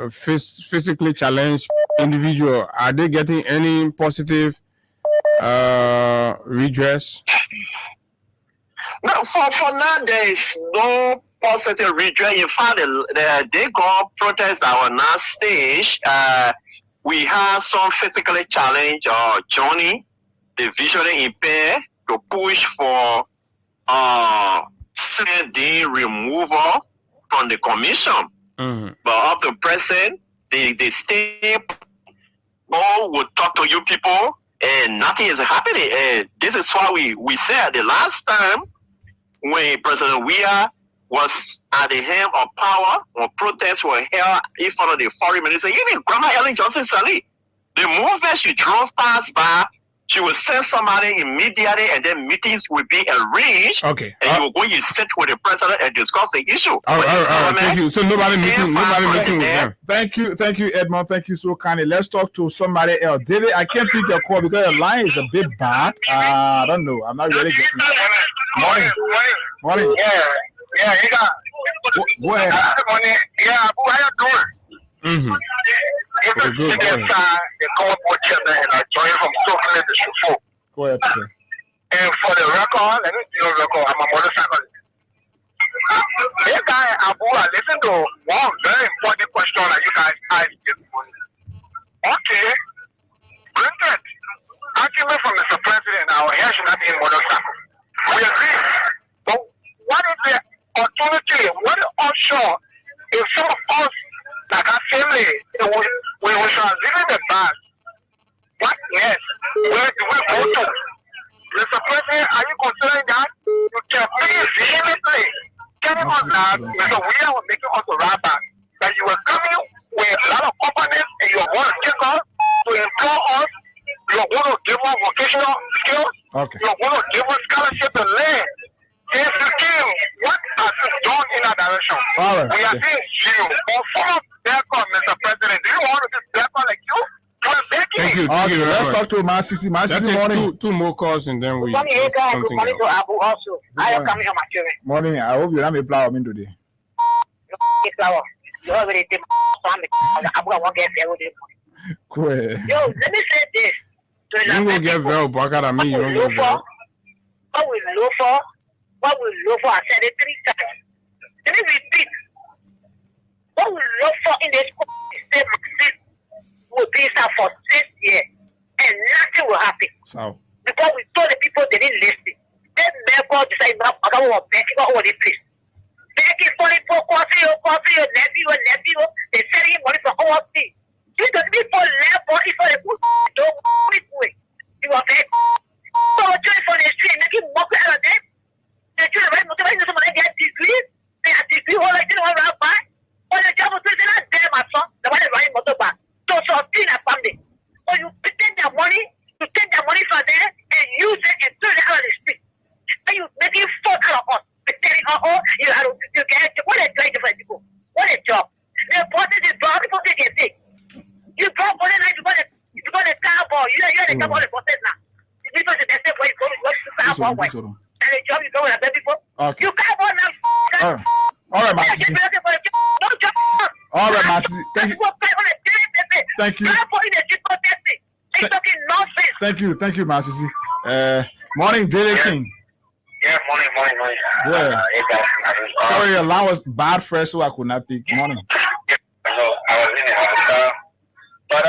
physically challenged individual, are they getting any positive redress? No, for now, there is no positive redress. In fact, they go protest our last stage. We have some physically challenged Johnny, the visually impaired, to push for CD removal from the commission. But up to present, the state board will talk to you people, and nothing is happening. And this is why we said the last time when President Weah was at the helm of power, when protests were held in front of the foreign minister, even Grandma Ellen Johnson Sirleaf, the movement she drove past by, she will send somebody immediately, and then meetings will be arranged. Okay. And you will go, you sit with the president and discuss the issue. All right. Thank you. So nobody meeting with them. Thank you, Edmond. Thank you so kindly. Let's talk to somebody else. David, I can't pick your call because your line is a bit bad. I don't know. I'm not really getting it. Morning. Yeah, you got. Go ahead. Morning. Yeah, how you doing? Mm-hmm. Even Good, students are the common board chairman and I joined from Stockholm District 4. Go ahead, sir. And for the record, let me see your record. I'm a motorcyclist. This guy, Abu, I listen to one very important question that you guys asked this morning. Okay, granted, argument from Mr. President, our hair should not be in motorcycle. We agree. But what is the alternative? What is offshore? If some of us, like our family, we shall live in the past, what next? Where do we go to? Mr. President, are you considering that? You can please vehemently telling us that Mr. William was making us a rabbi, that you were coming with a lot of companies and you want to take us to employ us, you want to give us vocational skills, you want to give us scholarship and land. Since you came, what has been done in that direction? We are seeing you. Or former Beckham, Mr. President, do you want to be Beckham like you? Thank you. Let's talk to Masisi. Masisi, morning. Two more calls and then we Good morning to Abu also. I am coming on my children. Morning. I hope you don't have a flower in today. You already did Abu, I want to get there. Go ahead. Yo, let me say this. You will get well, but I gotta mean you don't get well. What we look for? I said it 3 times. Let me repeat. What we look for in the school is will be for 6 years and nothing will happen. So because we told the people they didn't listen. Then Beckham decided I don't want Becky over the place. Becky falling for coffee, nephew. They send him money for all things. You don't be for left money for the food. Don't quit with. You are back. So just for the street, making mock out of them. They try to write motivation to somebody get degrees. They have degree all like one rabbi. Or the job was not there, my son. The one is riding motorbike. So sustain a family. So you take that money, from there and use it and throw it out of the street. And you making fun out of us. Pretending, you have to get what a great different people. What a job. The important is job, people take a thing. You drop on the night, you got a cowboy. You're the cowboy process now. You need to the step where you go to cowboy. And the job you go with a baby people. Okay. You cowboy now. All right, Masisi. All right, Masisi. Thank you. Thank you. Thank you, Masisi. Morning, Daily King. Yeah, morning. Yeah. Sorry, your line was bad first, so I could not pick. Morning. So I was in the house. But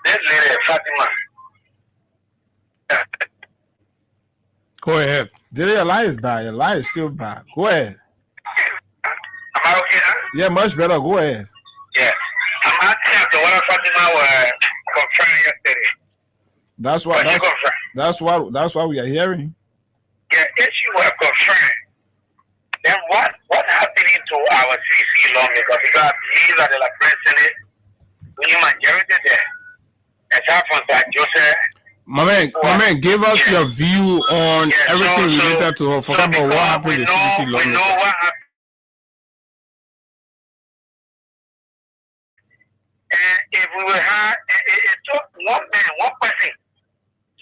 this lady, Fatima. Go ahead. Daily, your line is bad. Your line is still bad. Go ahead. Am I okay now? Yeah, much better. Go ahead. Yeah. I'm asking if the one Fatima were confirmed yesterday. That's why we are hearing. Yeah, if she were confirmed, then what happening to our CC lawmakers? Because these are the president, we majority there. Aside from that, Joseph. My man, give us your view on everything related to her. For example, what happened to CC lawmakers? We know what happened. And if we will have, it took one person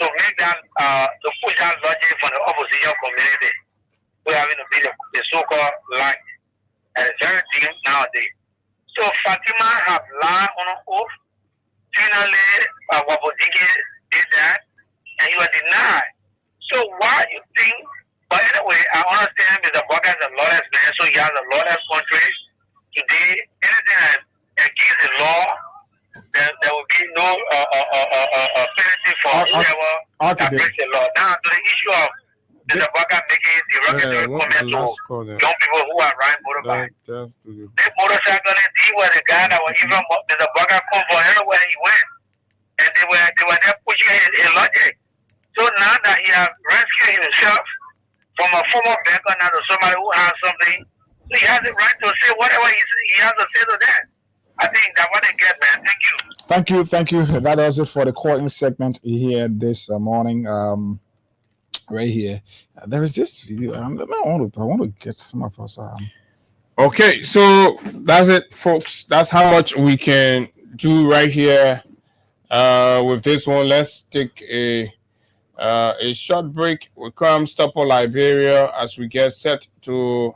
to make that, to push that logic from the opposition community. We're having to be the so-called light. And it's very deep nowadays. So Fatima have lied on an oath. Finally, Wabodike did that, and you are denied. So why you think, but anyway, I understand Mr. Baka is a lawless man, so he has a lawless country. Today, anything against the law, there will be no penalty for whoever that breaks the law. Now, to the issue of Mr. Baka making derogatory comments to young people who are riding motorbikes. This motorcyclist, he was the guy that was even Mr. Baka come for everywhere he went. And they were there pushing his logic. So now that he has rescued himself from a former banker now to somebody who has something, so he has the right to say whatever he has to say to them. I think that's what they get, man. Thank you. Thank you. That does it for the call-in segment here this morning. Right here, there is this video. I want to get some of us. Okay, so that's it, folks. That's how much we can do right here with this one. Let's take a short break. We come stop on Liberia as we get set to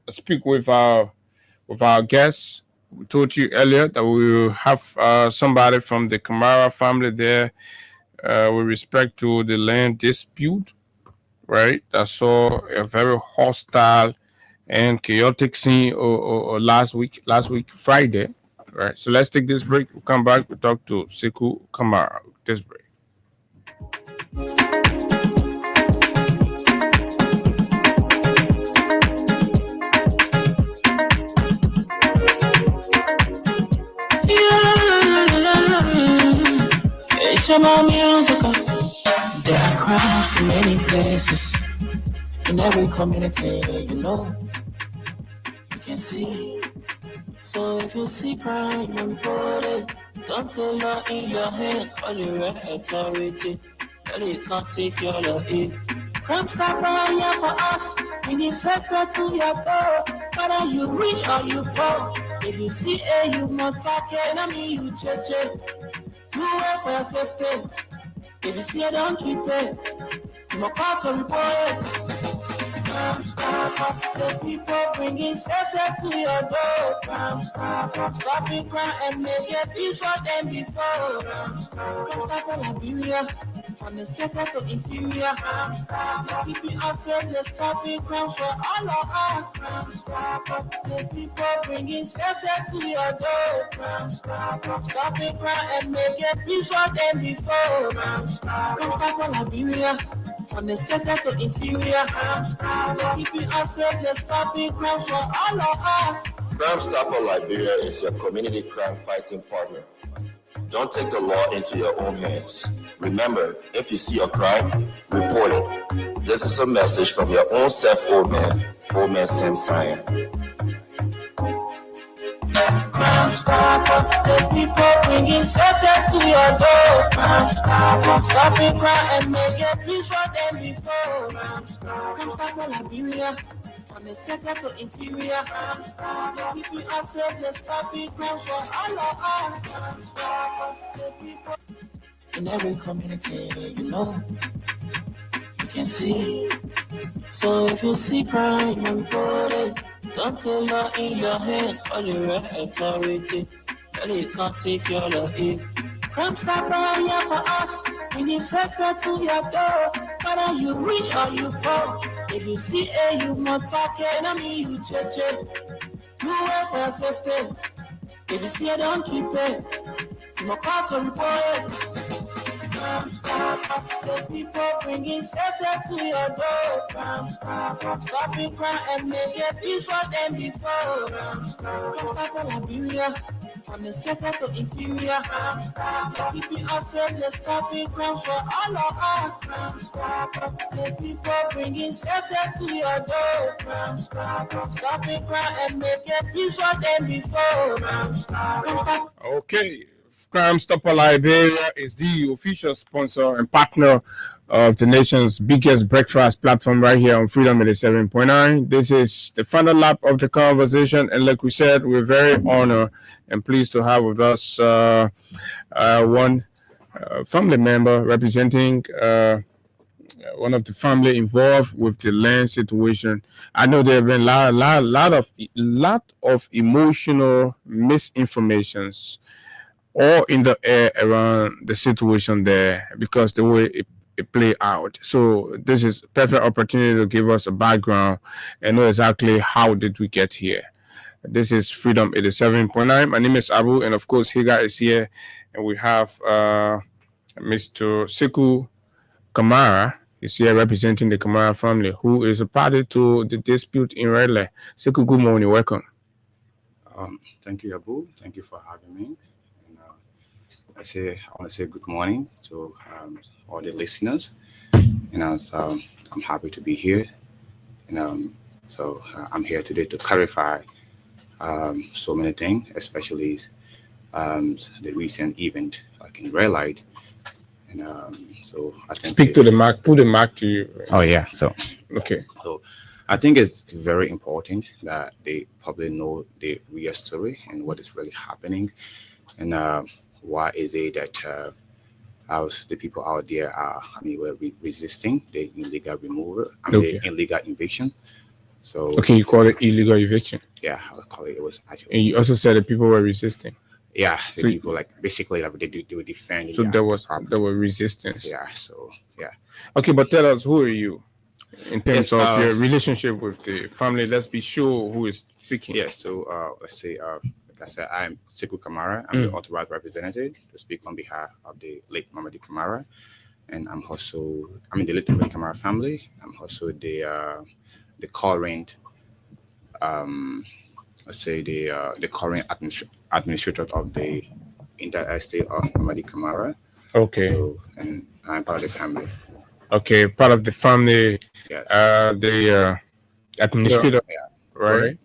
speak with our guests. We told you earlier that we will have somebody from the Kamara family there with respect to the land dispute, right? That saw a very hostile and chaotic scene or last week Friday, right? So let's take this break. We'll come back. We'll talk to Sekou Kamara. This break. It's about musical. There are crowds in many places. In every community, you can see. So if you see crime and body, don't take law in your hands for the right authority. That it can't take your law in. Crime stopper here for us. We need sector to your door. Whether you rich or you poor. If you see you must talk you cheche. You wait for your safety. If you see don't keep it. You must call to report. Crime stopper, the people bringing safety to your door. Crime stopper, stopping crime and make it peace for them before. Crime stopper, Liberia, from the center to interior. Crime stopper, keeping us safe, they're stopping crime for all of us. Crime stopper, the people bringing safety to your door. Crime stopper, stopping crime and make it peace for them before. Crime stopper, Liberia. From the center to interior, Crime Stopper, keeping us safe, they're stopping crime for all of us. Crime Stopper Liberia is your community crime fighting partner. Don't take the law into your own hands. Remember, if you see a crime, report it. This is a message from your own self, Old Man Sam Cyan. Crime Stopper, the people bringing safety to your door. Crime Stopper, stopping crime and make it peace for them before. Crime Stopper, Liberia, from the center to interior. Crime Stopper, keeping us safe, they're stopping crime for all of us. Crime Stopper, the people in every community, you can see. So if you see crime and body, don't take law in your hands for the right authority. That it can't take your law in. Crime stopper here for us. We need sector to your door. Whether you rich or you poor. If you see you must talk you cheche. You wait for your safety. If you see don't keep it. You must call to report it. Crime Stopper, the people bringing safety to your door. Crime Stopper, stopping crime and make it peace for them before. Crime Stopper, Liberia, from the center to interior. Crime Stopper, keeping us safe, they're stopping crime for all of us. Crime Stopper, the people bringing safety to your door. Crime Stopper, stopping crime and make it peace for them before. Crime Stopper. Okay. Crime Stopper Liberia is the official sponsor and partner of the nation's biggest breakfast platform right here on Freedom 87.9. This is the final lap of the conversation, and like we said, we're very honored and pleased to have with us one family member representing one of the family involved with the land situation. I know there have been a lot of emotional misinformations or in the air around the situation there because the way it play out. So this is a perfect opportunity to give us a background and know exactly how did we get here. This is Freedom 87.9. My name is Abu, and of course Higa is here, and we have Mr. Sekou Kamara is here representing the Kamara family, who is a party to the dispute in Redle. Sekou, good morning, welcome. Thank you, Abu. Thank you for having me. I want to say good morning to all the listeners. So I'm happy to be here. So I'm here today to clarify so many things, especially the recent event in Red Light. So I think speak to the mic. Put the mic to you. Oh yeah. So okay. So I think it's very important that they probably know the real story and what is really happening, and why is it that the people out there were resisting the illegal removal and the illegal eviction? So okay, you call it illegal eviction. Yeah, I would call it. It was actually. And you also said that people were resisting. Yeah, the So- people like basically like they were defending. So their there was property. resistance. Yeah. So yeah. Okay, but tell us, who are you in terms Yes, of your relationship with the family? Let's be sure who is speaking. Yeah. So let's say like I said, I'm Sekou Kamara. I'm the authorized representative to speak on behalf of the late Mamadi Kamara, and I'm the late Mamadi Kamara family. I'm also the current let's say the current administrator of the entire estate of Mamadi Kamara. Okay. So, and I'm part of the family. Okay, part of the family. Yes. The administrator, Yeah. right?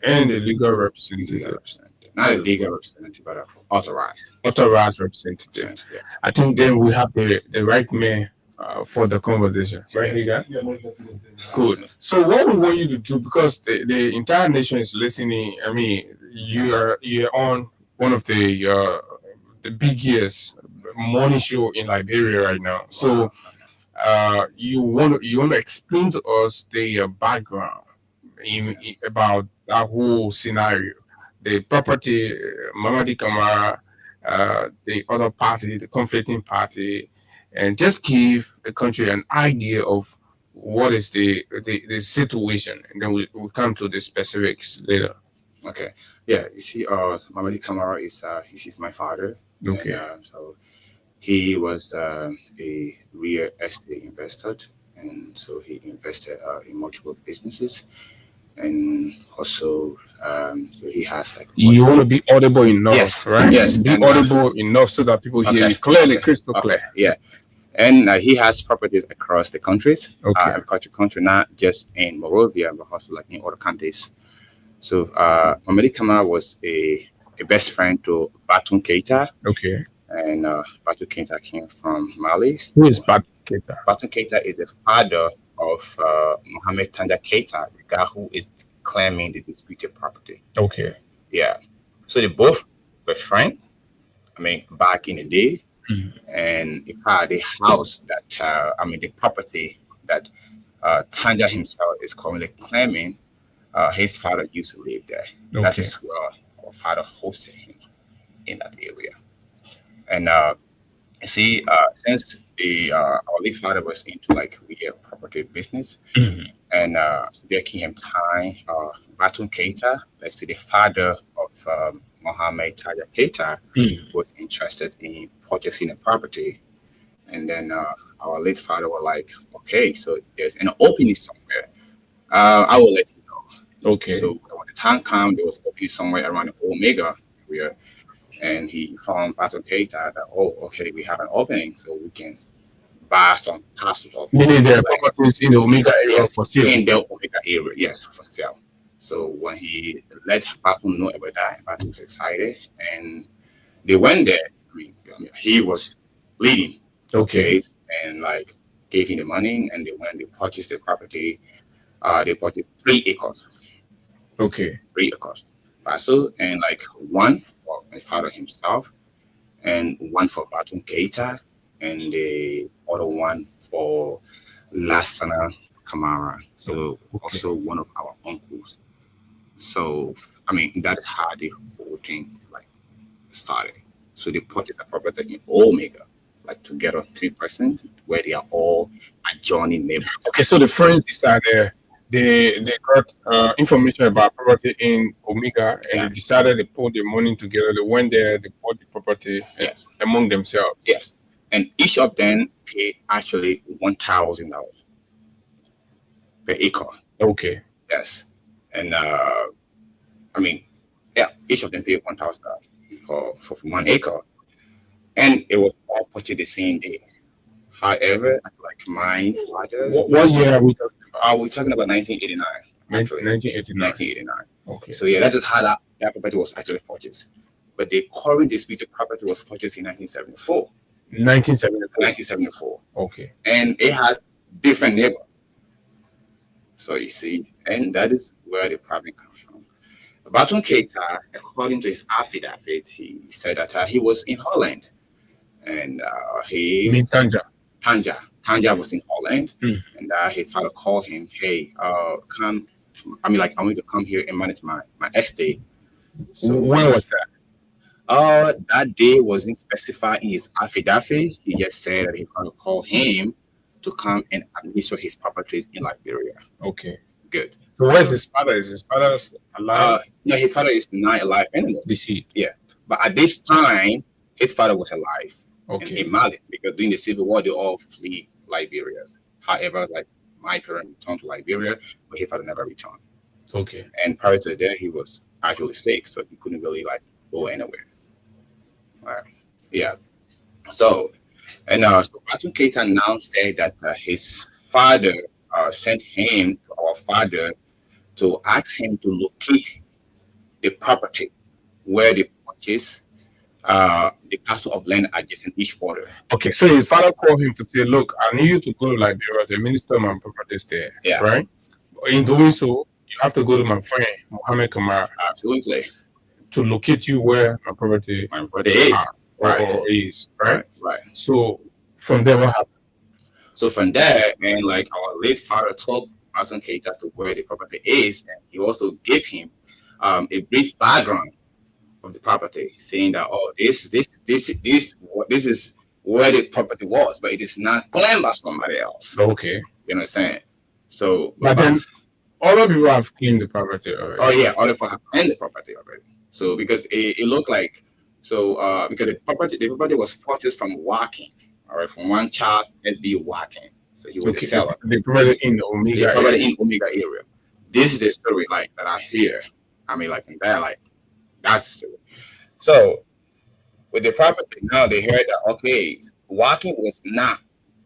And the legal representative. Legal representative. Not a legal representative, but authorized. Authorized representative. Yes. I think then we have the right man for the conversation, right, Yes. Liga? Good. So what we want you to do, because the entire nation is listening. I mean, you're on one of the biggest morning show in Liberia right now. So you want to explain to us the background about that whole scenario, the property, Mamadi Kamara, the other party, the conflicting party, and just give the country an idea of what is the situation, and then we'll come to the specifics later. Okay. Yeah. You see, Mamadi Kamara he's my father. Okay. And, so he was a real estate investor, and so he invested in multiple businesses, and also so he has like. You want to be audible enough, Yes, right? yes, Be and, audible enough so that people hear Okay, you clearly, okay, crystal okay, clear. yeah, and he has properties across the countries, Okay. across the country, not just in Monrovia, but also like in other counties. So Mamadi Kamara was a best friend to Batum Keita, Okay. and Batum Keita came from Mali. Who is Batum Keita? Batum Keita is the father of Mohamed Tanja Keita, the guy who is claiming the disputed property. Okay. Yeah. So they both were friends. I mean, back in the day. And in fact, the house that, the property that Tanja himself is currently claiming, his father used to live there. That Okay. is where our father hosted him in that area. And you see, since our late father was into like real property business, and so they gave him time. Batum Keita, let's say the father of Mohamed Tanja Keita, was interested in purchasing a property, and then our late father was like, "Okay, so there's an opening somewhere. I will let you know." Okay. So when the time came, there was an opening somewhere around the Omega area. And he found Batum Keita that, oh, okay, we have an opening, so we can buy some parcels of. Meaning there are properties in the Omega area for sale. In the Omega area, yes, for sale. So when he let Batum know about that, Batum was excited, and they went there. I mean, he was leading, Okay. and like gave him the money, and they purchased the property. They purchased 3 acres. Okay. 3 acres parcel, and like one for my father himself, and one for Batum Keita, and the other one for Lassana Kamara. So also one of our uncles. So I mean that is how the whole thing like started. So they purchased a property in Omega, like together 3 persons, where they are all adjoining neighbors. Okay, so the friends decided they got information about property in Omega, and they decided they put the money together. They went there, they bought the property Yes. among themselves. Yes. And each of them pay actually $1,000 per acre. Okay. Yes. And each of them pay $1,000 for 1 acre. And it was all purchased the same day. However, like my father. What year are we talking about? We're talking about 1989. Actually. 1989. 1989. Okay. So yeah, that is how that property was actually purchased. But the current disputed property was purchased in 1974. 1974. 1974. Okay. And it has different neighbors. So you see, and that is where the problem comes from. Batum Keita, according to his affidavit, he said that he was in Holland. And You mean Tanja? Tanja was in Holland, and his father called him, "Hey, come I mean, like, I want you to come here and manage my estate. So when was that? That day wasn't specified in his affidavit. He just said that he was going to call him to come and administer his properties in Liberia. Okay. Good. So where's his father? Is his father alive? No, his father is not alive anymore. Deceased. Yeah. But at this time, his father was alive. Okay. In Mali, because during the Civil War, they all flee Liberia. However, like, my parents returned to Liberia, but his father never returned. Okay. And prior to that, he was actually sick, so he couldn't really like go anywhere. Yeah. So, and so Atum Keita now said that his father sent him to our father to ask him to locate the property where they purchased the parcel of land adjacent each other. Okay, so his father called him to say, look, I need you to go to Liberia to minister my properties there. Yeah. Right? In doing so, you have to go to my friend, Mohammed Kamara. Absolutely. To locate you where my property is. Or is. Right? Right. So from there, what happened? So from there, and like our late father told Atum Keita to where the property is, and he also gave him a brief background of the property, saying that this is where the property was, but it is not claimed by somebody else. Okay. You understand? So, but then other people have claimed the property already. Oh yeah, other people have claimed the property already. So because it looked like because the property was purchased from Wakin, all right, from one child SB Wakin. So he was the seller. The property in the Omega area. This is the story like that I hear. I mean, like in that, like that's the story. So with the property now, they heard that Wakin was not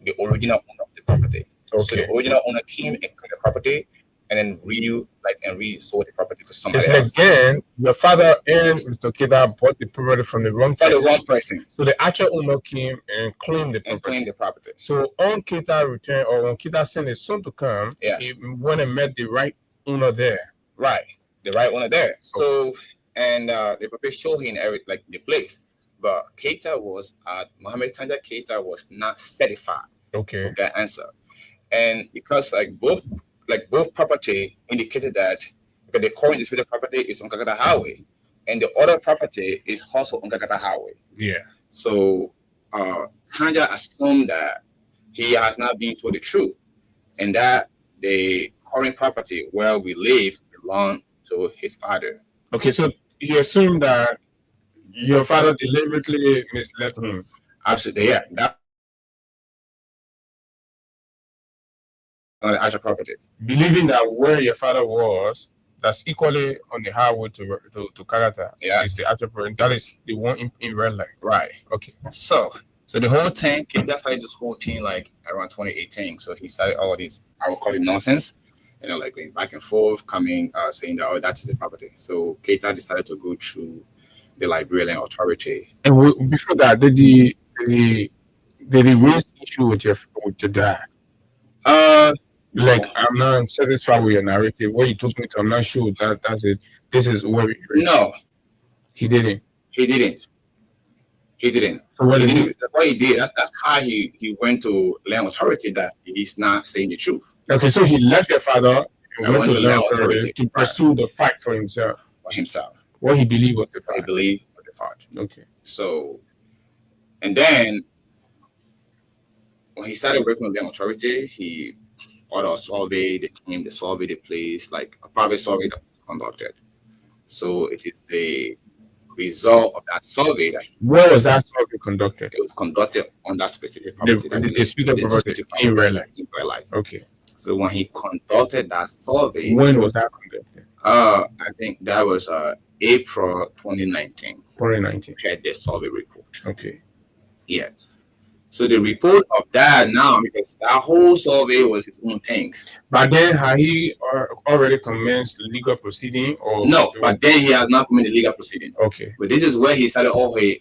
the original owner of the property. Okay. So the original owner came and took the property and then resold the property to somebody else. Again, your father and Mr. Keita bought the property from the wrong person. So the actual owner came and claimed the property. So on Keita returned, or when Keita sent his son to come, he went and met the right owner there. Right, the right owner there. So and the property showed him the place, but Keita was Mohammed Tanja Keita was not certified. Okay, with that answer, and because both property indicated that because the current disputed property is on Kakata Highway, and the other property is also on Kakata Highway. Yeah. So Tanja assumed that he has not been told the truth, and that the current property where we live belonged to his father. Okay, so you assume that your father deliberately misled him. Absolutely, yeah. That on the actual property. Believing that where your father was, that's equally on the highway to Karata. Yeah. Is the actual property. That is the one in red light. Right. Okay. So the whole thing, Keita started this whole thing like around 2018. So he started all this, I would call it nonsense, like going back and forth, coming, saying that, that's the property. So Keita decided to go through the Liberian authority. And before that, did he raise issue with your dad? I'm not satisfied with your narrative. What you took me to, I'm not sure that's it. This is where no, he didn't. So what he did, that's how he went to land authority that he's not saying the truth. Okay, so he left your father and went to land authority to pursue the fact for himself. What he believed was the fact. He believed was the fact. Okay. So, and then when he started working with land authority, he ordered a survey. They came, they surveyed the place, like a private survey that was conducted. So it is the result of that survey. Where was that survey conducted? It was conducted on that specific property. The disputed property in Red Light. Okay. So when he conducted that survey, when was that conducted? I think that was April 2019. 2019. He had the survey report. Okay. Yeah. So the report of that now, because that whole survey was his own thing. But then had he already commenced the legal proceeding, or no? But then he has not commenced the legal proceeding. Okay. But this is where he started all his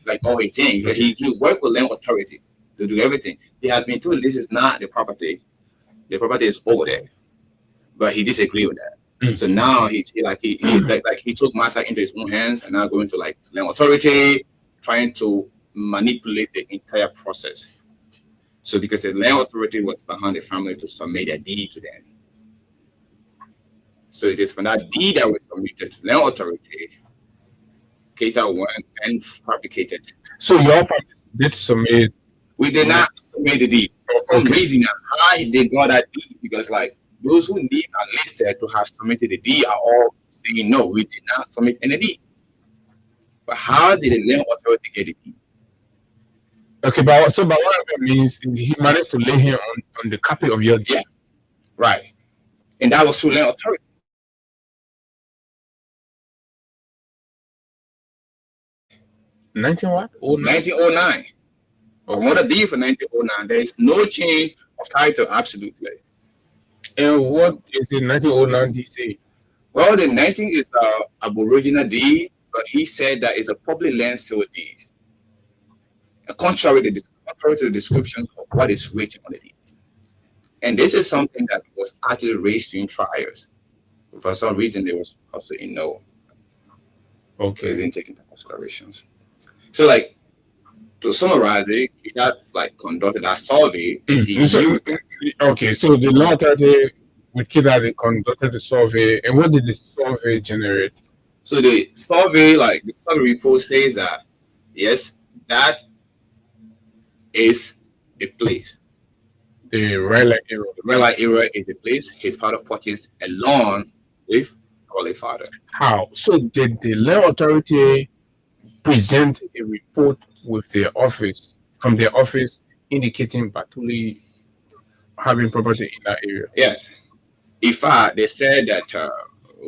things. But he worked with land authority to do everything. He had been told this is not the property. The property is over there. But he disagreed with that. Mm. So now he took matter into his own hands and now going to land authority, trying to manipulate the entire process. So because the land authority was behind the family to submit a deed to them. So it is from that deed that was submitted to land authority. Keita went and fabricated. So your family did submit. We did not submit the deed for some reason. How they got that deed? Because like those who need are listed to have submitted the deed are all saying no, we did not submit any deed. But how did the land authority get the deed? Okay, but what it means he managed to lay him on the copy of your deed. Yeah, right. And that was through land authority. 1909. Another deed for 1909. There is no change of title, absolutely. And what is the 1909 deed say? Well, the 19 is Aboriginal deed, but he said that it's a public land sale deed. Contrary to the descriptions of what is written on the deed. And this is something that was actually raised in trials. For some reason, there was also a no. Okay. It didn't take into considerations. So, like, to summarize it, he had like conducted a survey. Okay, so the law authority with Keita, they conducted the survey, and what did the survey generate? So the survey, like the survey report says that yes, that is the place. The red light area. The red light area is the place his father purchased along with his father. How? So did the law authority present a report with their office, from their office, indicating Batuli having property in that area? Yes. In fact, they said that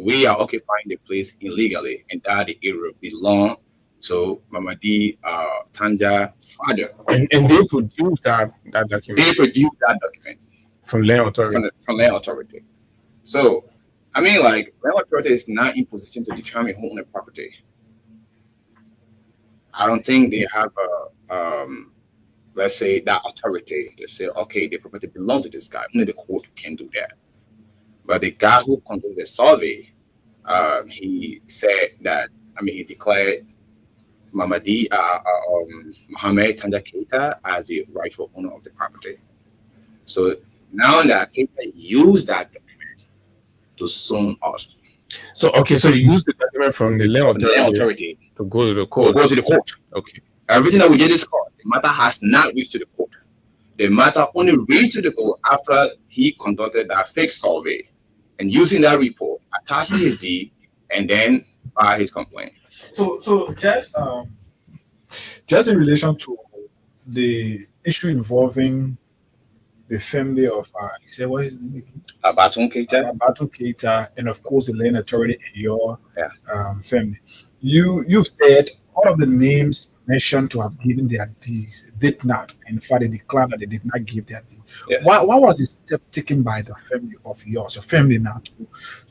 we are occupying the place illegally and that the area belongs to Mamadi Tanja's father. And they produced that document? They produced that document. From land authority? From land authority. So, I mean, like, land authority is not in position to determine who owns the property. I don't think they have let's say that authority to say, okay, the property belongs to this guy. Only the court can do that. But the guy who conducted the survey, he said that, he declared Mamadi Mohammed Tanja Keita as the rightful owner of the property. So now that Keita used that document to sue us. So you used the document from the land authority to go to the court. Okay. Everything that we did is court. The matter has not reached to the court. The matter only reached to the court after he conducted that fake survey and using that report, attaching his deed, and then file his complaint. So just in relation to the issue involving the family of you say what is his name? Abatun Keita, and of course the land authority in your family. You've said all of the names mentioned to have given their deeds did not. In fact, they declared that they did not give their deed. Yeah. Why was the step taken by the family of yours, your family now,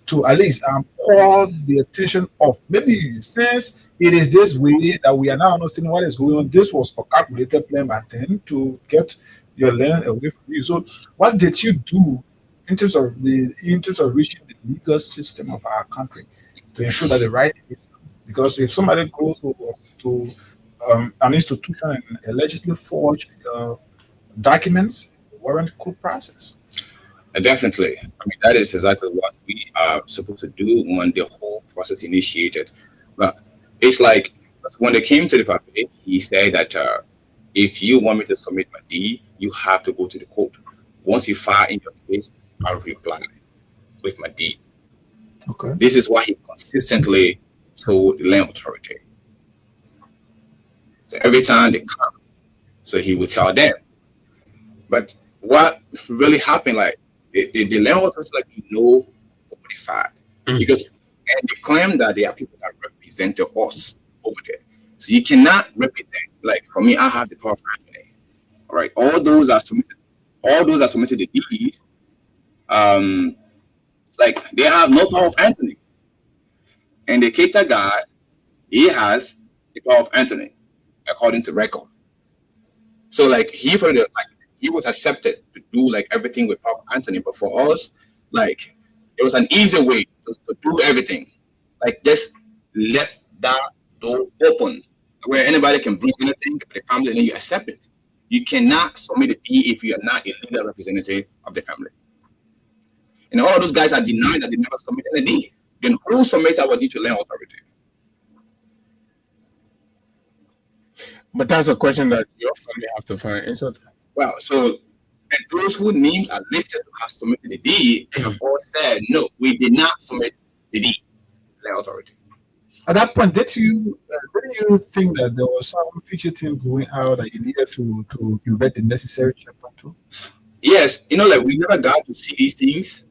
to at least call the attention of, maybe since it is this way that we are now understanding what is going on, this was a calculated plan by them to get your land away from you. So what did you do in terms of reaching the legal system of our country to ensure that the right is, because if somebody goes to an institution and allegedly forge documents, warrant court process. Definitely. That is exactly what we are supposed to do when the whole process initiated. But it's like when they came to the family, he said that if you want me to submit my deed, you have to go to the court. Once you file in your case, I'll reply with my deed. Okay. This is why he consistently told the land authority. So every time they come, so he would tell them. But what really happened, like the land authority, like over the fact, because and they claim that there are people that represent us over there. So you cannot represent. Like for me, I have the power of attorney. All right, all those are submitted the deed. Like they have no power of attorney. And the Keita guy, he has the power of attorney, according to record. So like he was accepted to do like everything with power of attorney, but for us, like it was an easy way to do everything. Like just let that door open where anybody can bring anything to the family and then you accept it. You cannot submit a deed if you are not a legal representative of the family. And all of those guys are denying that they never submitted a deed. Then who submitted our deed to land authority? But that's a question that you often have to find answer to. Well, so and those whose names are listed to have submitted the deed have all said, no, we did not submit the deed to land authority. At that point, didn't you think that there was some future thing going out that you needed to embed the necessary checkpoint to? Yes, like we never got to see these things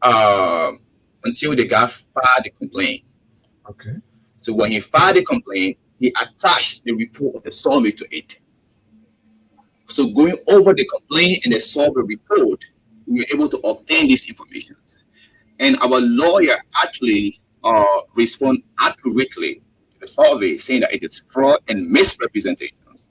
until the guy filed the complaint. Okay. So when he filed the complaint, he attached the report of the survey to it. So going over the complaint and the survey report, we were able to obtain these information. And our lawyer actually respond accurately to the survey, saying that it is fraud and misrepresentations,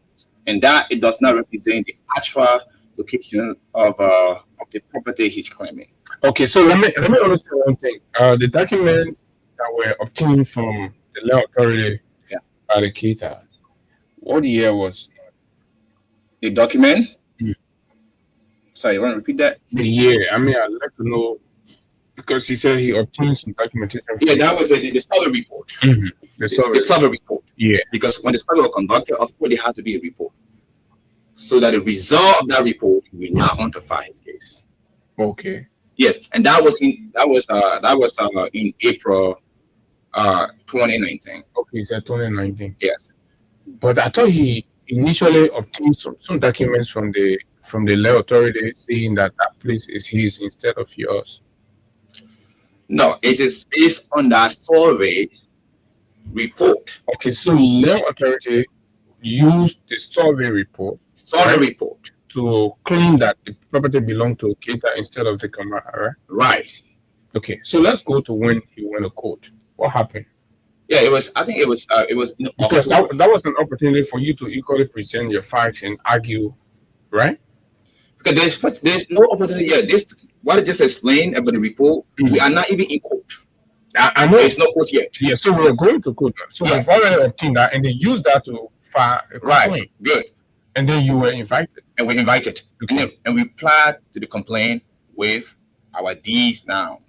and that it does not represent the actual location of the property he's claiming. Okay, so let me understand one thing. The document that were obtained from the land authority by the Keita, what year was the document? Sorry, you want to repeat that? The year. I mean, I'd like to know, because he said he obtained some documentation. Yeah, that was the survey report. Mm-hmm. The survey report. Yeah. Because when the survey was conducted, of course, there had to be a report. So that the result of that report will now quantify his case. Okay. Yes, and that was in April 2019. Okay, so 2019. Yes. But I thought he initially obtained some documents from the land authority saying that place is his instead of yours. No, it is based on that survey report. Okay, so land authority used the survey report to claim that the property belonged to Keita instead of the Camara, right? Right. Okay, so let's go to when he went to court. What happened? Yeah, it was because that was an opportunity for you to equally present your facts and argue, right? Because there's no opportunity. Yeah, what I just explained about the report, we are not even in court. I know there's no court yet. Yeah, so we're going to court now. So we've already obtained that, and they used that to file a complaint. Right. Good. And then you were invited. And we invited. Okay. And we applied to the complaint with our deeds now.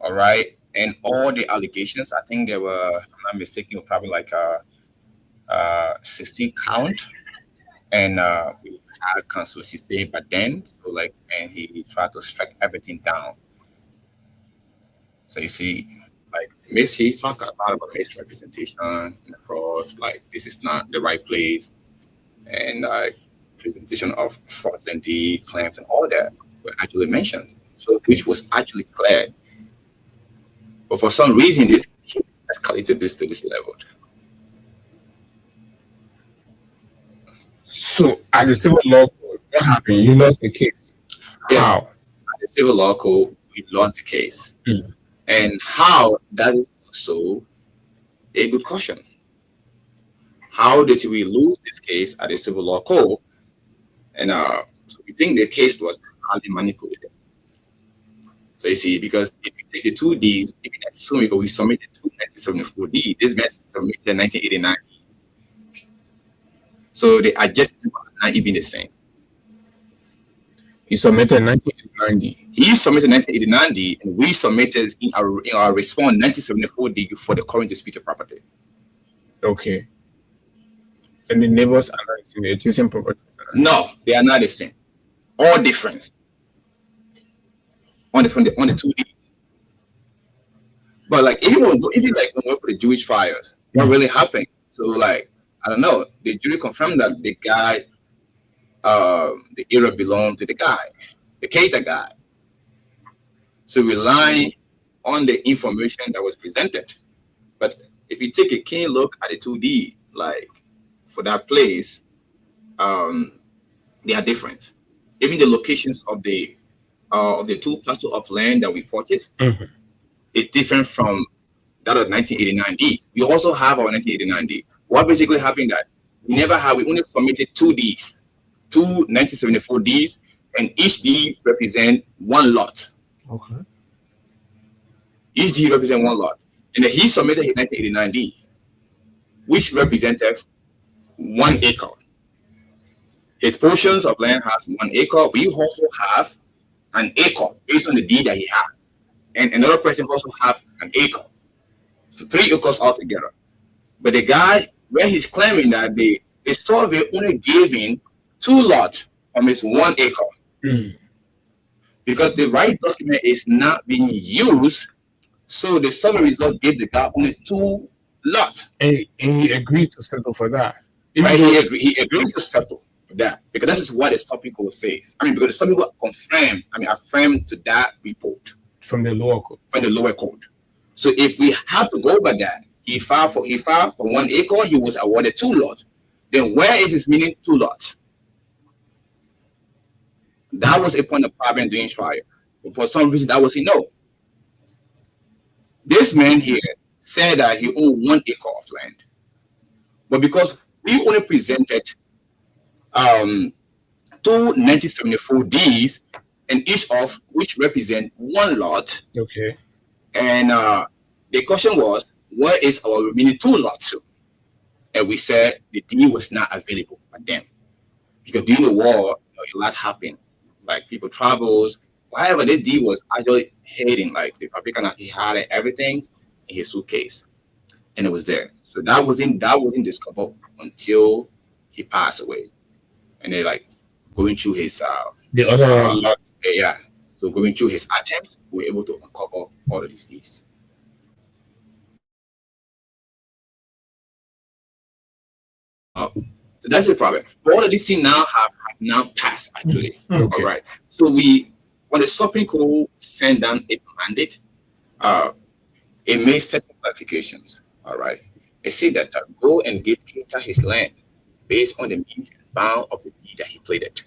All right. And all the allegations, I think there were, if I'm not mistaken, probably like 16 count. And we had counsel say, but then, so and he tried to strike everything down. So you see, he talked a lot about misrepresentation and fraud, this is not the right place. And presentation of fraudulent deed claims and all that were actually mentioned, so which was actually cleared. But for some reason, this escalated this to this level. So at the civil law court, what happened? You lost the case. Yes. How? At the civil law court, we lost the case. And how, that is also a good question. How did we lose this case at the civil law court? And so we think the case was highly manipulated. So you see, because if you take the 2 Ds, if you assume we submitted 1974 D, this message submitted 1989. So the adjustment was not even the same. He submitted 1989 D. He submitted 1989 D, and we submitted in our response 1974 D for the current disputed property. Okay. And the neighbors are not the adjacent property? No, they are not the same. All different. On the 2D. But even when we went for the Jewish fires, what really happened? So I don't know. The jury confirmed that the guy, the area belonged to the guy, the Keita guy. So relying on the information that was presented. But if you take a keen look at the 2D, for that place, they are different. Even the locations of the 2 parcels of land that we purchased is different from that of 1989 D. We also have our 1989 D. What basically happened that we only submitted 2 Ds, 2 1974 Ds, and each D represent 1 lot. Okay. Each D represent 1 lot. And then he submitted his 1989 D, which represented 1 acre. His portions of land has 1 acre. We also have an acre based on the deed that he had, and another person also have an acre. So 3 acres altogether. But the guy, where he's claiming that the survey only gave him 2 lots from his 1 acre. Because the right document is not being used, so the survey result gave the guy only 2 lots. And he agreed to settle for that. Right? He agreed to settle for that because that is what the stopping code says. I mean, because the stopping code affirmed to that report from the lower court. So if we have to go by that, he filed for 1 acre, he was awarded 2 lots. Then where is his meaning 2 lots? That was a point of problem during trial. But for some reason, that was a no. This man here said that he owned 1 acre of land. But because we only presented 2 1974 deeds, and each of which represent 1 lot. Okay. And the question was, where is our remaining 2 lots? And we said the deed was not available by them. Because during the war, a lot happened. Like people travels, whatever the deed was actually hiding. Like the Republican, he had everything in his suitcase. And it was there. So that wasn't discovered until he passed away. And they like going through his the other lot. Yeah. So going through his attempts, we were able to uncover all of these deeds. So that's the problem. But all of these things now have now passed actually. Okay. All right. So when the Supreme Court sent down a mandate, it made certain clarifications. All right. It said that go and give Keita his land based on the means and bound of the deed that he pleaded.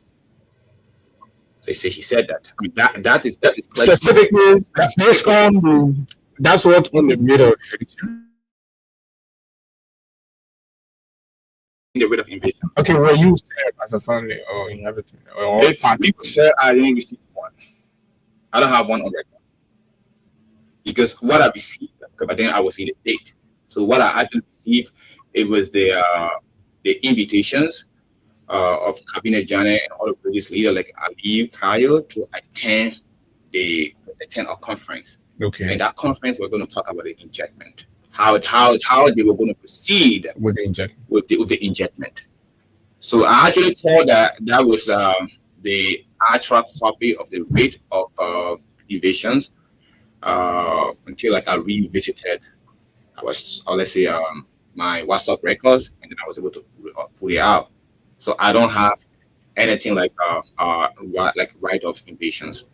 He said that. I mean that is specifically based on that's what on the middle. In the rate of invasion. Okay, well, you said as a family or in everything. Or if people say I didn't receive one, I don't have one on record. Because what I received, because then I was in the state. So what I actually received, it was the invitations of Cabinet Janet and all the religious leaders like Ali prior to attend a conference. Okay. And that conference we're going to talk about the injectment. How they were going to proceed with the injectment. So I actually thought that was the actual copy of the rate of evasions until like I revisited. My WhatsApp records, and then I was able to put it out. So I don't have anything like right of invasions.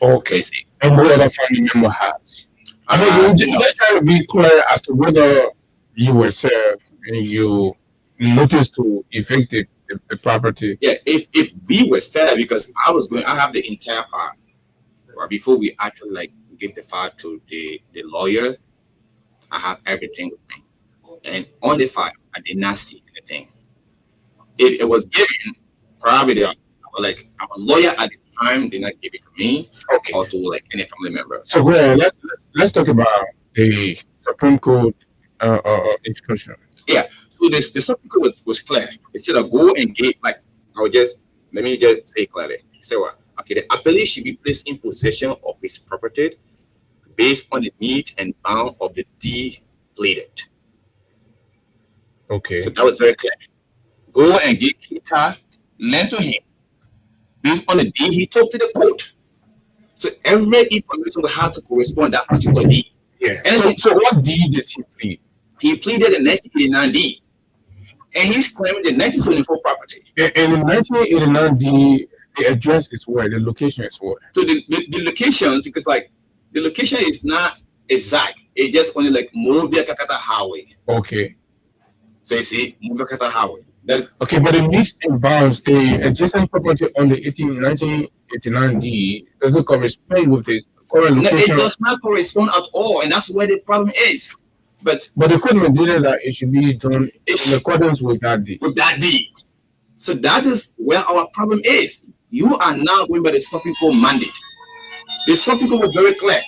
Okay. And what other family member has? I mean, just trying to be clear as to whether you were served and you noticed to evict the property. Yeah, if we were served, because I have the entire file. Right before we actually like give the file to the lawyer, I have everything with me. And on the file, I did not see anything. If it was given, probably our lawyer at the time did not give it to me, okay, or to like any family member. So well, let's talk about the Supreme Court instruction. Yeah. So the Supreme Court was clear. Instead of go and get let me just say clearly. Say what? Okay, the appellee should be placed in possession of his property based on the need and bound of the deed pleaded. Okay. So that was very clear. Go and get Keita, lend to him based on the deed he took to the court. So every information will have to correspond to that particular deed. Yeah. And so what deed did he plead? He pleaded the 1989 deed. And he's claiming the 1974 property. And in 1989 deed, the address is where? The location is where? So the location, because like the location is not exact. It just only like Muvia Kakata Highway. Okay. So you see, Muvia Kakata Highway. Okay, but it meets and bounds the adjacent property on the 1989 deed doesn't correspond with the current location. No, it does not correspond at all, and that's where the problem is. But the court mandated that it should be done in accordance with that deed. With that deed. So that is where our problem is. You are now going by the Supreme Court mandate. The Supreme Court was very clear.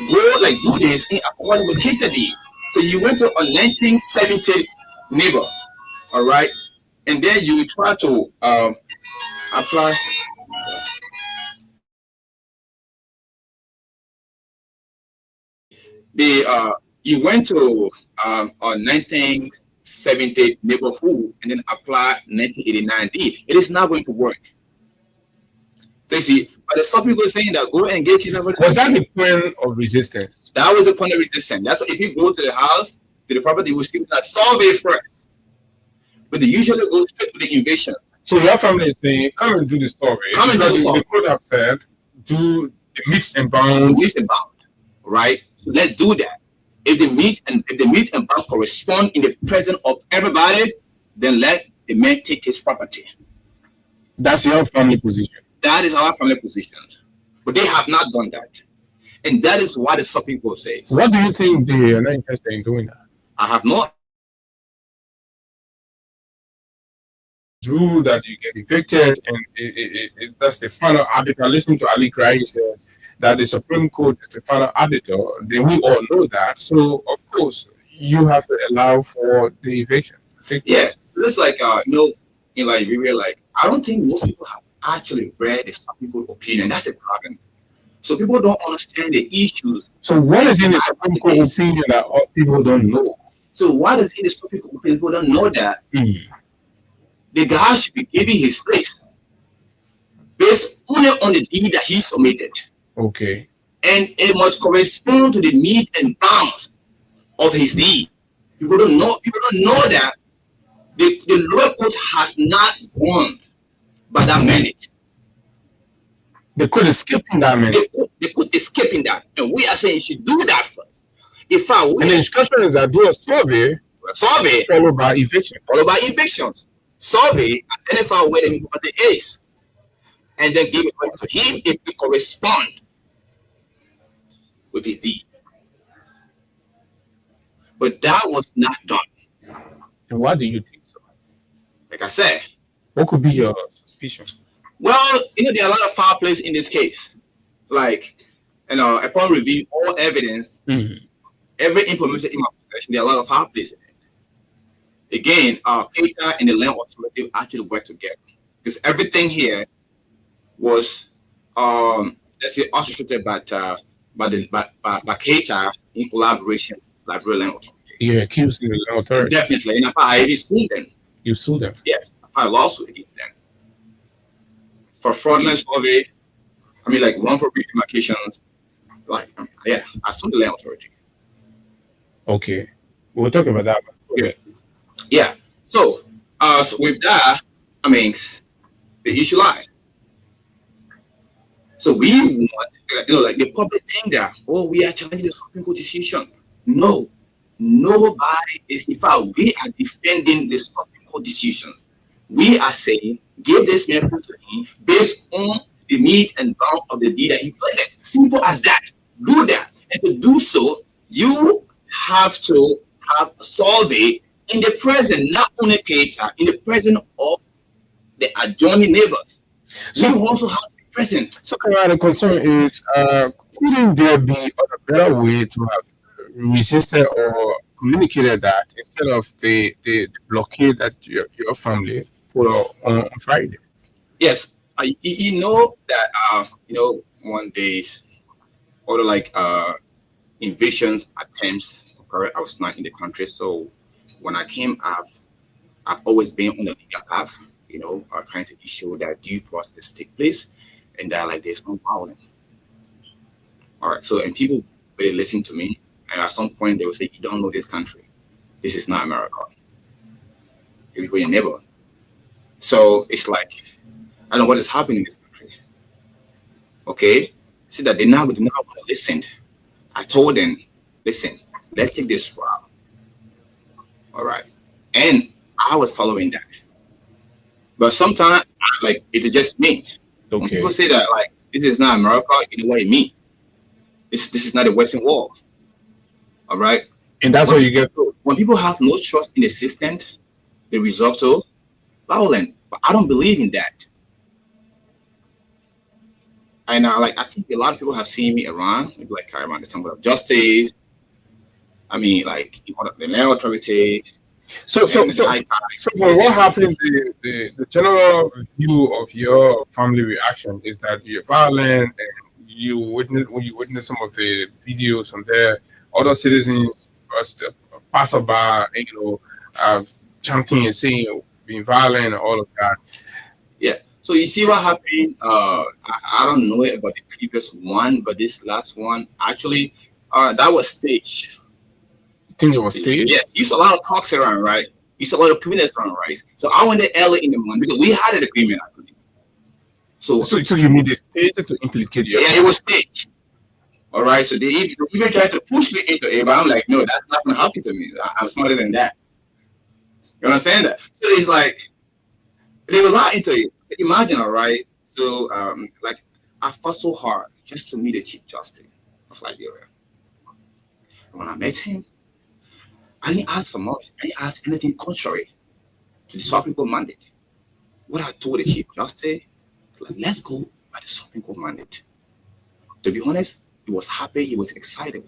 Go do this in accordance with Keita deed. So you went to a 1970 neighbor, all right, and then you try to apply you went to a 1970 neighborhood and then apply 1989D. It is not going to work. So you see, but there's some people saying that go and get kids. Was that the point of resistance? That was the point of resistance. That's why if you go to the house, to the property, you will see that survey first. But they usually go straight to the invasion. So your family is saying, come and do the survey. Come and do the survey. They could have said, do the mix and bound. Mix and bound, right? So let's do that. If the mix and bound correspond in the presence of everybody, then let the man take his property. That's your family position. That is our family position. But they have not done that. And that is why the Supreme Court says. What do you think they are not interested in doing that? I have not. Rule that you get evicted, and that's the final arbiter. Listen to Ali Cry said that the Supreme Court is the final arbiter. Then we all know that. So of course you have to allow for the eviction. Yeah, it's like in Liberia, like I don't think most people have actually read the Supreme Court opinion. That's the problem. So people don't understand the issues. So what is in the Supreme Court opinion that people don't know? So what is in the Supreme Court opinion? People don't know that. The guy should be given his place based only on the deed that he submitted. Okay. And it must correspond to the need and bounds of his deed. People don't know that the lower court has not gone by that mandate. They could escape that mandate. They could escape in that. And we are saying you should do that first. And the instruction is that do a survey followed by eviction. Evictions. Survey, identify where the property is, and then give it to him if it correspond with his deed. But that was not done. And why do you think so? Like I said, what could be your suspicion? Well, there are a lot of foul plays in this case. Like, upon review all evidence, every information in my possession, there are a lot of foul plays in it. Again, PETA and the land authority actually work together because everything here was, let's say, orchestrated by PETA in collaboration with Liberia Land Authority. You're accused of the land authority. Definitely, and I even sued them. You sued them? Yes, I filed a lawsuit against them for fraudulent survey. I mean, like one for demarcations. Like, yeah, I sued the land authority. Okay, we'll talk about that. Okay. Yeah. So with that, I mean, the issue lies. So we want, like the public think that, we are challenging the Supreme Court decision. No, nobody is. In fact, we are defending the Supreme Court decision. We are saying, give this man to him based on the need and bound of the deed that he played. Simple as that. Do that. And to do so, you have to have a survey in the present, not only PETA, in the presence of the adjoining neighbors. So you also have to be present. So the concern is, couldn't there be a better way to have resisted or communicated that instead of the blockade that your family put on Friday? Yes, you know that one day, or like invasions attempts occurred. I was not in the country, so when I came, I've always been on the legal path, trying to ensure that due process take place and that like there's no violence. All right, so and people really listen to me, and at some point they will say, "You don't know this country. This is not America. You're your neighbor." So it's like, I don't know what is happening in this country. Okay, see that they're not going to listen. I told them, listen, let's take this route. All right. And I was following that. But sometimes, like, it is just me. Okay. When people say that, like, this is not America, in a way, me. This is not the Western world. All right? And that's what you get. When people have no trust in the system, they resort to violence. But I don't believe in that. And I think a lot of people have seen me around, maybe like around the Temple of Justice. I mean, like the land authority. So for what happened, the general view of your family reaction is that you're violent, and you witness some of the videos on there other citizens, passerby, chanting and saying, being violent and all of that. Yeah. So you see what happened? I don't know about the previous one, but this last one actually, that was staged. You think it was staged? Yes. You saw a lot of talks around, right? You saw a lot of communities around, right? So I went there early in the morning because we had an agreement actually. So you need a stage to implicate you? Yeah, it was staged. All right. So they even tried to push me into it, but I'm like, no, that's not gonna happen to me. I'm smarter than that. You understand that? So it's like they were not into it. So imagine, all right. So like I fought so hard just to meet the Chief Justice of Liberia. And when I met him, I didn't ask for much. I didn't ask anything contrary to the Supreme Court mandate. What I told the Chief Justice, like, let's go by the Supreme Court mandate. To be honest, he was happy, he was excited.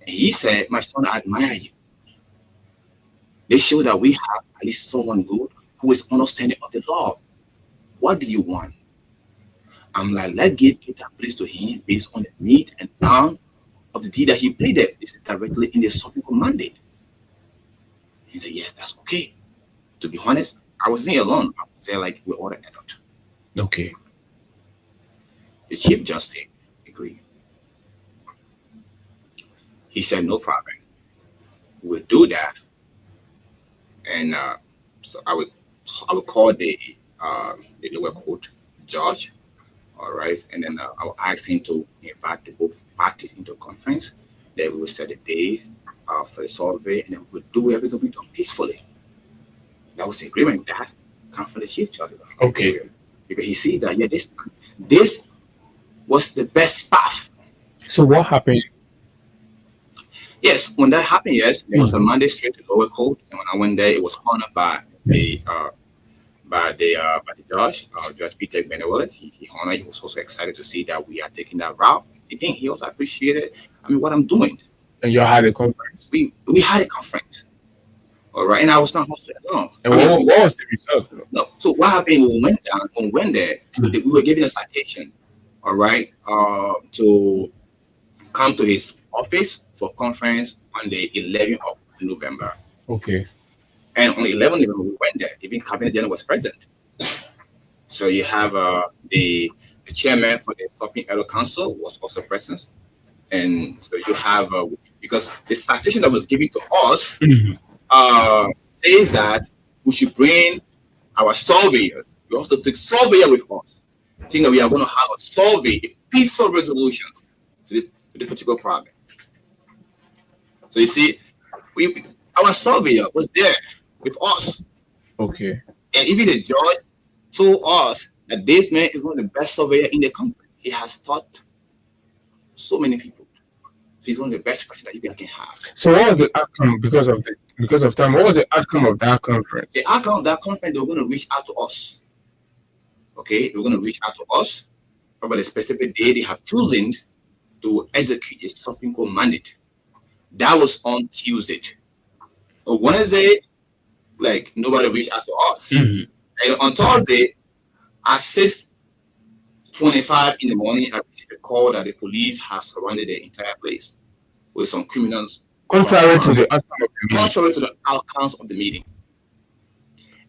And he said, my son, I admire you. They show that we have at least someone good who is understanding of the law. What do you want? I'm like, let's give that place to him based on the meat and pound of the deed that he pleaded. This is directly in the Supreme Court mandate. He said, yes, that's okay. To be honest, I wasn't alone. I would say like we're all the adult. Okay. The Chief Justice agreed. He said, no problem. We'll do that. And so I would call the lower court judge, all right, and then I will ask him to invite the both parties into a conference. Then we will set a day for the survey, and then we'll do everything we done peacefully. That was the agreement. That's come from the Chief Justice. Okay. Because he sees that this was the best path. So what happened? Yes, when that happened, yes, there was a mandate straight to lower court, and when I went there, it was honored by the judge, Judge Peter Benewalet. He honored. He was also excited to see that we are taking that route. Again, he also appreciated. What I'm doing. And you had a conference. We had a conference. All right, and I was not alone. And what was the result? No. So what happened when we went there, we were given a citation. All right, to come to his office for conference on the 11th of November. Okay. And on the 11th of November, we went there. Even Cabinet General was present. So you have the chairman for the Supreme Elder Council was also present. And so you have, because the citation that was given to us says that we should bring our surveyors. We also take surveyor with us. Think that we are going to have a survey, a peaceful resolution to this particular problem. So you see, our surveyor was there with us. Okay. And even the judge told us that this man is one of the best surveyor in the country. He has taught so many people. So he's one of the best person that you can have. So what was the outcome because of time? What was the outcome of that conference? The outcome of that conference, they were going to reach out to us. Okay, they were going to reach out to us about a specific day they have chosen to execute a Supreme Court mandate. That was on Tuesday. On Wednesday, like nobody reached out to us. And on Thursday, at 6:25 in the morning, I received a call that the police have surrounded the entire place with some criminals. Contrary to the outcome of the meeting. Contrary to the outcomes of the meeting.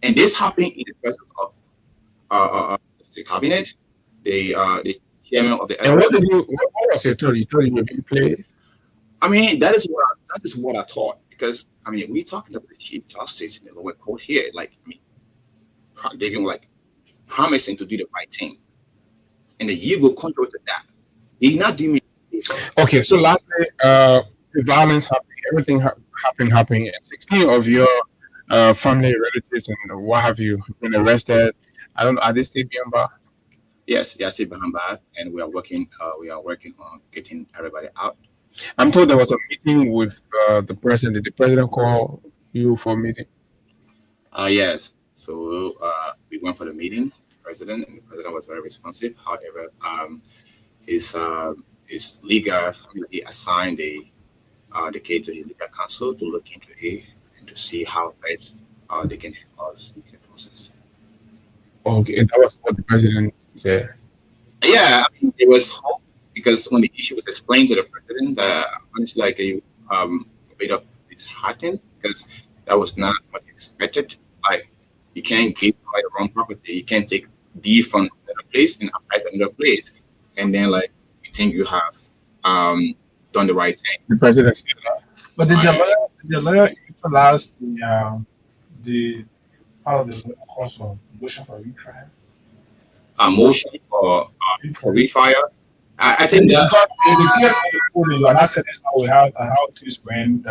And this happened in the presence of the cabinet, the chairman of the. And what was your thought? You thought you were being played? That is what I thought, because we're talking about the Chief Justice in the lower court here. They've been promising to do the right thing, and you go contrary to that. He did not do me. Okay, so lastly, the violence happening, everything happening, and 16 of your family, relatives, and what have you been arrested. I don't know. Are they still being back? Yes, they are still behind back, and we are working. We are working on getting everybody out. I'm told there was a meeting with the president. Did the president call you for a meeting? Yes. So we went for the meeting, president, and the president was very responsive. However, his legal, he assigned the case to his legal counsel to look into it and to see how best they can help us in the process. Okay, that was what the president said. Yeah, there was hope, because when the issue was explained to the president, honestly, a bit of disheartened because that was not what expected. Like you can't give somebody the wrong property. You can't take D from another place and apply to another place, and then like you think you have done the right thing. The president said that. But did your lawyer utilize the part of the course of motion for retrial? A motion for retrial. I think that you are not satisfied with how things went.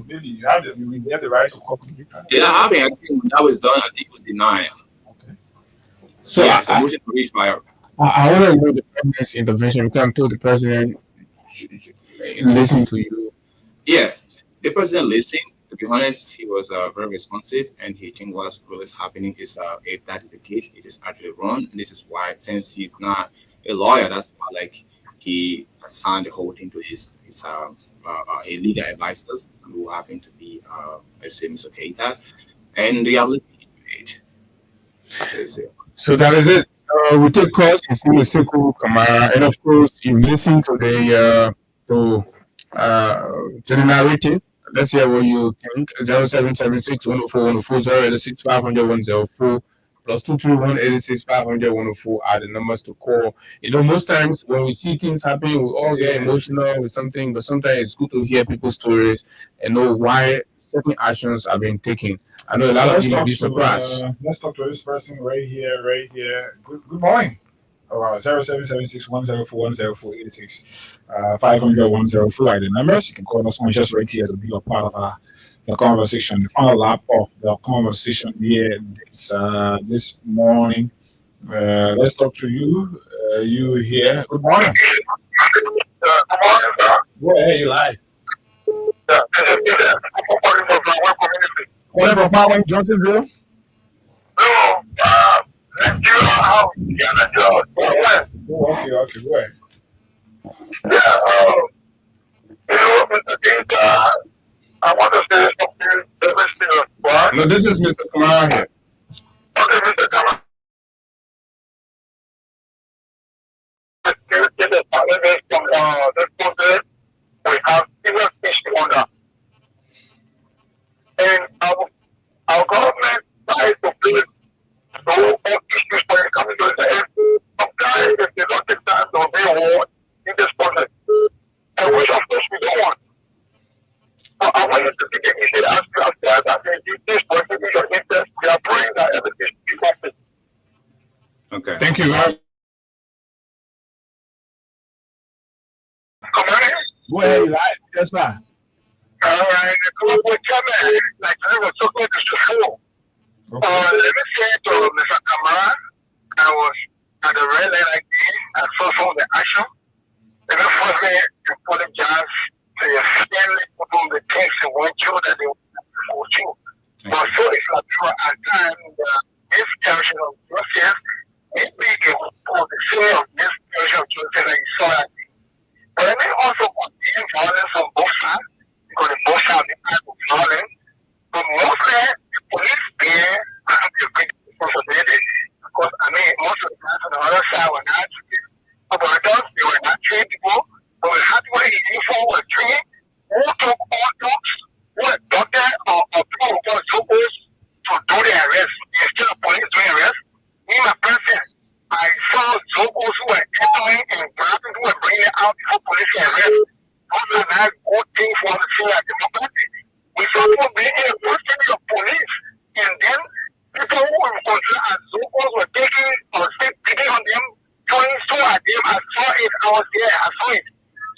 Maybe you have the right to call for retrial. Yeah, I think when that was done, I think it was denied. Okay. So yeah, a motion for retrial. I want to know the president's intervention. We can tell the president listen to you. Yeah, the president listened. To be honest, he was very responsive, and he think what's really happening is if that is the case, it is actually wrong, and this is why, since he's not a lawyer, that's why like he assigned the whole thing to his a legal advisors who happen to be let's say Mr. Keita, and they have looked into it. So that is it. We take calls. His name is Sekou Kamara, and of course, you listen to the narrative. Let's hear what you think. 0776 104 104 086 500 104 plus 231 86 500 104 are the numbers to call. You know, most times when we see things happen, we all get emotional with something, but sometimes it's good to hear people's stories and know why certain actions are being taken. I know a lot of people will be surprised. Let's talk to this person right here. Good morning. 0776 104 104 86 500 104 are the numbers. You can call us on just right here to be a part of the conversation. The final lap of the conversation here this morning. Let's talk to you. You here? Good morning. Go ahead, you live. Calling from Power Johnsonville. Okay, go ahead. I want to say something. No, this is Mr. Kamara here. Okay, Mr. Kamara. We have serious issue on that. And our government tries to place no issues when it comes to the sometimes if they don't take time to be war in this project. And which of course we don't want. So I want you to take it easy as you have said that this project is your interest. We are praying that everything should be perfect. Okay. Thank you very much. Come on in. Go ahead, you live. Yes, sir. All right, the global chairman, like I was talking to before. Let me say to Mr. Kamara, I was at the red light again. I saw some of the action. And I firstly apologize to your family for the things you went through that they were with you. But so it's not true at times this generation of Joseph, maybe it was for the senior of this generation of Joseph that you saw that day. But I may also condemn violence on both sides, because the both sides are kind of violent. But mostly, the police there are not a great responsibility. Because, I mean, most of the guys on the other side were not operators, they were not trained people, but we had people in uniform were trained, who took all dogs, who were doctor or people who were supposed to do the arrest. Instead of police doing arrest, me, my person, I saw Zogos who were entering and grabbing, who were bringing it out before police arrest. Those are not good things for the civil democracy. We saw people being in the custody of police, and then people who were considered as Zogos were taking or beating on them, throwing so at them. I saw it, I was there, I saw it.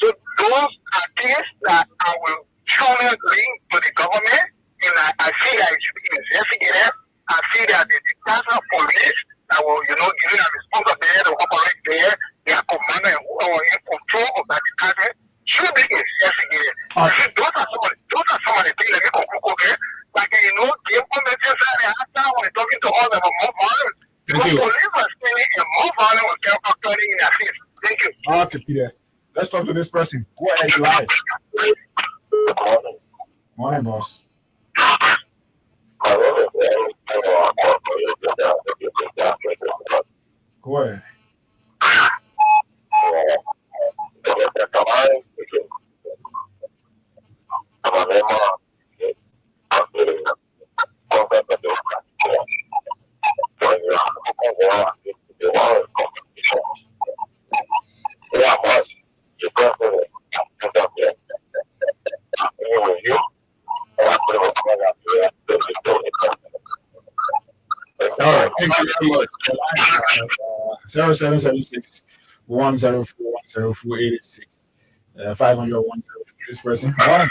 So those are things that I will surely link to the government, and I see that it should be investigated. I see that the department of police that will, given a responsibility to operate there, their commander who are in control of that department should be investigated. See, those are some of the things that we can cook, okay? Like, the implementation side, when they're talking to all of them more violence. Because police are spending and more violence was occurring in their face. Thank you. Okay, Peter. Let's talk to this person. Go ahead, you live. Morning, boss. Go ahead. All right. Thank you very much. 0776 104 500 this person. Yeah, thank you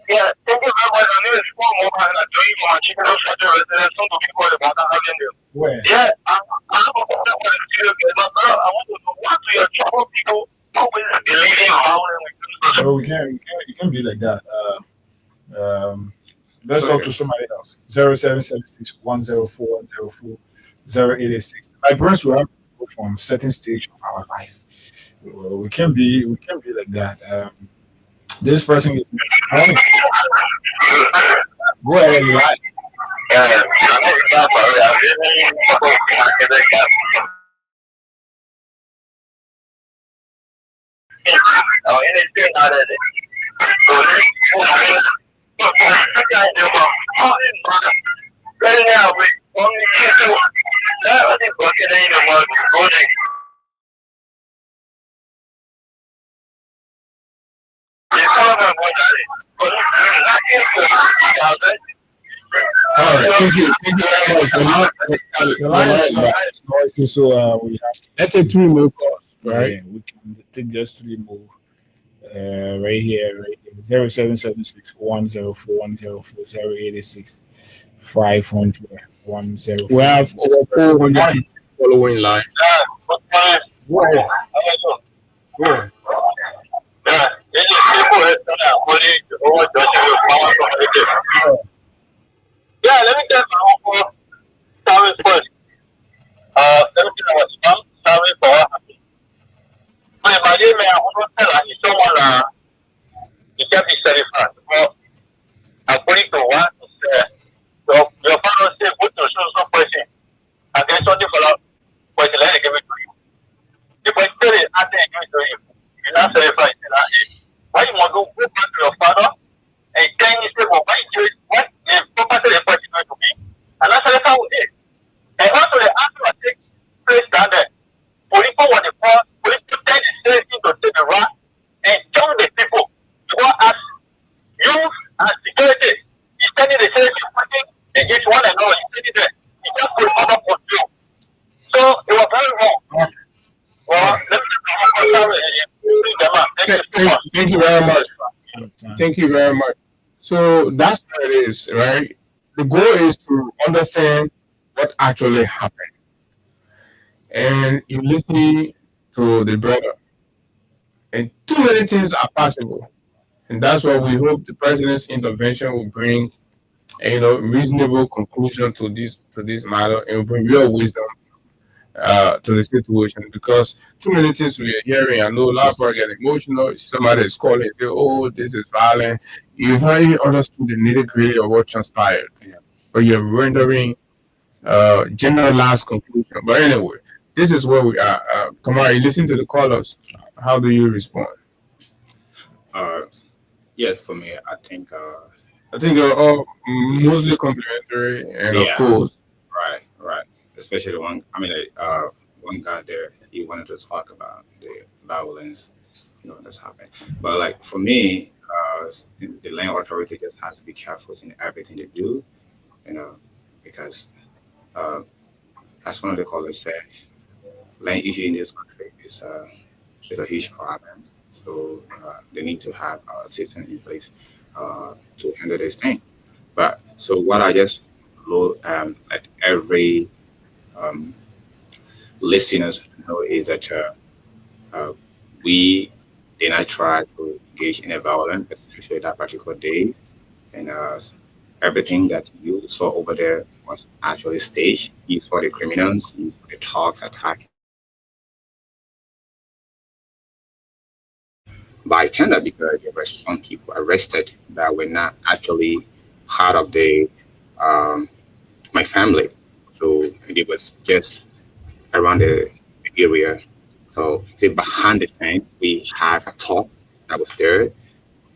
very much. My name is Paul Mohan, and I'm doing my chicken resident. Some people about having them. Where? Yeah, I have a question for you. I want to know what do your trouble people always believing how So we can't be like that. Let's talk to somebody else. 0776 104 086. My parents will have to go from certain stage of our life. We can't be like that. This person is morning. Go ahead, you like. All right. Thank you very much. The line is noisy, so we have to. Let's take 3 more calls, right? Yeah, we can take just 3 more. Right here. 0776 104 086 500 104. We have over 400 following line. Go ahead. Go ahead. Yeah, let me tell my uncle service first. Let me tell you what's wrong. Service for happy. My name is Uncle is someone he can't be certified. According to what your father said, put to some person and then something for that person, let it give it to you. The person said it after he give it to you. You're not certified. Why you want to go back to your father and then you say, well, why you do it? What the property the person going to be? And that's the how it is. And also the answer takes place down there. Police want the call, police to tell the same thing to take the rat and tell the people to go ask you and security. He's telling the same thing against one another. He's telling them, he just put other for you. So it was very wrong. Well, let me Thank you very much. Thank you very much. So that's what it is, right? The goal is to understand what actually happened. And you listen to the brother. And too many things are possible. And that's why we hope the president's intervention will bring reasonable conclusion to this matter and will bring real wisdom to the situation, because too many things we are hearing. I know a lot of people get emotional. Somebody is calling and say, "Oh, this is violent." You've not even understood the nitty-gritty of what transpired, but you're rendering generalized conclusion. But anyway, this is where we are. Kamara, you listen to the callers. How do you respond? Yes, for me, I think they're all mostly complimentary, and of course, right. Especially the one. I mean, one guy there, he wanted to talk about the violence, that's happening. But like for me, the land authority just has to be careful in everything they do, because as one of the callers said, land issue in this country is a huge problem. So they need to have a system in place to handle this thing. But so what I just let every listeners know is that we did not try to engage in a violence, especially that particular day, and everything that you saw over there was actually staged. You saw the criminals, you saw the talks, attack by tender, because there were some people arrested that were not actually part of the my family. So it was just around the area. So behind the fence, we have a talk that was there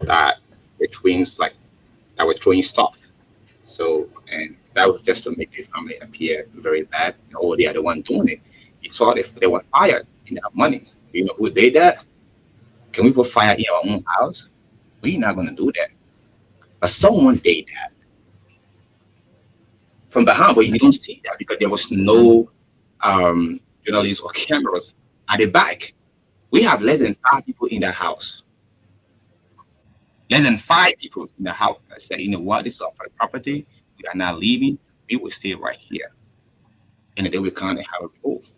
that the twins that were throwing stuff. So, and that was just to make the family appear very bad. And all the other one doing it, you saw if they were fired in that money. You know who did that? Can we put fire in our own house? We're not going to do that. But someone did that. from behind, but you don't see that because there was no journalists or cameras at the back. We have less than 5 people in the house. Less than 5 people in the house. I say, you know what, this is our property. We are not leaving. We will stay right here. And then we kind of have a move.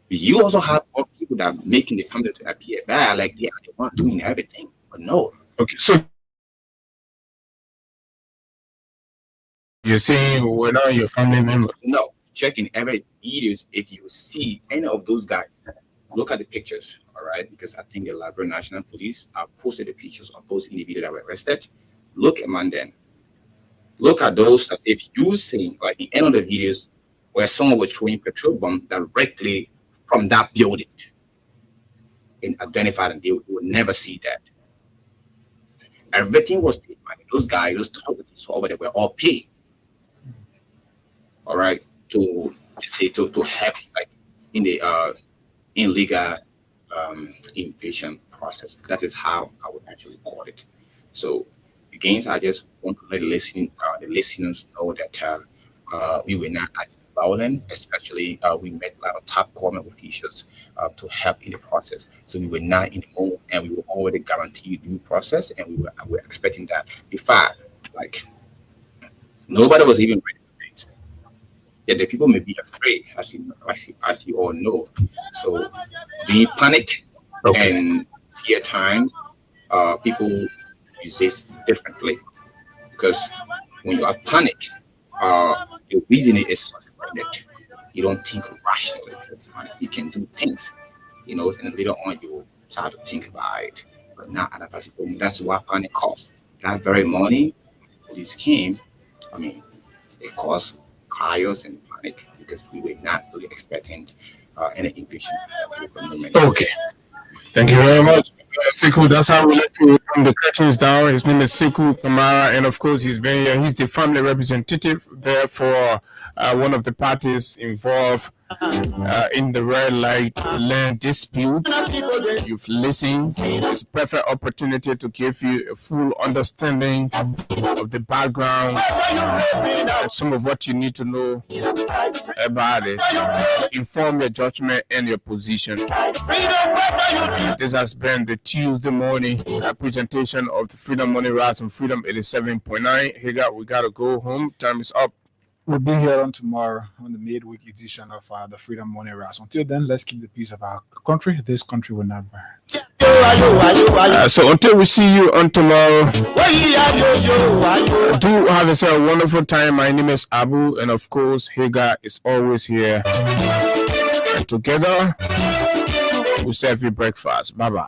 You also have all people that are making the family to appear bad, like they are the one doing everything. But no. Okay, so you're saying we're not your family member? No. Checking every videos. If you see any of those guys, look at the pictures, all right? Because I think the Liberia National Police posted the pictures of those individuals that were arrested. Look among them. Look at those that if you see, like the end of the videos, where someone was throwing petrol bomb directly from that building and identified, and they would never see that. Everything was taken. Those guys, those targets over there were all paid. All right, to help like in the illegal invasion process. That is how I would actually call it. So again, I just want to let the listeners know that we were not violent, especially we met a lot of top government officials to help in the process. So we were not in the mood, and we were already guaranteed due process, and we were expecting that. In fact, like nobody was even ready for it. Yet the people may be afraid, as you all know. So being panic and fear times, people use this differently, because when you are panicked, your reasoning is suspended. You don't think rationally because you can do things, and later on you will start to think about it, but not at that moment. That's what panic caused. That very morning, police came. It caused chaos and panic because we were not really expecting any evictions at the moment. Okay. Thank you very much, Sekou. That's how we like to bring the curtains down. His name is Sekou Kamara, and of course, he's been here. He's the family representative there for one of the parties involved in the red light land dispute. You've listened. It's a perfect opportunity to give you a full understanding of the background and some of what you need to know about it. Inform your judgment and your position. This has been the Tuesday morning presentation of the Freedom Money Rise on Freedom 87.9. We gotta go home. Time is up. We'll be here on tomorrow on the midweek edition of the Freedom Money Rise. Until then, let's keep the peace of our country. This country will not burn. So until we see you on tomorrow, do have yourself a wonderful time. My name is Abu, and of course, Hagar is always here. And together, we'll serve you breakfast. Bye-bye.